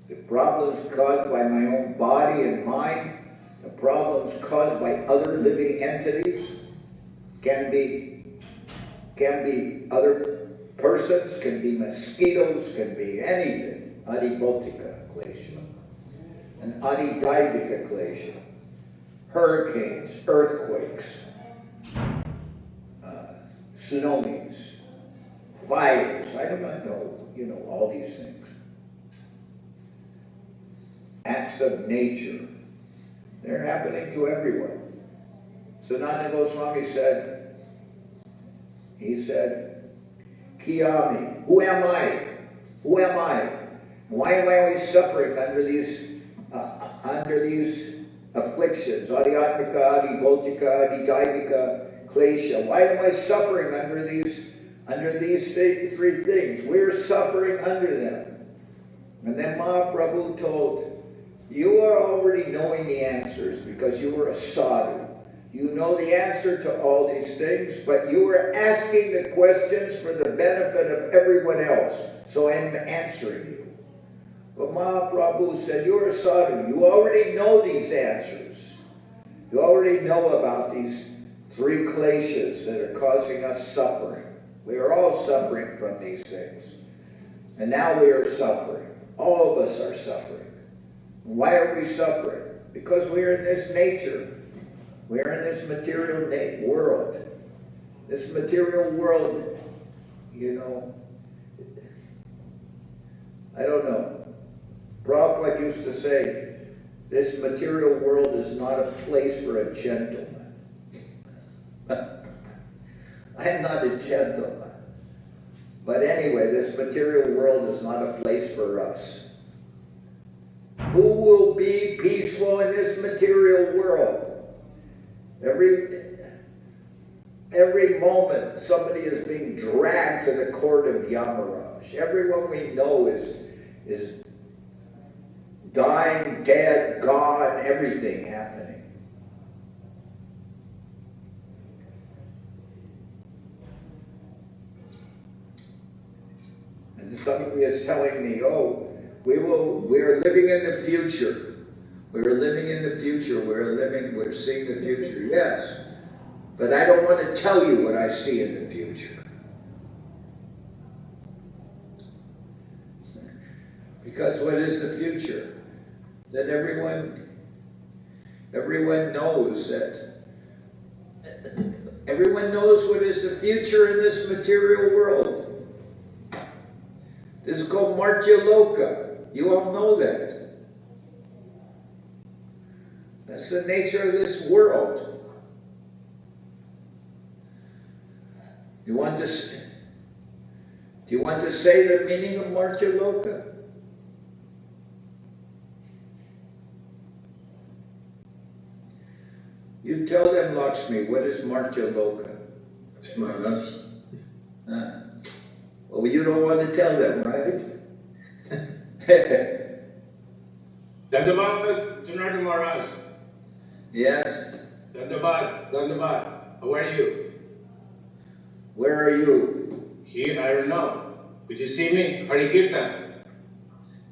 The problems caused by my own body and mind, the problems caused by other living entities, can be other persons, can be mosquitoes, can be anything. Adibhautika Klesha. And Adidaivika Klesha. Hurricanes, earthquakes, tsunamis, fires. I do not know, you know, all these things. Acts of nature. They're happening to everyone. Sanatana Goswami said, Kiyami, who am I? Who am I? Why am I always suffering under these afflictions? Adhyatmika, Adibhautika, Adidaivika, Klesha. Why am I suffering under these three things? We're suffering under them. And then Mahaprabhu told, you are already knowing the answers because you were a sadhu. You know the answer to all these things, but you were asking the questions for the benefit of everyone else. So I'm answering you. But Mahaprabhu said, you're a sadhu. You already know these answers. You already know about these three kleshas that are causing us suffering. We are all suffering from these things. And now we are suffering. All of us are suffering. Why are we suffering? Because we are in this nature. We are in this material world. This material world, you know, I don't know. Prabhupada used to say, this material world is not a place for a gentleman. I'm not a gentleman. But anyway, this material world is not a place for us. Who will be peaceful in this material world? Every moment somebody is being dragged to the court of Yamaraj. Everyone we know is dying, dead, gone, everything happening. somebody is telling me, oh, we are living in the future. We're living in the future. We're seeing the future. Yes. But I don't want to tell you what I see in the future. Because what is the future? That everyone knows that. Everyone knows what is the future in this material world. This is called Martya Loka. You all know that. That's the nature of this world. Do you want to say the meaning of Martya Loka? You tell them, Lakshmi, what is Martya Loka? It's Maharaj. Well, you don't want to tell them, right? Dandabad, Janardhan Maharaj. Yes? Dandabad. How are you? Where are you? Here, I don't know. Could you see me? Hari Kirtan.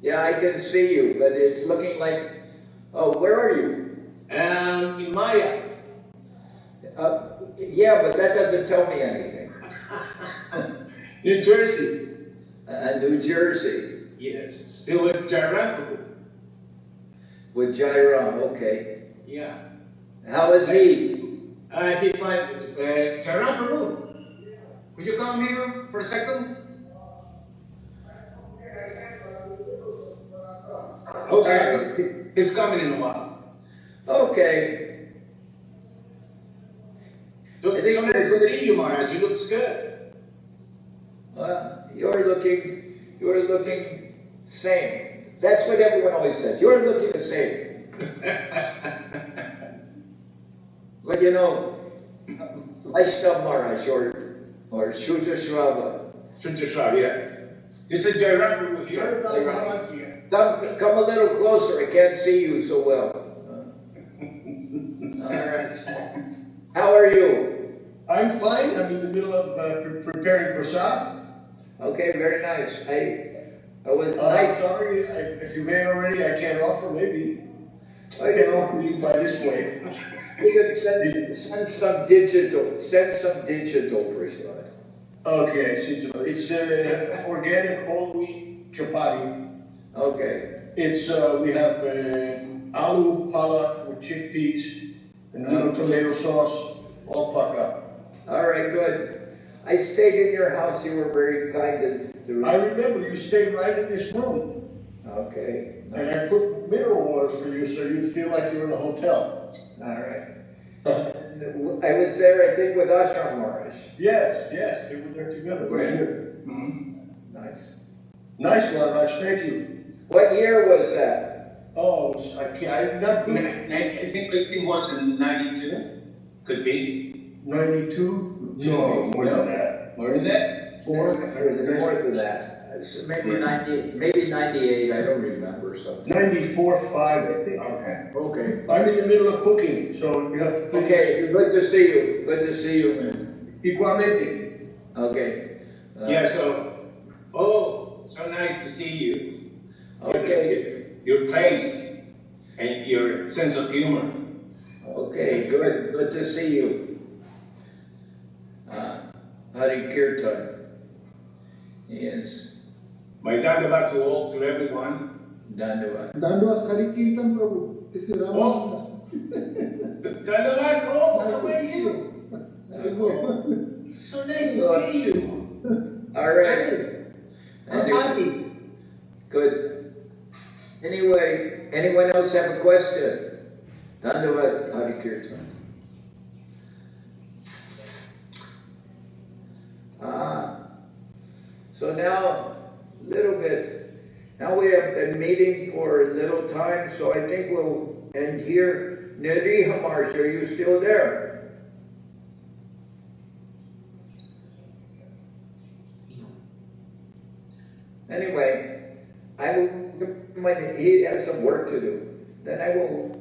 Yeah, I can see you, but it's looking like... Oh, where are you? In Maya. Yeah, but that doesn't tell me anything. New Jersey. New Jersey. Yes, still with Jairam. With Jairam, okay. Yeah. How is he? He fine. Jairam Prabhu. Could you come here for a second? Okay, he's coming in a while. Okay. So nice to see you, Maharaj. You look good. Well, you're looking same. That's what everyone always says. You're looking the same. But you know, Vaishnav Maharaj or Shuddha Shrava. Shuddha Shrava, yeah. This is Jairam Prabhu here. Come a little closer. I can't see you so well. All right. How are you? I'm fine. I'm in the middle of preparing prasad. Okay, very nice. I was I'm sorry, if you made already, I can't offer. Maybe I can offer you by this way. You can send some digital. Send some digital prasad. Okay, it's organic whole wheat chapati. Okay. It's we have aloo pala with chickpeas and little tomato sauce, all paka. All right, good. I stayed in your house. You were very kind to I remember you stayed right in this room. Okay. And I put mineral water for you so you'd feel like you were in a hotel. All right. I was there, I think, with Ashram Maharaj. Yes, they were there together. Right here. Mm-hmm. Nice. Nice, Maharaj. Thank you. What year was that? Oh, I'm not good. I think it was in 92. Could be. 92? No, more than that. More than that? More than that. Maybe 90, maybe 98. I don't remember something. 94.5, I think. Okay. I'm in the middle of cooking, so you have to. Okay. Good to see you. Good to see you. Igualmente. Okay. Yeah. So nice to see you. Okay. Your face and your sense of humor. Okay, good to see you. Hari Kirtan. Yes. My Dandavad to all, to everyone. Dandavad. Dandavad Hari Kirtan Prabhu. This is Ramananda. Dandavad, how are you? So nice to see you. All right. I'm happy. Good. Anyway, anyone else have a question? Dandavad Hari Kirtan. So now, now we have been meeting for a little time, so I think we'll end here. Neri Hamarsh, are you still there? Anyway, he has some work to do. Then I will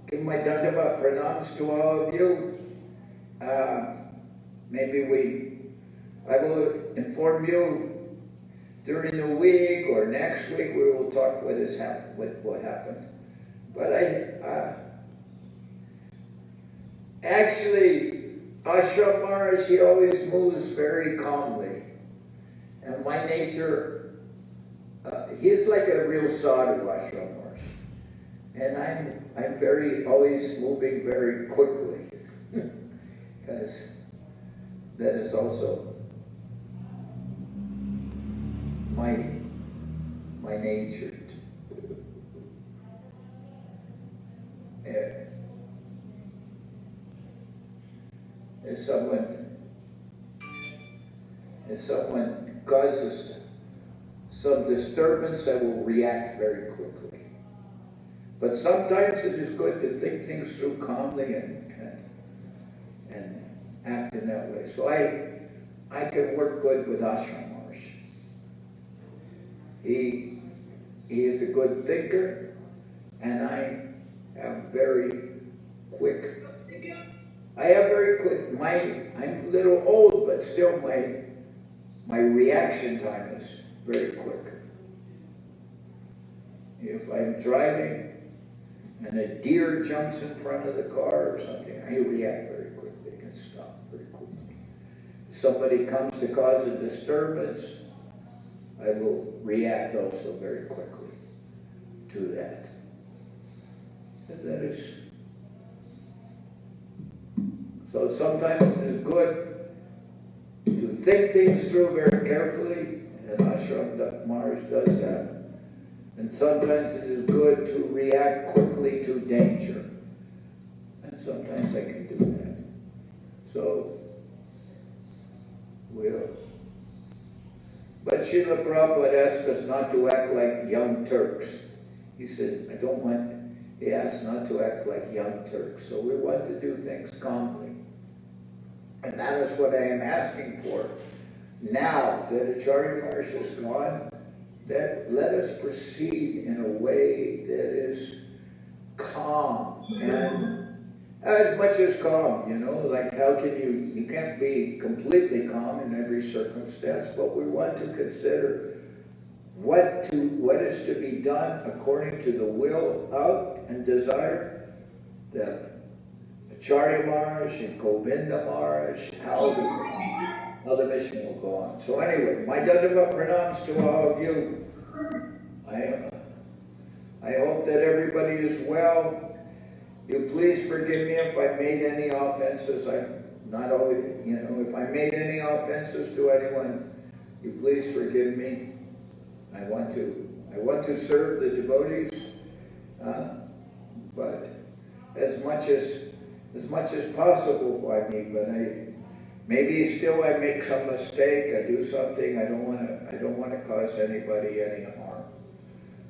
give my Dandava pranams to all of you. I will inform you during the week or next week we will talk what will happen. But actually, Ashram Maharaj, he always moves very calmly. And my nature, he's like a real sadhu, Ashram Maharaj. And I'm always moving very quickly. Because that is also my nature. If someone causes some disturbance, I will react very quickly. But sometimes it is good to think things through calmly and act in that way. So I can work good with Ashram Maharaj. He is a good thinker, and I am very quick. I'm a little old, but still my reaction time is very quick. If I'm driving and a deer jumps in front of the car or something, I react very quickly and stop very quickly. If somebody comes to cause a disturbance, I will react also very quickly to that. And that is. So sometimes it is good to think things through very carefully, and Ashram Maharaj does that. And sometimes it is good to react quickly to danger. And sometimes I can do that. So, but Srila Prabhupada asked us not to act like young Turks. He said, he asked not to act like young Turks. So we want to do things calmly. And that is what I am asking for. Now that Acharya Maharaj is gone, that let us proceed in a way that is calm, and as much as calm, like how can you can't be completely calm in every circumstance, but we want to consider what is to be done according to the will of and desire that Acharya Maharaj and Govinda Maharaj, how the mission will go on. So anyway, my Dandavat pranams to all of you. I hope that everybody is well. You please forgive me if I made any offenses. I'm not always, if I made any offenses to anyone, you please forgive me. I want to serve the devotees, but as much as possible by me. But maybe still I make some mistake. I do something. I don't want to cause anybody any harm.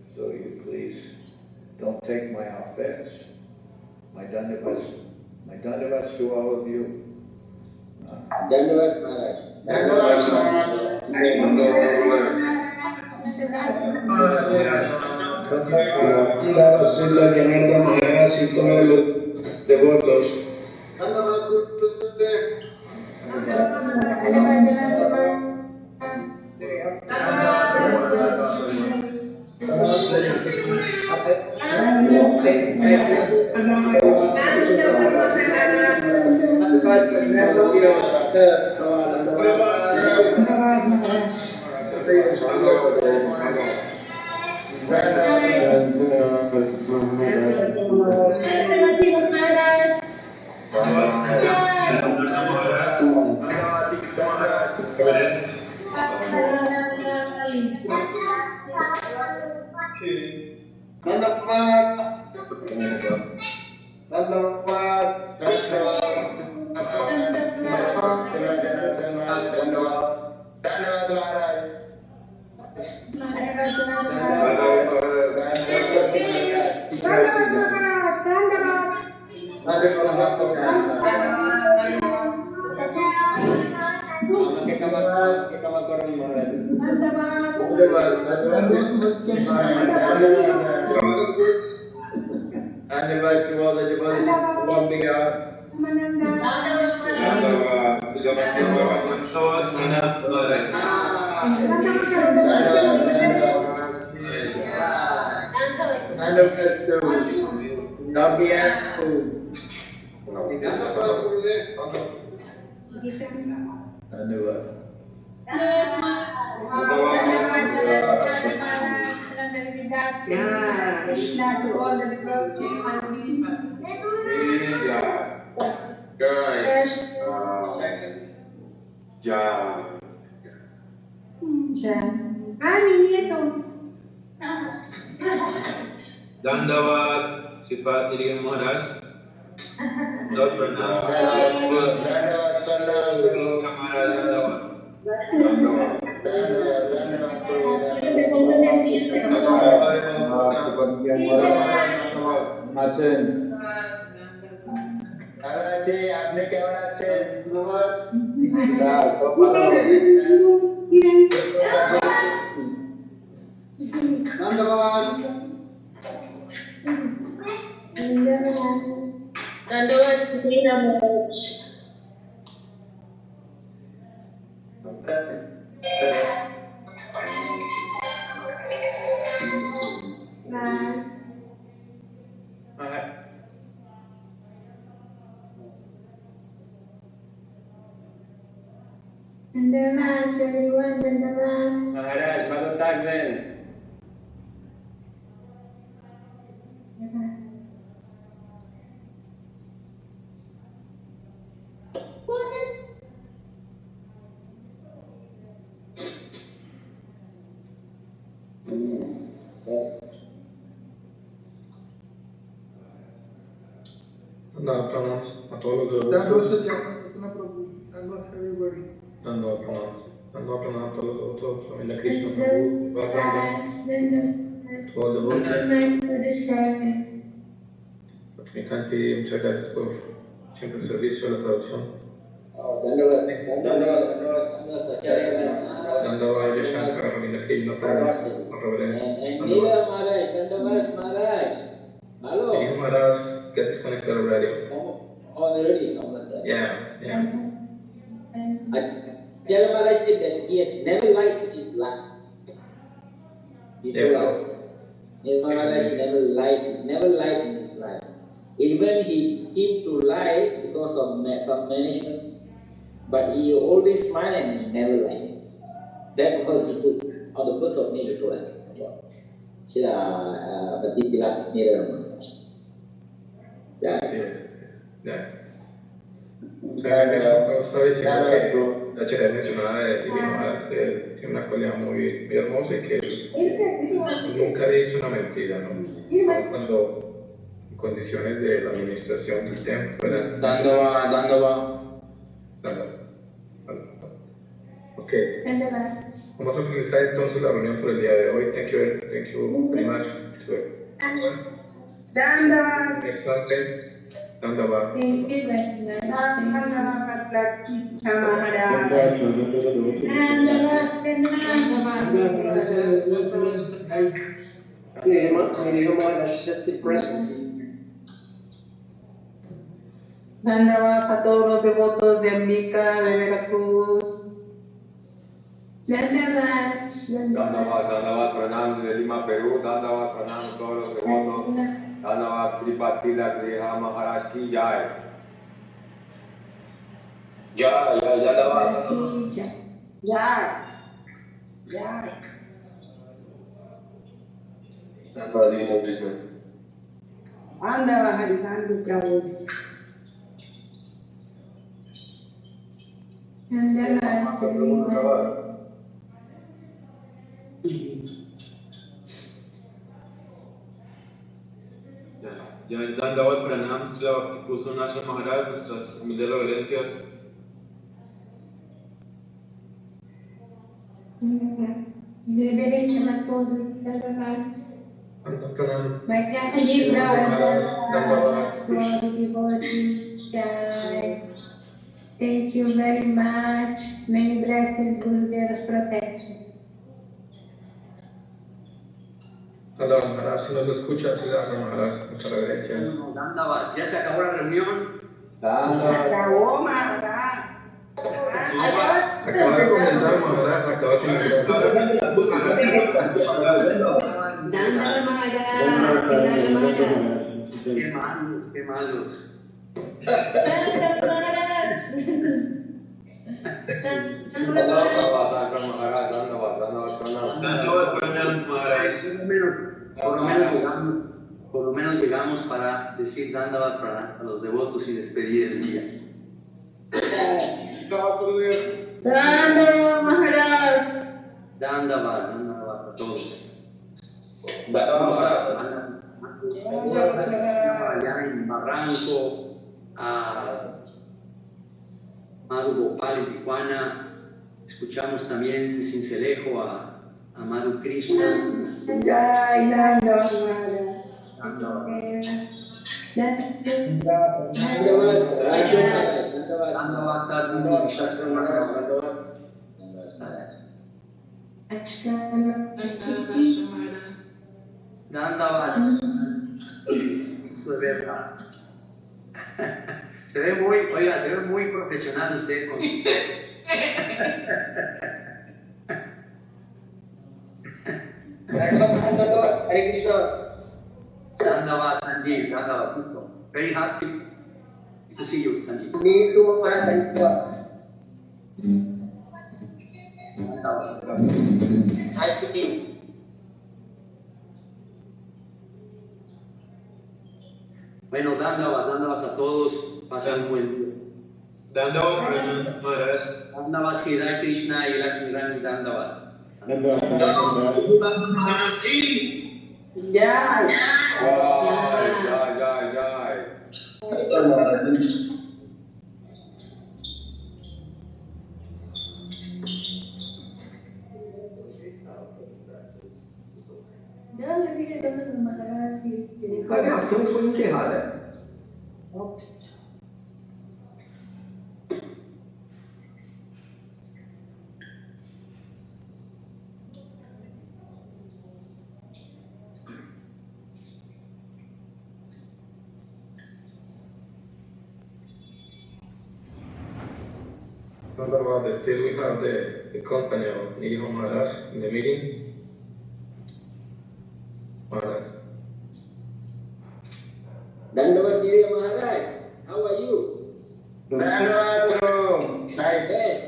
So you please don't take my offense. My dandavats to all of you. Dandavats Maharaj. Dandavats Maharaj. Srila Janarda Maharaj y todos los devotos. Advice to all the devotees on behalf. Krishna to all the devotees. Dandawat, Sifat Nirigam Maharaj. Dot Pranam. आपने क्या बना Maharaj, bago tagben. Pranams a todos los devotos. Dando pranams a todos los devotos, familia Krishna Prabhu, Bhagavad, todos los devotos. Practicanti, muchas gracias por siempre el servicio, la traducción. Dandava Yashankar, familia Krishna Prabhu, con reverencia. Hijo Maharaj, get disconnected already. Yeah. Tell Maharaj that he has never lied in his life. Maharaj never lied in his life. Even he came to lie because of some management, but he always smiled and he never lied. That was on the 1st of May to us. Estaba diciendo que la chica mencionaba de Maharaj que tiene una cualidad muy hermosa y que nunca dice una mentira, ¿no? Cuando en condiciones de la administración del templo eran Dandava. Ok. Vamos a finalizar entonces la reunión por el día de hoy. Thank you very much. Next Sunday. Dandava. Dandavas a todos los devotos de Ambica, de Veracruz. Dandavas, Pranam de Lima, Perú. Dandavas, Pranam a todos los devotos. Dandavas, Sripati Griha Maharaj ki jai. Jai. Andava Harikanti Prabhu. Dandavad Pranam, Srila Bhakti Maharaj, nuestras humildes reverencias. Reverencias a todos. Pranam. My gratitude, thank you very much. Many blessings, Gurudeva's protection. Dandava Maharaj, si nos escucha, Siddhartha Maharaj, muchas reverencias. Dandava, ya se acabó la reunión. Acabó, Maharaj. Acaba de comenzar, Maharaj, acaba de comenzar. Dandava Maharaj. Qué malos, qué malos. Por lo menos llegamos para decir Dandavat Pranam a los devotos y despedir el día. Dandavat Maharaj. Dandavat a todos. Allá en Barranco, a Madhu Gopal en Tijuana. Escuchamos también de Cincelejo a Madhu Krishna. Jai Dandavat Maharaj. Dandavat. De verdad. Se ve muy, oiga, se ve muy profesional usted con sus... Hare Krishna. Dandavat, Sanjeev, Dandavat, listo. Very happy to see you, Sanjeev. Me too, Maharaj. Nice to meet you. Bueno, Dandavat a todos, pasen un buen día. Dandavat Maharaj. Dandavat Hridaya Krishna y Lakshmi Rani Dandavat. Jai. Jai. Assim foi enterrada. Still we have the company of Nidhi Maharaj in the meeting. Maharaj. Dandavat Nidhi Maharaj, how are you? Dandavat Guru. Yes.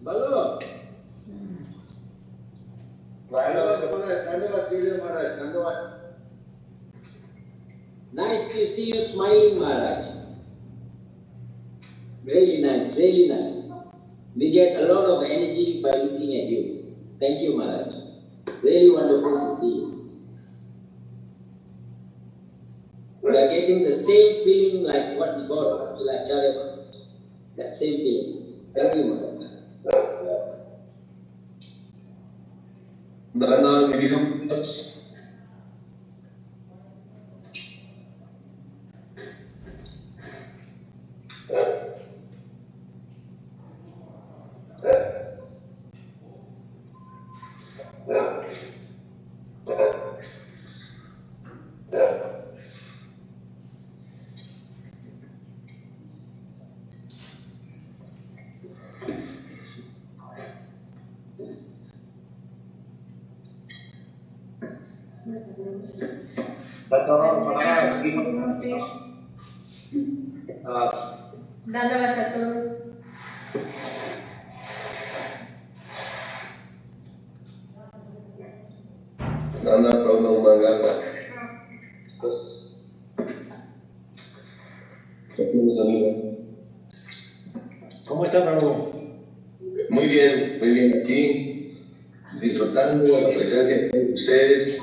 Balo. Nice to see you smiling, Maharaj. Really nice, really nice. We get a lot of energy by looking at you. Thank you, Maharaj. Really wonderful to see you. We are getting the same feeling like what we got from Acharya. That same feeling. Thank you, Maharaj. Dandavat a todos. ¿Cómo está, Prabhu? Muy bien aquí, disfrutando de la presencia de todos ustedes,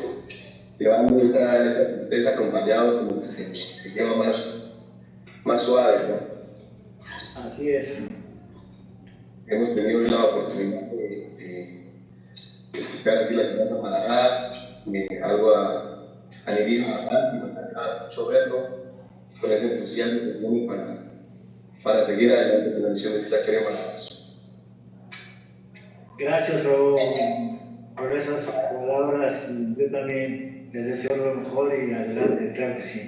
llevando esta tristeza acompañados, como que se lleva más suave, ¿no? Así es. Hemos tenido la oportunidad de escuchar así la Programa Maharaj, algo a Nidhi Maharaj, y me encanta mucho verlo con ese entusiasmo que tiene para seguir adelante con la misión de Acharya Maharaj. Gracias, Prabhu, por esas palabras. Yo también les deseo lo mejor y adelante, claro que sí.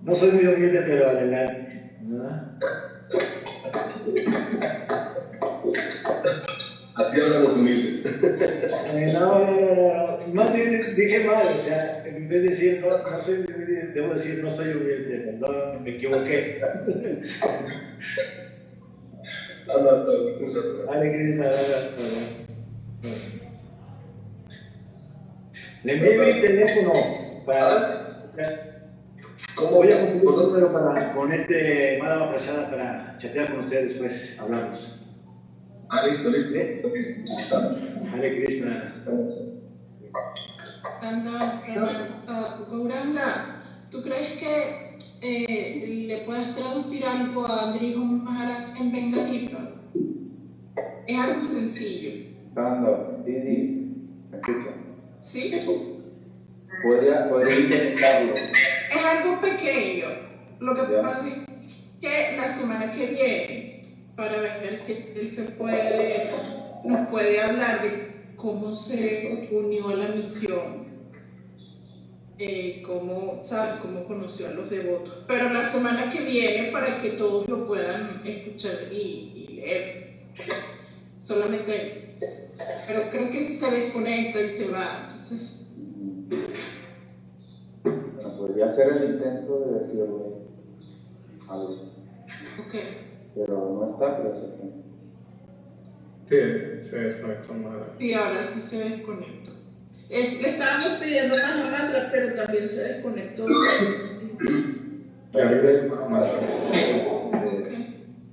No soy muy humilde, pero adelante, ¿verdad? Así hablan los humildes. No, más bien dije mal, o sea, en vez de decir no soy muy humilde, debo decir, no soy humilde, perdón, me equivoqué. Hare Krishna, le envié mi teléfono para. Voy a conseguir su número con Madhava Prasada para chatear con usted después. Hablamos. Listo. Hare Krishna. Gauranga, ¿tú crees que le puedes traducir algo a Andriy Maharaj en bengalí? Es algo sencillo. Didi, ¿me escucha? ¿Sí? Podría intentarlo. Es algo pequeño. Lo que pasa es que la semana que viene, para ver si él nos puede hablar de cómo se unió a la misión, cómo conoció a los devotos. Pero la semana que viene, para que todos lo puedan escuchar y leer. Solamente eso. Pero creo que se desconecta y se va. Entonces. Bueno, podría hacer el intento de decirle algo. Ok. Pero no está, pero se fue. Sí, se desconectó más. Sí, ahora sí se desconectó. Le estábamos pidiendo más a mantra, pero también se desconectó.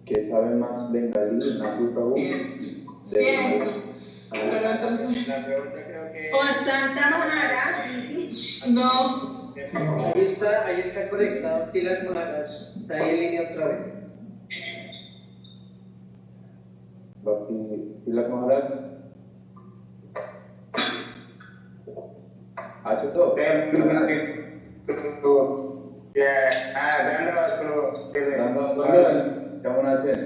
Que sabe más bengalí, más Prabhu. Cierto. Pero entonces. La pregunta creo que. O Santa Maharaj. No. Ahí está conectado Tilak Maharaj. Está ahí en línea otra vez. Bhakti Tilak Maharaj. Achuto. কেমন আছেন?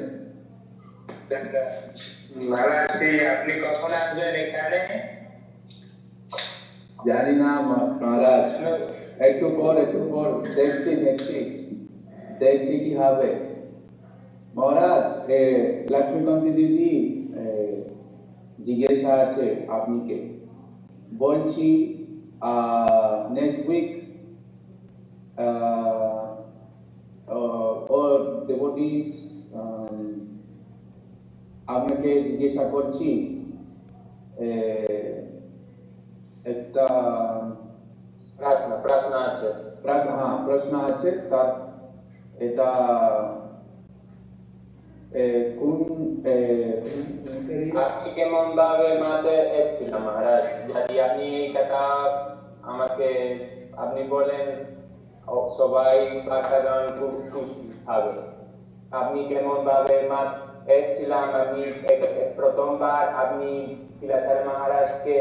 ভালো আছি, আপনি কখন আসবেন এখানে? জানি না মহারাজ, একটু পর দেখছি কি হবে। মহারাজ, লক্ষ্মীকান্তি দিদি জিজ্ঞাসা আছে আপনিকে। বলছি নেক্সট উইক or devotees আপনাকে জিজ্ঞাসা করছি একটা প্রশ্ন আছে তার এটা কোন আপনি কেমন ভাবে মাতে এসেছিলেন মহারাজ? যদি আপনি এই কথা আমাকে আপনি বলেন সবাই বাচ্চাগণ খুব খুশি হবে। আপনি কেমন ভাবে মাত এসেছিলাম? আপনি প্রথমবার আপনি শিলাচার্য মহারাজকে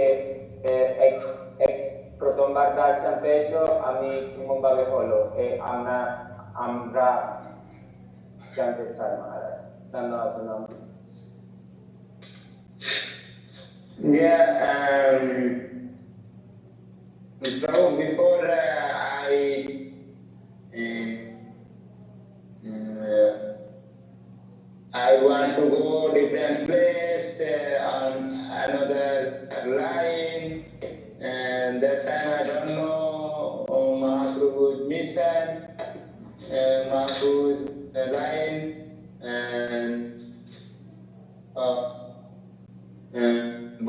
প্রথমবার দর্শন পেয়েছ, আমি কেমন ভাবে হলো আমরা জানতে চাই মহারাজ। ধন্যবাদ। So before I want to go different place on another line, and that time I don't know Mahaprabhu's mission, Mahaprabhu's line,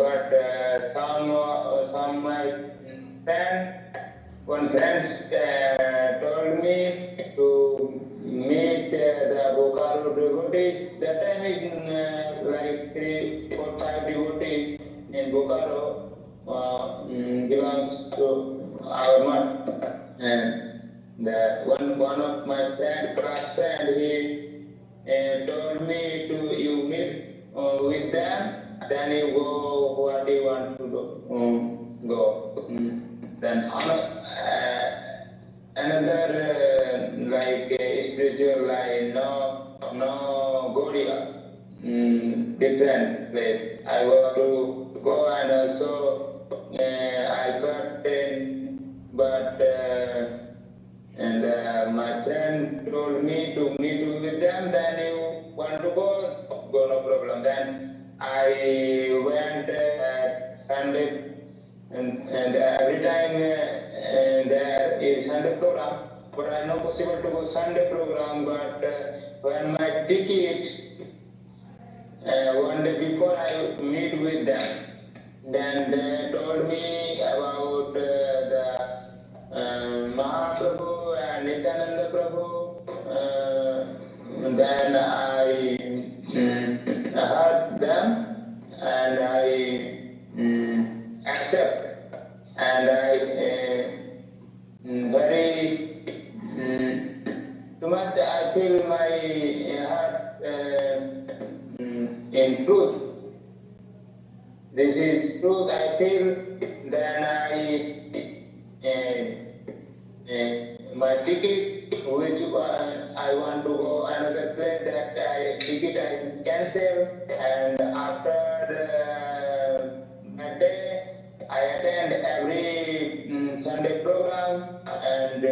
but some my one friend told me to meet the Bokaro devotees. That time is like 3, 4, 5 devotees in Bokaro belongs to our mठ. And one of my class friend, he told me to you meet with them, then you go what you want to do, go. Then another like spiritual line, no Gaudiya, different place. I want to go, and also I got 10, but my friend told me to meet with them. Then you want to go, no problem. Then I went Sunday. And every time there is Sunday program, but I not possible to go Sunday program. But when my ticket, one day before I meet with them, then they told me about the Mahaprabhu and Nityananda Prabhu. Then I heard them and I accept, and I very too much I feel my heart in truth. This is truth I feel. Then my ticket, which I want to go another place, that ticket I cancel, and after that day I attend every Sunday program, and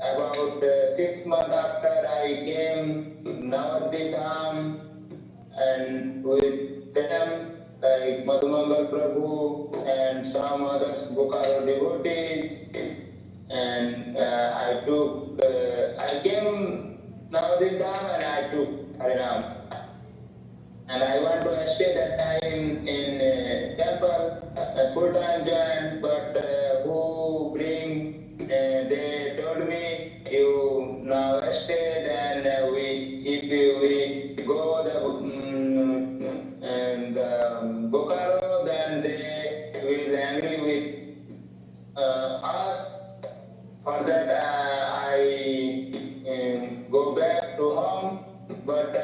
about 6 months after I came Navadvitam, and with them like Madhumangal Prabhu and some others Bokaro devotees, and I came Navadvitam and I took Harinam. And I want to stay that time in temple, full-time join, but who bring, they told me, you now stay, then if we go the Bokaro, then they will angry with us. For that I go back to home, but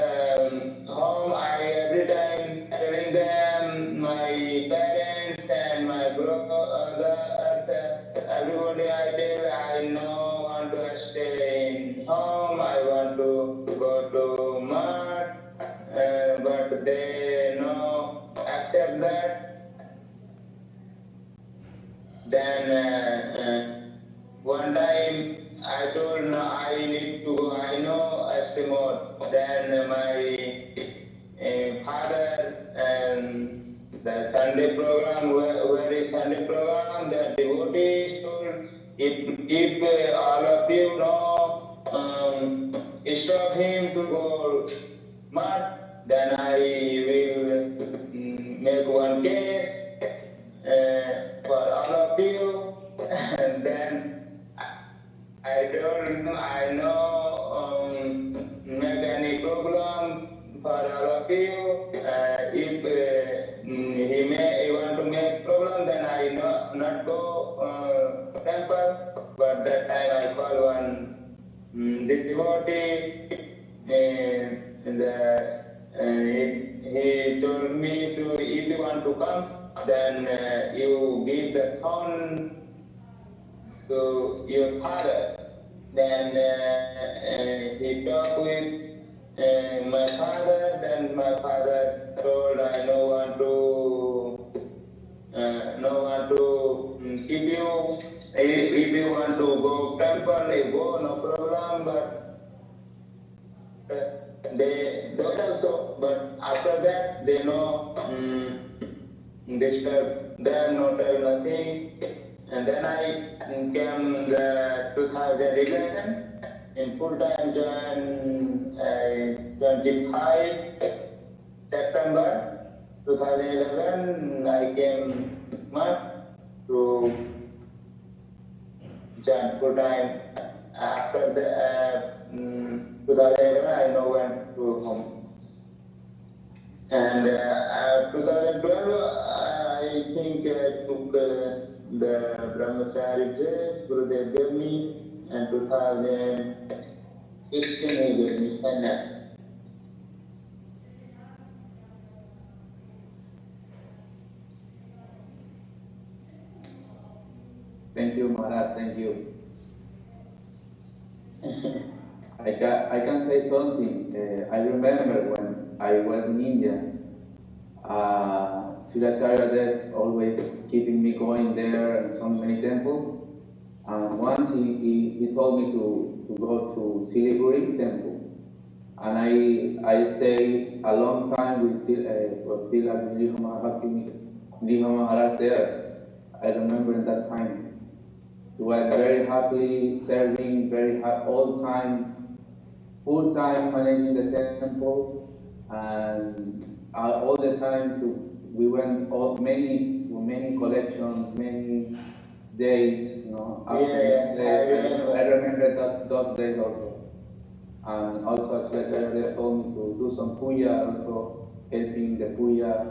home I every time telling them, my parents and my brothers, everybody I tell, I know want to stay in home, I want to go to mart, but they no accept that. Then one time I told, no, I need to go, I know stay more. Then my father and the Sunday program, where is Sunday program, the devotees told, if all of you know, stop him to go mad, then I will make one case for all of you, and then I don't, I know make any problem for all of you. If he want to make problem, then I not go temple. But that time I call one devotee, and he told me to, if you want to come, then you give the phone to your father. Then he talked with my father. Then my father told, I no want to keep you. If you want to go temple, you go, no problem. But they don't also. But after that, they no disturb them, no tell nothing. And then I came 2011 in full-time join 25 September 2011. I came March to join full-time. After the 2011, I now went to home. And 2012, I think I took the Brahmachari dress, Gurudev gave me, and 2016 he gave me sannyas. Thank you, Maharaj, thank you. I can say something. I remember when I was in India, Sridhar Dev always keeping me going there and so many temples. And once he told me to go to Siliguri temple. And I stayed a long time with Tila Maharaj there. I remember in that time. was very happy serving, very all time, full time managing the temple, and all the time we went many collections, many days, after I remember those days also. And also, as they told me to do some puya, also helping the puya,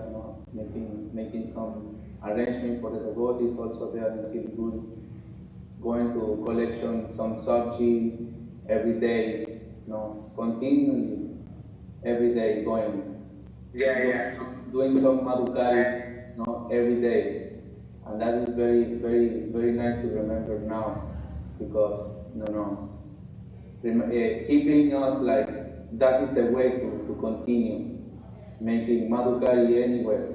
making some arrangement for the devotees also there in Siliguri, going to collection some sabji every day, continually every day going. Doing some madhukari, every day, and that is very, very, very nice to remember now, because keeping us like that is the way to continue making madhukari anywhere,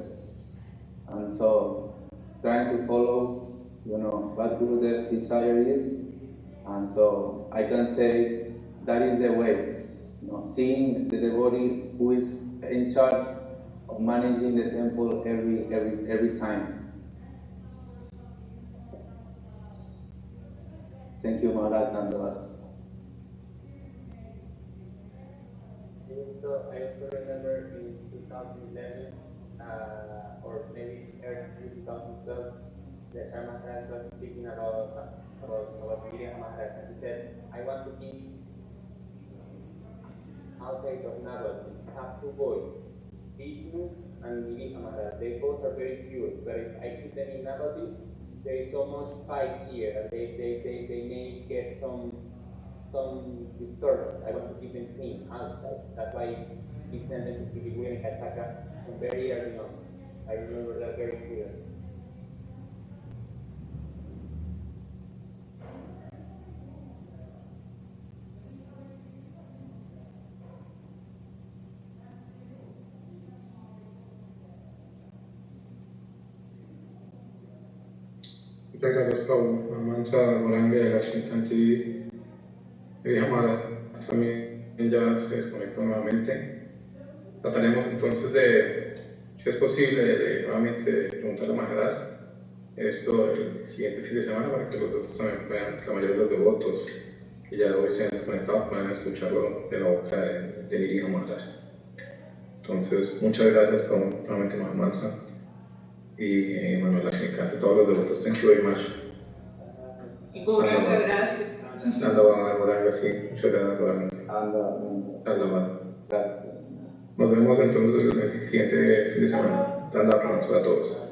and so trying to follow, what Gurudev's desire is, and so I can say that is the way, seeing the devotee who is in charge of managing the temple every time. Thank you, Maharaj Dandavat. I also remember in 2011, or maybe early 2012, the Maharaj was speaking about Viriya Maharaj, and he said, I want to be outside of Navati. I have two boys, Vishnu and Viriya Maharaj. They both are very pure, but if I keep them in Navati, there is so much fight here, and they may get some disturbance. I want to keep them clean outside. That's why he sent them to Siliguri and Kachaka from very early on. I remember that very clearly. Muchas gracias, Pablo. Mancha Goranga de la Shinkanti también ya se desconectó nuevamente. Trataremos entonces de, si es posible, de nuevamente preguntarle a Maharaj esto el siguiente fin de semana para que los devotos también puedan, la mayoría de los devotos que ya hoy se han desconectado puedan escucharlo de la boca de mi hijo Maharaj. Entonces, muchas gracias nuevamente, Maharaj. Y Manuel Ashnikant, todos los devotos, thank you very much. Goranga, gracias. Goranga, sí, muchas gracias, Goranga. Nos vemos entonces el siguiente fin de semana. Danda pranam a todos.